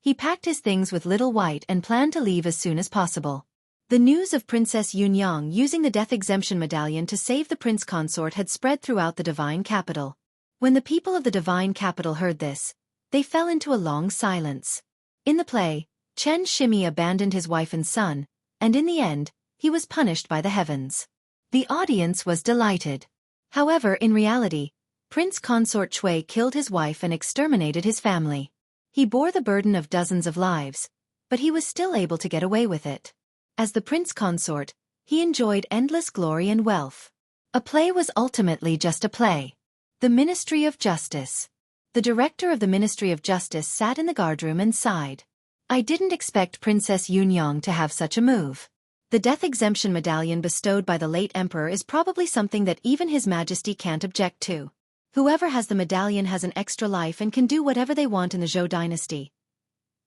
He packed his things with Little White and planned to leave as soon as possible. The news of Princess Yunyang using the death exemption medallion to save the prince consort had spread throughout the divine capital. When the people of the divine capital heard this, they fell into a long silence. In the play, Chen Shimi abandoned his wife and son, and in the end, he was punished by the heavens. The audience was delighted. However, in reality, Prince Consort Chui killed his wife and exterminated his family. He bore the burden of dozens of lives, but he was still able to get away with it. As the prince consort, he enjoyed endless glory and wealth. A play was ultimately just a play. The Ministry of Justice. The director of the Ministry of Justice sat in the guardroom and sighed. "I didn't expect Princess Yunyang to have such a move. The death exemption medallion bestowed by the late emperor is probably something that even His Majesty can't object to. Whoever has the medallion has an extra life and can do whatever they want in the Zhou dynasty."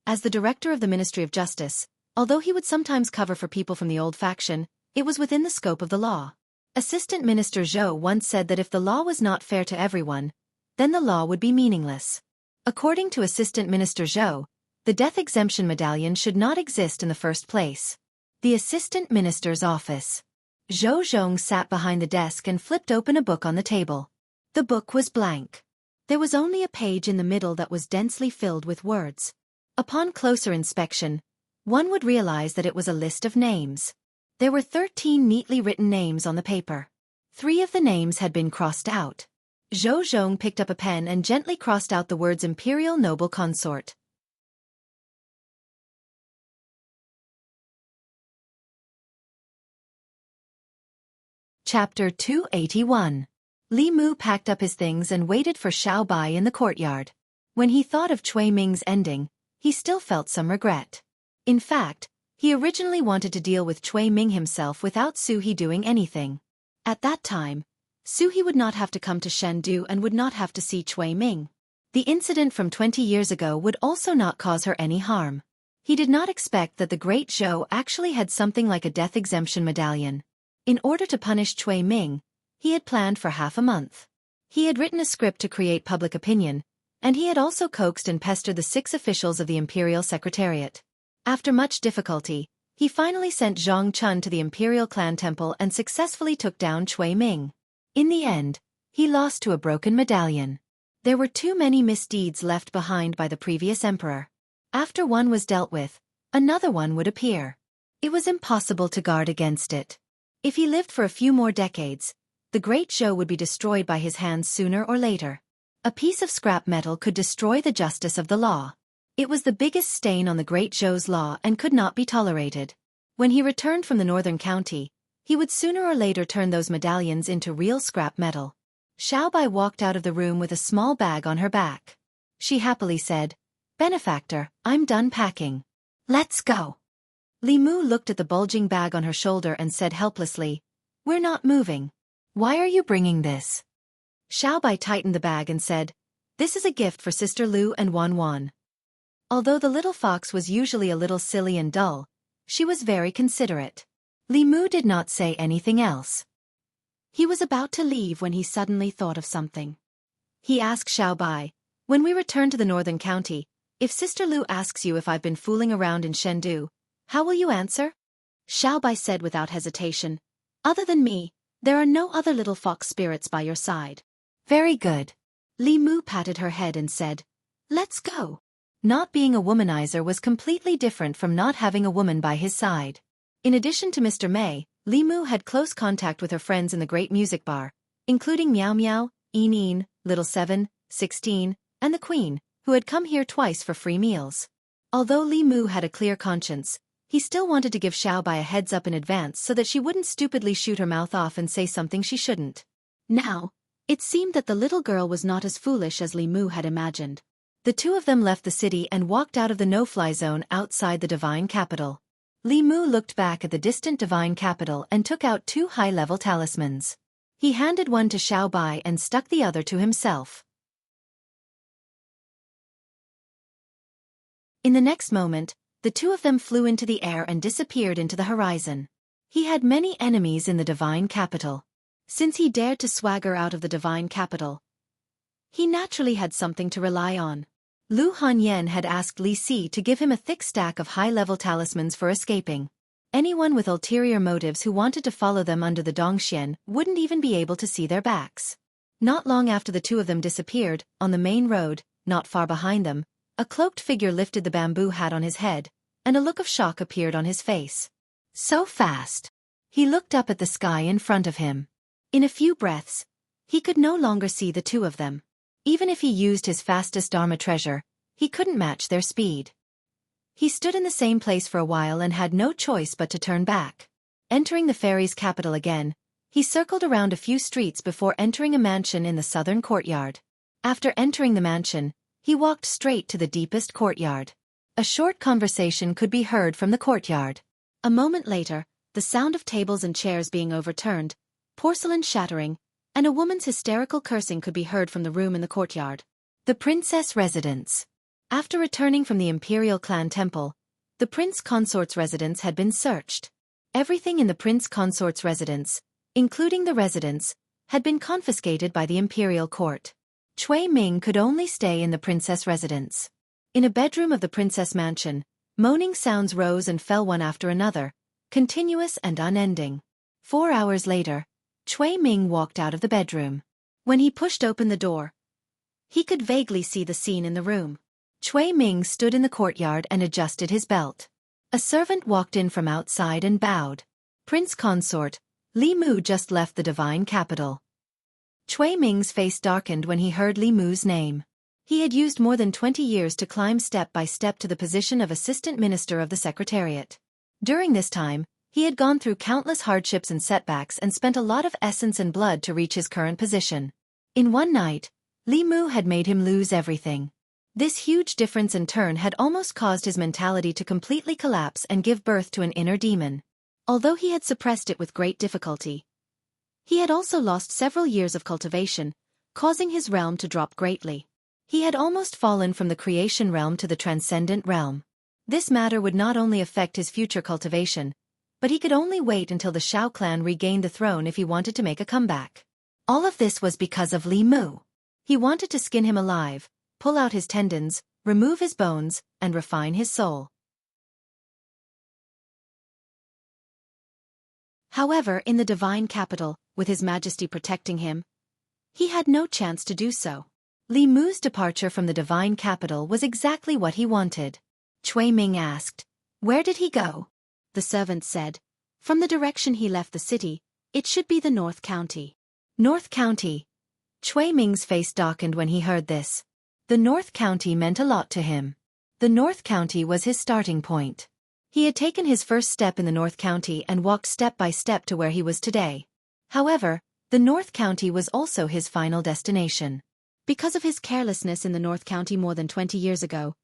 As the director of the Ministry of Justice, although he would sometimes cover for people from the old faction, it was within the scope of the law. Assistant Minister Zhou once said that if the law was not fair to everyone, then the law would be meaningless. According to Assistant Minister Zhou, the death exemption medallion should not exist in the first place. The Assistant Minister's office. Zhou Zhong sat behind the desk and flipped open a book on the table. The book was blank. There was only a page in the middle that was densely filled with words. Upon closer inspection, one would realize that it was a list of names. There were 13 neatly written names on the paper. 3 of the names had been crossed out. Zhou Zhong picked up a pen and gently crossed out the words Imperial Noble Consort. Chapter 281. Li Mu packed up his things and waited for Xiao Bai in the courtyard. When he thought of Cui Ming's ending, he still felt some regret. In fact, he originally wanted to deal with Cui Ming himself without Su He doing anything. At that time, Su He would not have to come to Chengdu and would not have to see Cui Ming. The incident from 20 years ago would also not cause her any harm. He did not expect that the Great Zhou actually had something like a death exemption medallion. In order to punish Cui Ming, he had planned for half a month. He had written a script to create public opinion, and he had also coaxed and pestered the 6 officials of the Imperial Secretariat. After much difficulty, he finally sent Zhang Chun to the Imperial Clan Temple and successfully took down Cui Ming. In the end, he lost to a broken medallion. There were too many misdeeds left behind by the previous emperor. After one was dealt with, another one would appear. It was impossible to guard against it. If he lived for a few more decades, the Great Zhou would be destroyed by his hands sooner or later. A piece of scrap metal could destroy the justice of the law. It was the biggest stain on the Great Zhou's law and could not be tolerated. When he returned from the northern county, he would sooner or later turn those medallions into real scrap metal. Xiao Bai walked out of the room with a small bag on her back. She happily said, "Benefactor, I'm done packing. Let's go." Li Mu looked at the bulging bag on her shoulder and said helplessly, "We're not moving. Why are you bringing this?" Xiao Bai tightened the bag and said, "This is a gift for Sister Lu and Wan Wan." Although the little fox was usually a little silly and dull, she was very considerate. Li Mu did not say anything else. He was about to leave when he suddenly thought of something. He asked Xiao Bai, "When we return to the northern county, if Sister Lu asks you if I've been fooling around in Chengdu, how will you answer?" Xiao Bai said without hesitation, "Other than me, There are no other little fox spirits by your side. Very good. Li Mu patted her head and said, let's go. Not being a womanizer was completely different from not having a woman by his side. In addition to Mr. May, Li Mu had close contact with her friends in the Great Music Bar, including Miao Miao, Een, Little 7, 16, and the Queen, who had come here twice for free meals. Although Li Mu had a clear conscience, he still wanted to give Xiaobai a heads up in advance so that she wouldn't stupidly shoot her mouth off and say something she shouldn't. Now, it seemed that the little girl was not as foolish as Li Mu had imagined. The two of them left the city and walked out of the no-fly zone outside the divine capital. Li Mu looked back at the distant divine capital and took out 2 high-level talismans. He handed one to Xiaobai and stuck the other to himself. In the next moment, the two of them flew into the air and disappeared into the horizon. He had many enemies in the divine capital. Since he dared to swagger out of the divine capital, he naturally had something to rely on. Lu Hanyan had asked Li Si to give him a thick stack of high-level talismans for escaping. Anyone with ulterior motives who wanted to follow them under the Dongxian wouldn't even be able to see their backs. Not long after the two of them disappeared, on the main road, not far behind them, a cloaked figure lifted the bamboo hat on his head, and a look of shock appeared on his face. So fast! He looked up at the sky in front of him. In a few breaths, he could no longer see the two of them. Even if he used his fastest Dharma treasure, he couldn't match their speed. He stood in the same place for a while and had no choice but to turn back. Entering the fairy's capital again, he circled around a few streets before entering a mansion in the southern courtyard. After entering the mansion, he walked straight to the deepest courtyard. A short conversation could be heard from the courtyard. A moment later, the sound of tables and chairs being overturned, porcelain shattering, and a woman's hysterical cursing could be heard from the room in the courtyard. The princess residence. After returning from the imperial clan temple, the prince consort's residence had been searched. Everything in the prince consort's residence, including the residence, had been confiscated by the imperial court. Cui Ming could only stay in the princess residence. In a bedroom of the princess mansion, moaning sounds rose and fell one after another, continuous and unending. 4 hours later, Cui Ming walked out of the bedroom. When he pushed open the door, he could vaguely see the scene in the room. Cui Ming stood in the courtyard and adjusted his belt. A servant walked in from outside and bowed. Prince consort, Li Mu just left the divine capital. Cui Ming's face darkened when he heard Li Mu's name. He had used more than 20 years to climb step by step to the position of assistant minister of the secretariat. During this time, he had gone through countless hardships and setbacks and spent a lot of essence and blood to reach his current position. In one night, Li Mu had made him lose everything. This huge difference in turn had almost caused his mentality to completely collapse and give birth to an inner demon. Although he had suppressed it with great difficulty, he had also lost several years of cultivation, causing his realm to drop greatly. He had almost fallen from the creation realm to the transcendent realm. This matter would not only affect his future cultivation, but he could only wait until the Shao clan regained the throne if he wanted to make a comeback. All of this was because of Li Mu. He wanted to skin him alive, pull out his tendons, remove his bones, and refine his soul. However, in the divine capital, with His Majesty protecting him, he had no chance to do so. Li Mu's departure from the divine capital was exactly what he wanted. Cui Ming asked, "Where did he go?" The servant said, "From the direction he left the city, it should be the North County." North County. Cui Ming's face darkened when he heard this. The North County meant a lot to him. The North County was his starting point. He had taken his first step in the North County and walked step by step to where he was today. However, the North County was also his final destination. Because of his carelessness in the North County more than 20 years ago,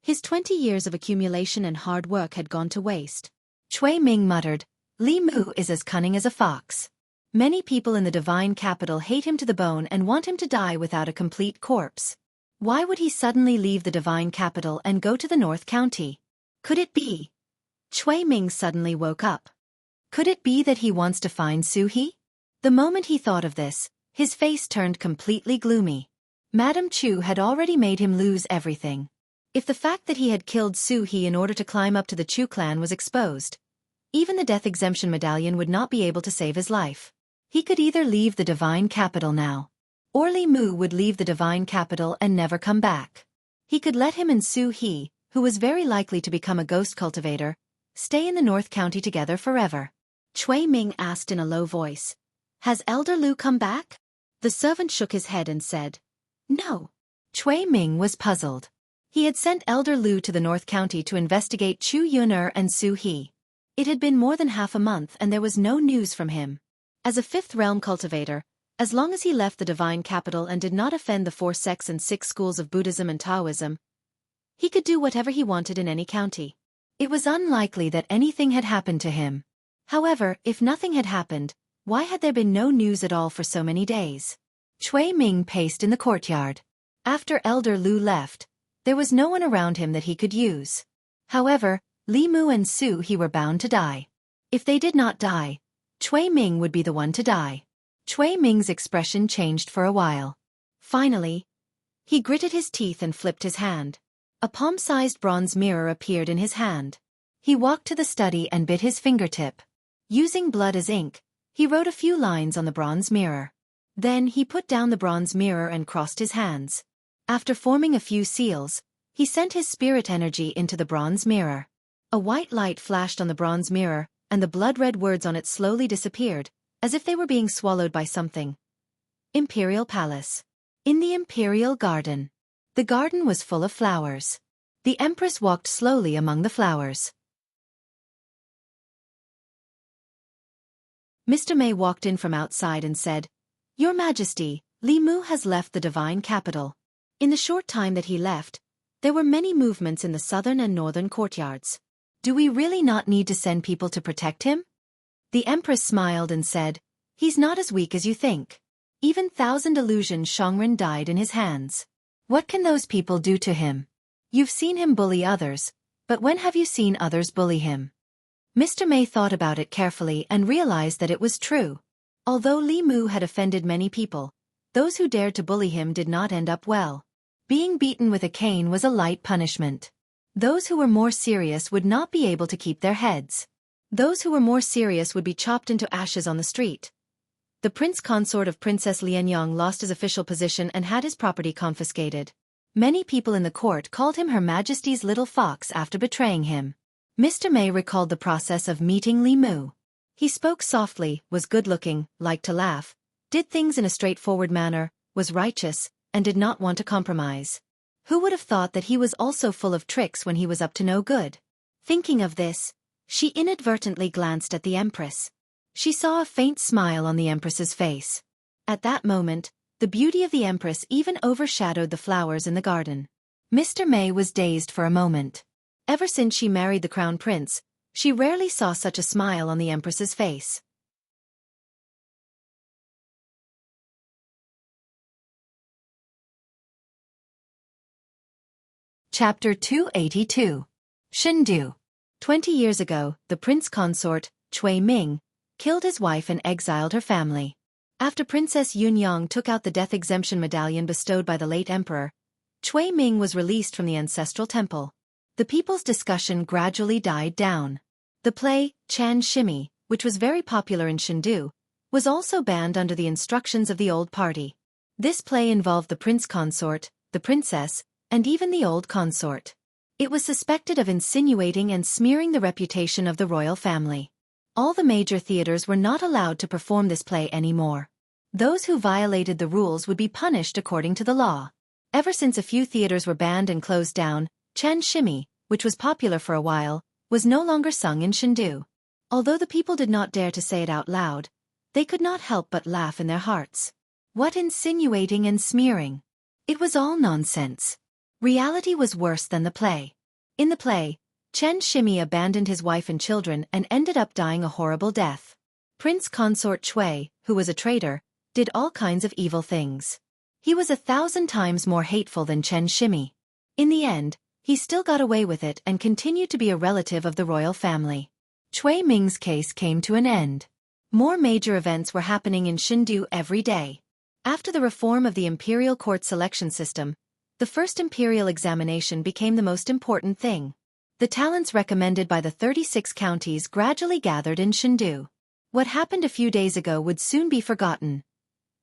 his 20 years of accumulation and hard work had gone to waste. Cui Ming muttered, "Li Mu is as cunning as a fox." Many people in the divine capital hate him to the bone and want him to die without a complete corpse. Why would he suddenly leave the divine capital and go to the North County? Could it be? Cui Ming suddenly woke up. Could it be that he wants to find Su He? The moment he thought of this, his face turned completely gloomy. Madame Chu had already made him lose everything. If the fact that he had killed Su He in order to climb up to the Chu clan was exposed, even the death exemption medallion would not be able to save his life. He could either leave the divine capital now, or Li Mu would leave the divine capital and never come back. He could let him and Su He, who was very likely to become a ghost cultivator, stay in the North County together forever. Cui Ming asked in a low voice, "Has Elder Lu come back?" The servant shook his head and said, "No." Cui Ming was puzzled. He had sent Elder Lu to the North County to investigate Chu Yuner and Su He. It had been more than half a month and there was no news from him. As a fifth realm cultivator, as long as he left the divine capital and did not offend the 4 sects and 6 schools of Buddhism and Taoism, he could do whatever he wanted in any county. It was unlikely that anything had happened to him. However, if nothing had happened, why had there been no news at all for so many days? Cui Ming paced in the courtyard. After Elder Lu left, there was no one around him that he could use. However, Li Mu and Su He were bound to die. If they did not die, Cui Ming would be the one to die. Cui Ming's expression changed for a while. Finally, he gritted his teeth and flipped his hand. A palm-sized bronze mirror appeared in his hand. He walked to the study and bit his fingertip. Using blood as ink, he wrote a few lines on the bronze mirror. Then he put down the bronze mirror and crossed his hands. After forming a few seals, he sent his spirit energy into the bronze mirror. A white light flashed on the bronze mirror, and the blood-red words on it slowly disappeared, as if they were being swallowed by something. Imperial Palace. In the Imperial Garden. The garden was full of flowers. The Empress walked slowly among the flowers. Mr. May walked in from outside and said, "Your Majesty, Li Mu has left the divine capital." In the short time that he left, there were many movements in the southern and northern courtyards. "Do we really not need to send people to protect him?" The Empress smiled and said, "He's not as weak as you think. Even 1,000 illusion Shangren died in his hands. What can those people do to him? You've seen him bully others, but when have you seen others bully him?" Mr. May thought about it carefully and realized that it was true. Although Li Mu had offended many people, those who dared to bully him did not end up well. Being beaten with a cane was a light punishment. Those who were more serious would not be able to keep their heads. Those who were more serious would be chopped into ashes on the street. The prince consort of Princess Lianyang lost his official position and had his property confiscated. Many people in the court called him Her Majesty's little fox after betraying him. Mr. May recalled the process of meeting Li Mu. He spoke softly, was good-looking, liked to laugh, did things in a straightforward manner, was righteous, and did not want to compromise. Who would have thought that he was also full of tricks when he was up to no good? Thinking of this, she inadvertently glanced at the Empress. She saw a faint smile on the Empress's face. At that moment, the beauty of the Empress even overshadowed the flowers in the garden. Mr. May was dazed for a moment. Ever since she married the Crown Prince, she rarely saw such a smile on the Empress's face. Chapter 282. Shindu. 20 years ago, the prince consort, Cui Ming, killed his wife and exiled her family. After Princess Yunyang took out the death exemption medallion bestowed by the late emperor, Cui Ming was released from the ancestral temple. The people's discussion gradually died down. The play, Chan Shimi, which was very popular in Shindu, was also banned under the instructions of the old party. This play involved the prince consort, the princess, and even the old consort. It was suspected of insinuating and smearing the reputation of the royal family. All the major theaters were not allowed to perform this play anymore. Those who violated the rules would be punished according to the law. Ever since a few theaters were banned and closed down, Chan Shimi, which was popular for a while, was no longer sung in Shindu. Although the people did not dare to say it out loud, they could not help but laugh in their hearts. What insinuating and smearing! It was all nonsense. Reality was worse than the play. In the play, Chen Shimi abandoned his wife and children and ended up dying a horrible death. Prince Consort Cui, who was a traitor, did all kinds of evil things. He was 1,000 times more hateful than Chen Shimi. In the end, he still got away with it and continued to be a relative of the royal family. Cui Ming's case came to an end. More major events were happening in Shindu every day. After the reform of the imperial court selection system, the first imperial examination became the most important thing. The talents recommended by the 36 counties gradually gathered in Shindu. What happened a few days ago would soon be forgotten.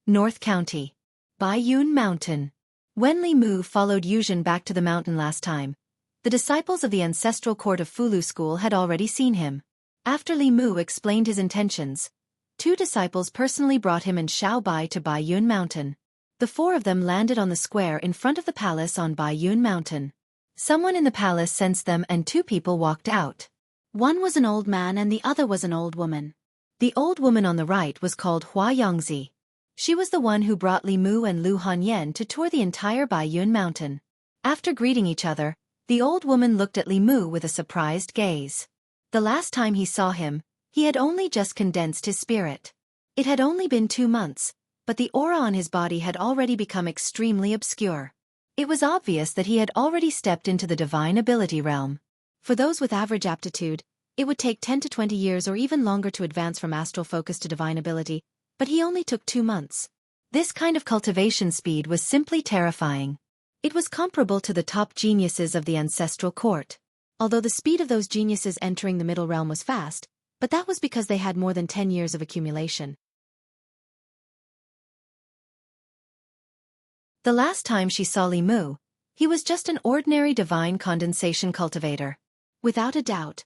North County. Baiyun Mountain. When Li Mu followed Yuzhen back to the mountain last time, the disciples of the ancestral court of Fulu school had already seen him. After Li Mu explained his intentions, 2 disciples personally brought him and Xiao Bai to Baiyun Mountain. The 4 of them landed on the square in front of the palace on Baiyun Mountain. Someone in the palace sensed them and 2 people walked out. One was an old man and the other was an old woman. The old woman on the right was called Xianxia. She was the one who brought Li Mu and Lu Hanyan to tour the entire Baiyun Mountain. After greeting each other, the old woman looked at Li Mu with a surprised gaze. The last time he saw him, he had only just condensed his spirit. It had only been 2 months, but the aura on his body had already become extremely obscure. It was obvious that he had already stepped into the divine ability realm. For those with average aptitude, it would take 10 to 20 years or even longer to advance from astral focus to divine ability, but he only took 2 months. This kind of cultivation speed was simply terrifying. It was comparable to the top geniuses of the ancestral court. Although the speed of those geniuses entering the middle realm was fast, but that was because they had more than 10 years of accumulation. The last time she saw Li Mu, he was just an ordinary divine condensation cultivator. Without a doubt,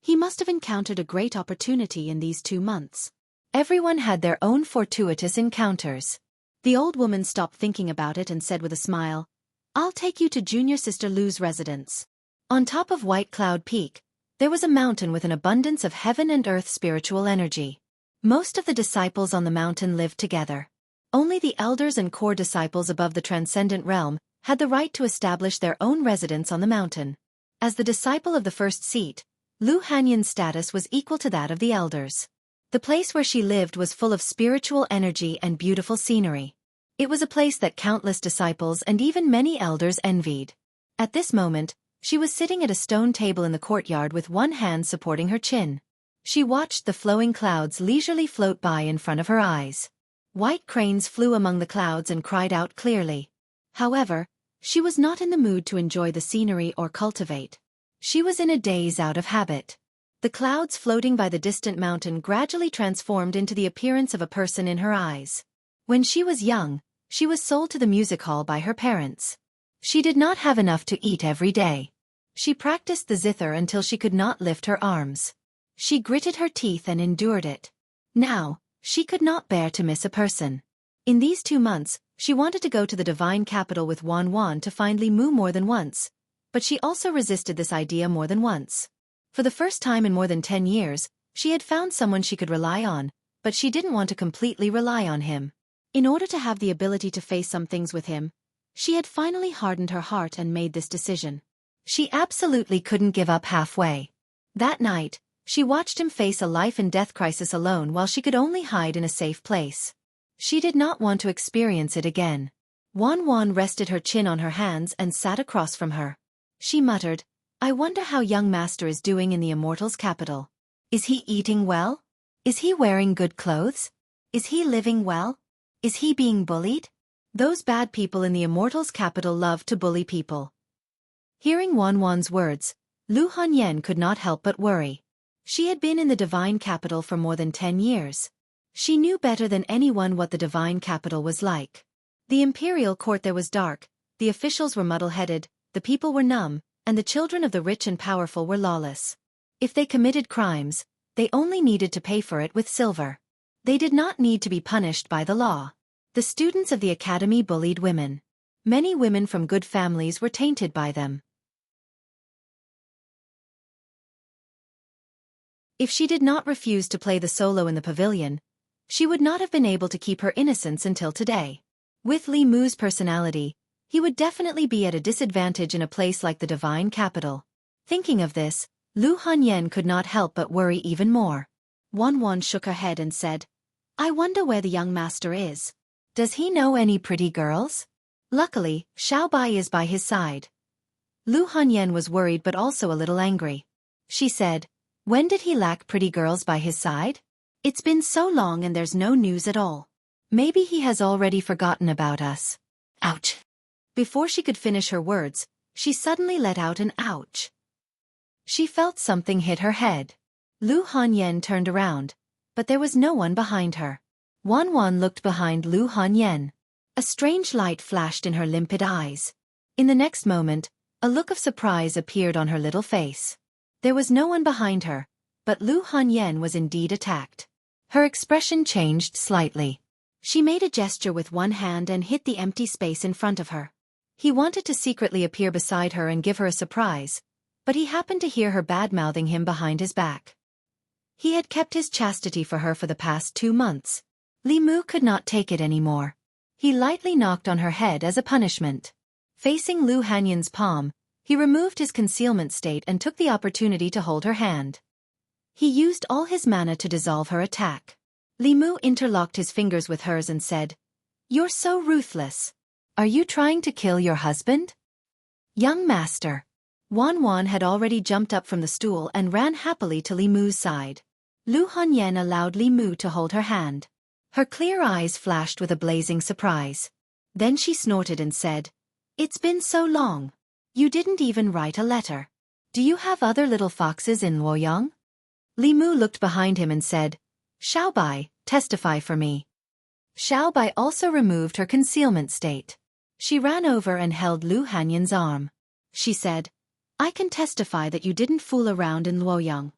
he must have encountered a great opportunity in these 2 months. Everyone had their own fortuitous encounters. The old woman stopped thinking about it and said with a smile, "I'll take you to Junior Sister Lu's residence." On top of White Cloud Peak, there was a mountain with an abundance of heaven and earth spiritual energy. Most of the disciples on the mountain lived together. Only the elders and core disciples above the transcendent realm had the right to establish their own residence on the mountain. As the disciple of the first seat, Lu Hanyan's status was equal to that of the elders. The place where she lived was full of spiritual energy and beautiful scenery. It was a place that countless disciples and even many elders envied. At this moment, she was sitting at a stone table in the courtyard with one hand supporting her chin. She watched the flowing clouds leisurely float by in front of her eyes. White cranes flew among the clouds and cried out clearly. However, she was not in the mood to enjoy the scenery or cultivate. She was in a daze out of habit. The clouds floating by the distant mountain gradually transformed into the appearance of a person in her eyes. When she was young, she was sold to the music hall by her parents. She did not have enough to eat every day. She practiced the zither until she could not lift her arms. She gritted her teeth and endured it. Now, she could not bear to miss a person. In these 2 months, she wanted to go to the divine capital with Wan Wan to find Li Mu more than once, but she also resisted this idea more than once. For the first time in more than 10 years, she had found someone she could rely on, but she didn't want to completely rely on him. In order to have the ability to face some things with him, she had finally hardened her heart and made this decision. She absolutely couldn't give up halfway. That night, she watched him face a life-and-death crisis alone while she could only hide in a safe place. She did not want to experience it again. Wan Wan rested her chin on her hands and sat across from her. She muttered, "I wonder how young master is doing in the Immortals' capital. Is he eating well? Is he wearing good clothes? Is he living well? Is he being bullied? Those bad people in the Immortals' capital love to bully people." Hearing Wan Wan's words, Lu Hanyan could not help but worry. She had been in the divine capital for more than 10 years. She knew better than anyone what the divine capital was like. The imperial court there was dark, the officials were muddle-headed, the people were numb, and the children of the rich and powerful were lawless. If they committed crimes, they only needed to pay for it with silver. They did not need to be punished by the law. The students of the academy bullied women. Many women from good families were tainted by them. If she did not refuse to play the solo in the pavilion, she would not have been able to keep her innocence until today. With Li Mu's personality, he would definitely be at a disadvantage in a place like the divine capital. Thinking of this, Lu Hanyan could not help but worry even more. Wan Wan shook her head and said, "I wonder where the young master is. Does he know any pretty girls?" Luckily, Xiao Bai is by his side. Lu Hanyan was worried but also a little angry. She said, "When did he lack pretty girls by his side? It's been so long and there's no news at all. Maybe he has already forgotten about us." Ouch! Before she could finish her words, she suddenly let out an ouch. She felt something hit her head. Lu Hanyan turned around, but there was no one behind her. Wan looked behind Lu Hanyan. A strange light flashed in her limpid eyes. In the next moment, a look of surprise appeared on her little face. There was no one behind her, but Lu Hanyan was indeed attacked. Her expression changed slightly. She made a gesture with one hand and hit the empty space in front of her. He wanted to secretly appear beside her and give her a surprise, but he happened to hear her bad-mouthing him behind his back. He had kept his chastity for her for the past 2 months. Li Mu could not take it anymore. He lightly knocked on her head as a punishment. Facing Lu Hanyan's palm, he removed his concealment state and took the opportunity to hold her hand. He used all his mana to dissolve her attack. Li Mu interlocked his fingers with hers and said, "You're so ruthless. Are you trying to kill your husband?" "Young master." Wan had already jumped up from the stool and ran happily to Li Mu's side. Lu Hanyan allowed Li Mu to hold her hand. Her clear eyes flashed with a blazing surprise. Then she snorted and said, "It's been so long. You didn't even write a letter. Do you have other little foxes in Luoyang?" Li Mu looked behind him and said, "Xiaobai, testify for me." Xiaobai also removed her concealment state. She ran over and held Lu Hanyan's arm. She said, "I can testify that you didn't fool around in Luoyang.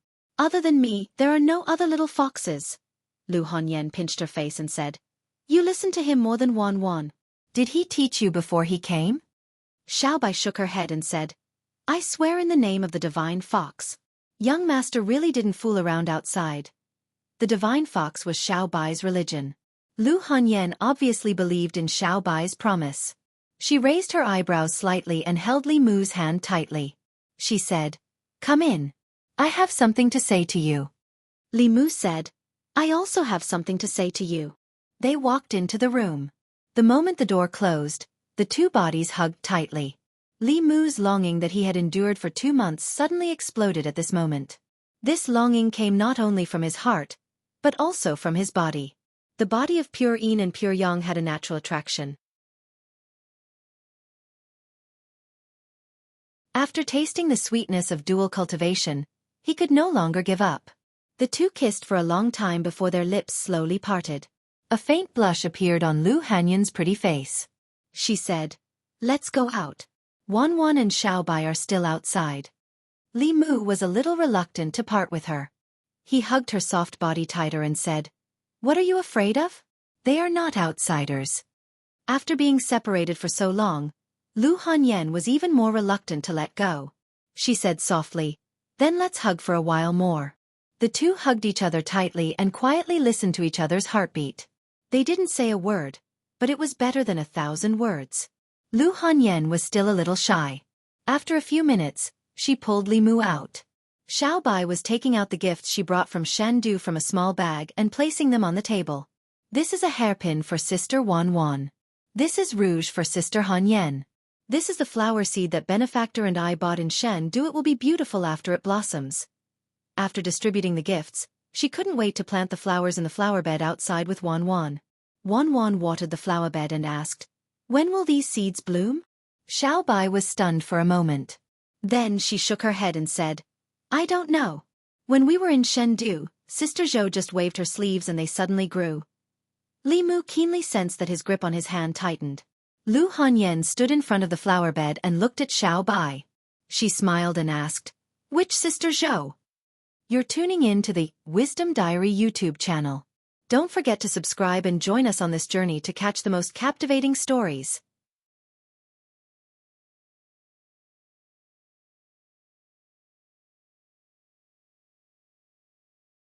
Other than me, there are no other little foxes." Lu Hanyan pinched her face and said, "You listened to him more than Wan. Did he teach you before he came?" Xiaobai shook her head and said, "I swear in the name of the divine fox. Young master really didn't fool around outside." The divine fox was Xiaobai's religion. Lu Hanyan obviously believed in Xiaobai's promise. She raised her eyebrows slightly and held Li Mu's hand tightly. She said, "Come in. I have something to say to you." Li Mu said, "I also have something to say to you." They walked into the room. The moment the door closed, the two bodies hugged tightly. Li Mu's longing that he had endured for 2 months suddenly exploded at this moment. This longing came not only from his heart, but also from his body. The body of pure yin and pure yang had a natural attraction. After tasting the sweetness of dual cultivation, he could no longer give up. The two kissed for a long time before their lips slowly parted. A faint blush appeared on Lu Hanyan's pretty face. She said, "Let's go out. Wan and Xiaobai are still outside." Li Mu was a little reluctant to part with her. He hugged her soft body tighter and said, "What are you afraid of? They are not outsiders." After being separated for so long, Lu Hanyan was even more reluctant to let go. She said softly, "Then let's hug for a while more." The two hugged each other tightly and quietly listened to each other's heartbeat. They didn't say a word, but it was better than 1,000 words. Lu Hanyan was still a little shy. After a few minutes, she pulled Li Mu out. Xiaobai was taking out the gifts she brought from Shandu from a small bag and placing them on the table. "This is a hairpin for Sister Wan. This is rouge for Sister Hanyan. This is the flower seed that benefactor and I bought in Shandu. It will be beautiful after it blossoms." After distributing the gifts, she couldn't wait to plant the flowers in the flower bed outside with Wan. Wan watered the flower bed and asked, "When will these seeds bloom?" Xiaobai was stunned for a moment. Then she shook her head and said, "I don't know. When we were in Shendu, Sister Zhou just waved her sleeves and they suddenly grew." Li Mu keenly sensed that his grip on his hand tightened. Lu Hanyan stood in front of the flower bed and looked at Xiaobai. She smiled and asked, "Which Sister Zhou?" You're tuning in to the Wisdom Diary YouTube channel. Don't forget to subscribe and join us on this journey to catch the most captivating stories.